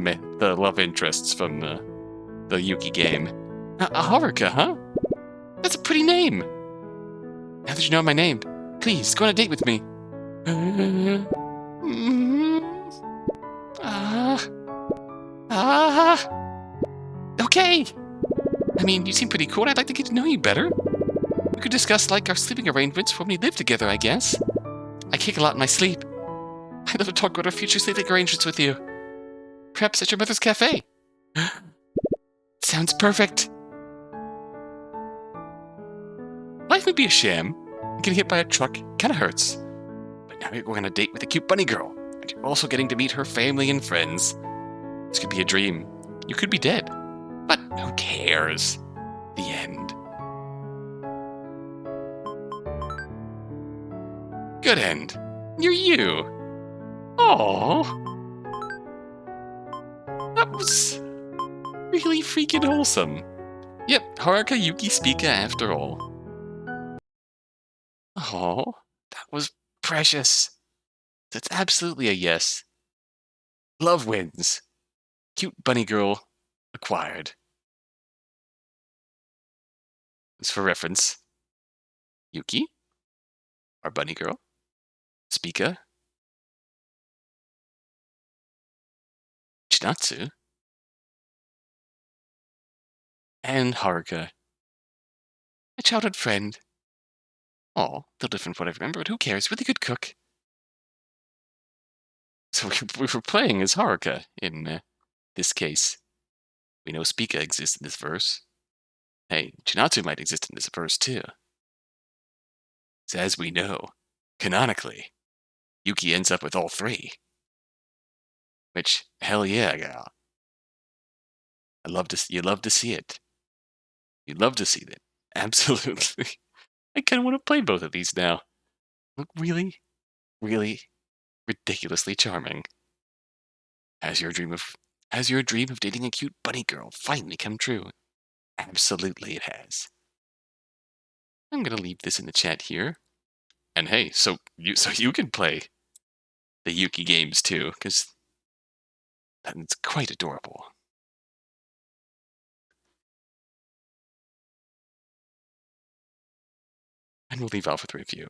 the love interests from the Yuki game. Haruka, huh? That's a pretty name. Now that you know my name, please go on a date with me. Okay. I mean, you seem pretty cool. I'd like to get to know you better. We could discuss, like, our sleeping arrangements when we live together, I guess. I kick a lot in my sleep. I'd love to talk about our future sleeping arrangements with you. Perhaps at your mother's cafe. Sounds perfect. Life may be a sham. Getting hit by a truck kinda hurts. But now you're going on a date with a cute bunny girl. And you're also getting to meet her family and friends. This could be a dream. You could be dead. But who cares? The end. Good end. You're you. Aww. That was really freaking wholesome. Yep, Haruka Yuki Spica after all. Oh, that was precious. That's absolutely a yes. Love wins. Cute bunny girl acquired. As for reference, Yuki, our bunny girl, Spica, Chinatsu, and Haruka, a childhood friend. Aw, a little different from what I remember, but who cares? Really good cook. So we were playing as Haruka in this case. We know Spica exists in this verse. Hey, Chinatsu might exist in this verse too. So as we know, canonically, Yuki ends up with all three. Which, hell yeah, gal. You love to see it. You love to see it. Absolutely. I kind of want to play both of these now. Look really, really ridiculously charming. Has your dream of dating a cute bunny girl finally come true? Absolutely it has. I'm gonna leave this in the chat here. And hey, so you can play the Yuki games too, because that's quite adorable. And we'll leave off with a review.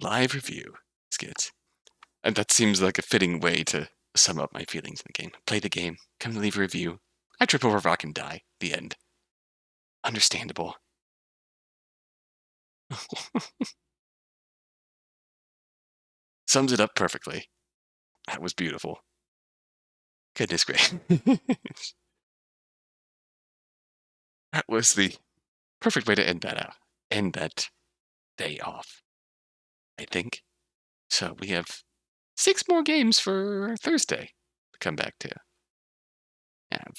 Live review. Skits. And that seems like a fitting way to sum up my feelings in the game. Play the game, come to leave a review. I trip over rock and die. The end. Understandable. Sums it up perfectly. That was beautiful. Goodness gracious. That was the perfect way to end that out. End that day off, I think. So we have 6 more games for Thursday to come back to. Have.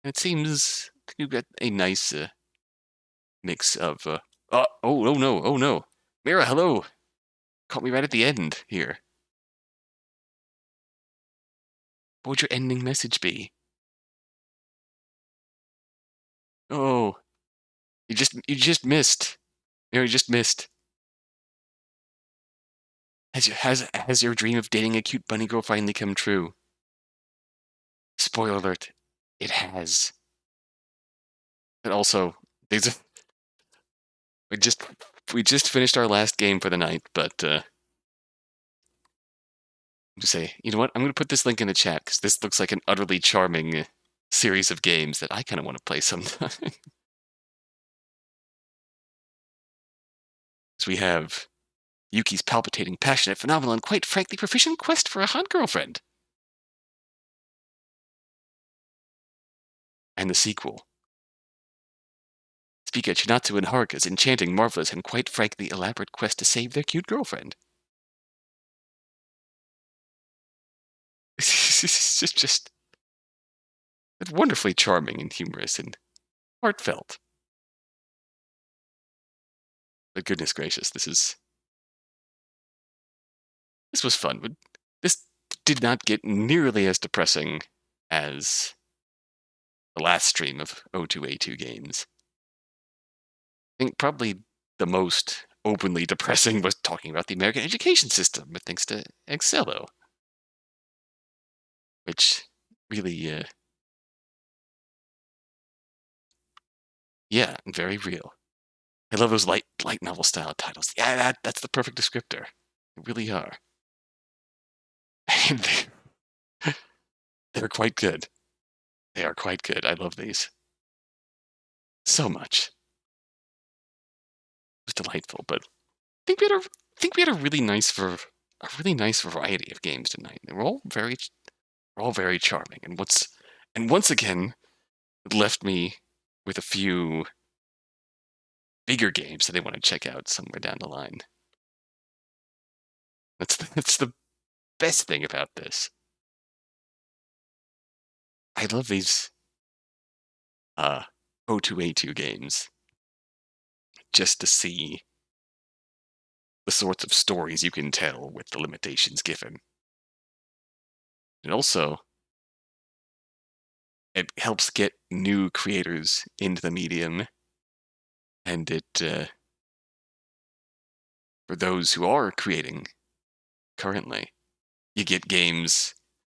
It seems you get a nice mix of. Oh no! Mira, hello! Caught me right at the end here. What would your ending message be? Oh, you just missed. You just missed. Has your dream of dating a cute bunny girl finally come true? Spoiler alert, it has. And also, we just finished our last game for the night, but just say, you know what? I'm going to put this link in the chat because this looks like an utterly charming series of games that I kind of want to play sometime. So we have Yuki's palpitating, passionate, phenomenal, and quite frankly proficient quest for a hot girlfriend. And the sequel. Spica, Chinatsu, and Haruka's enchanting, marvelous, and quite frankly elaborate quest to save their cute girlfriend. It's just wonderfully charming and humorous and heartfelt. But goodness gracious, this was fun. But this did not get nearly as depressing as the last stream of O2A2 games. I think probably the most openly depressing was talking about the American education system, but thanks to Excello. Which really, yeah, very real. I love those light novel style titles. Yeah, that's the perfect descriptor. They really are. And they're quite good. They are quite good. I love these so much. It was delightful, but I think we had a really nice variety of games tonight. They were all very all very charming. And once again, it left me with a few bigger games that I want to check out somewhere down the line. That's the best thing about this. I love these O2A2 games just to see the sorts of stories you can tell with the limitations given. And also, it helps get new creators into the medium, and it, for those who are creating currently, you get games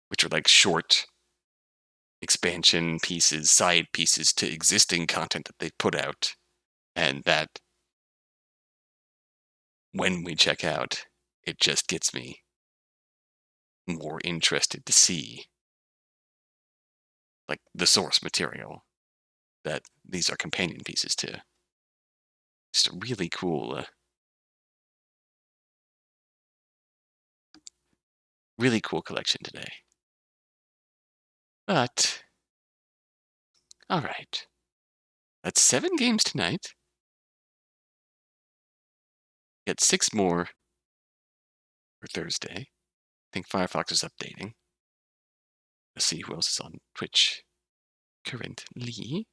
which are like short expansion pieces, side pieces to existing content that they've put out, and that when we check out, it just gets me more interested to see like the source material that these are companion pieces to. Just a really cool, really cool collection today. But all right, that's 7 games tonight. Get 6 more for Thursday. I think Firefox is updating. Let's see who else is on Twitch currently.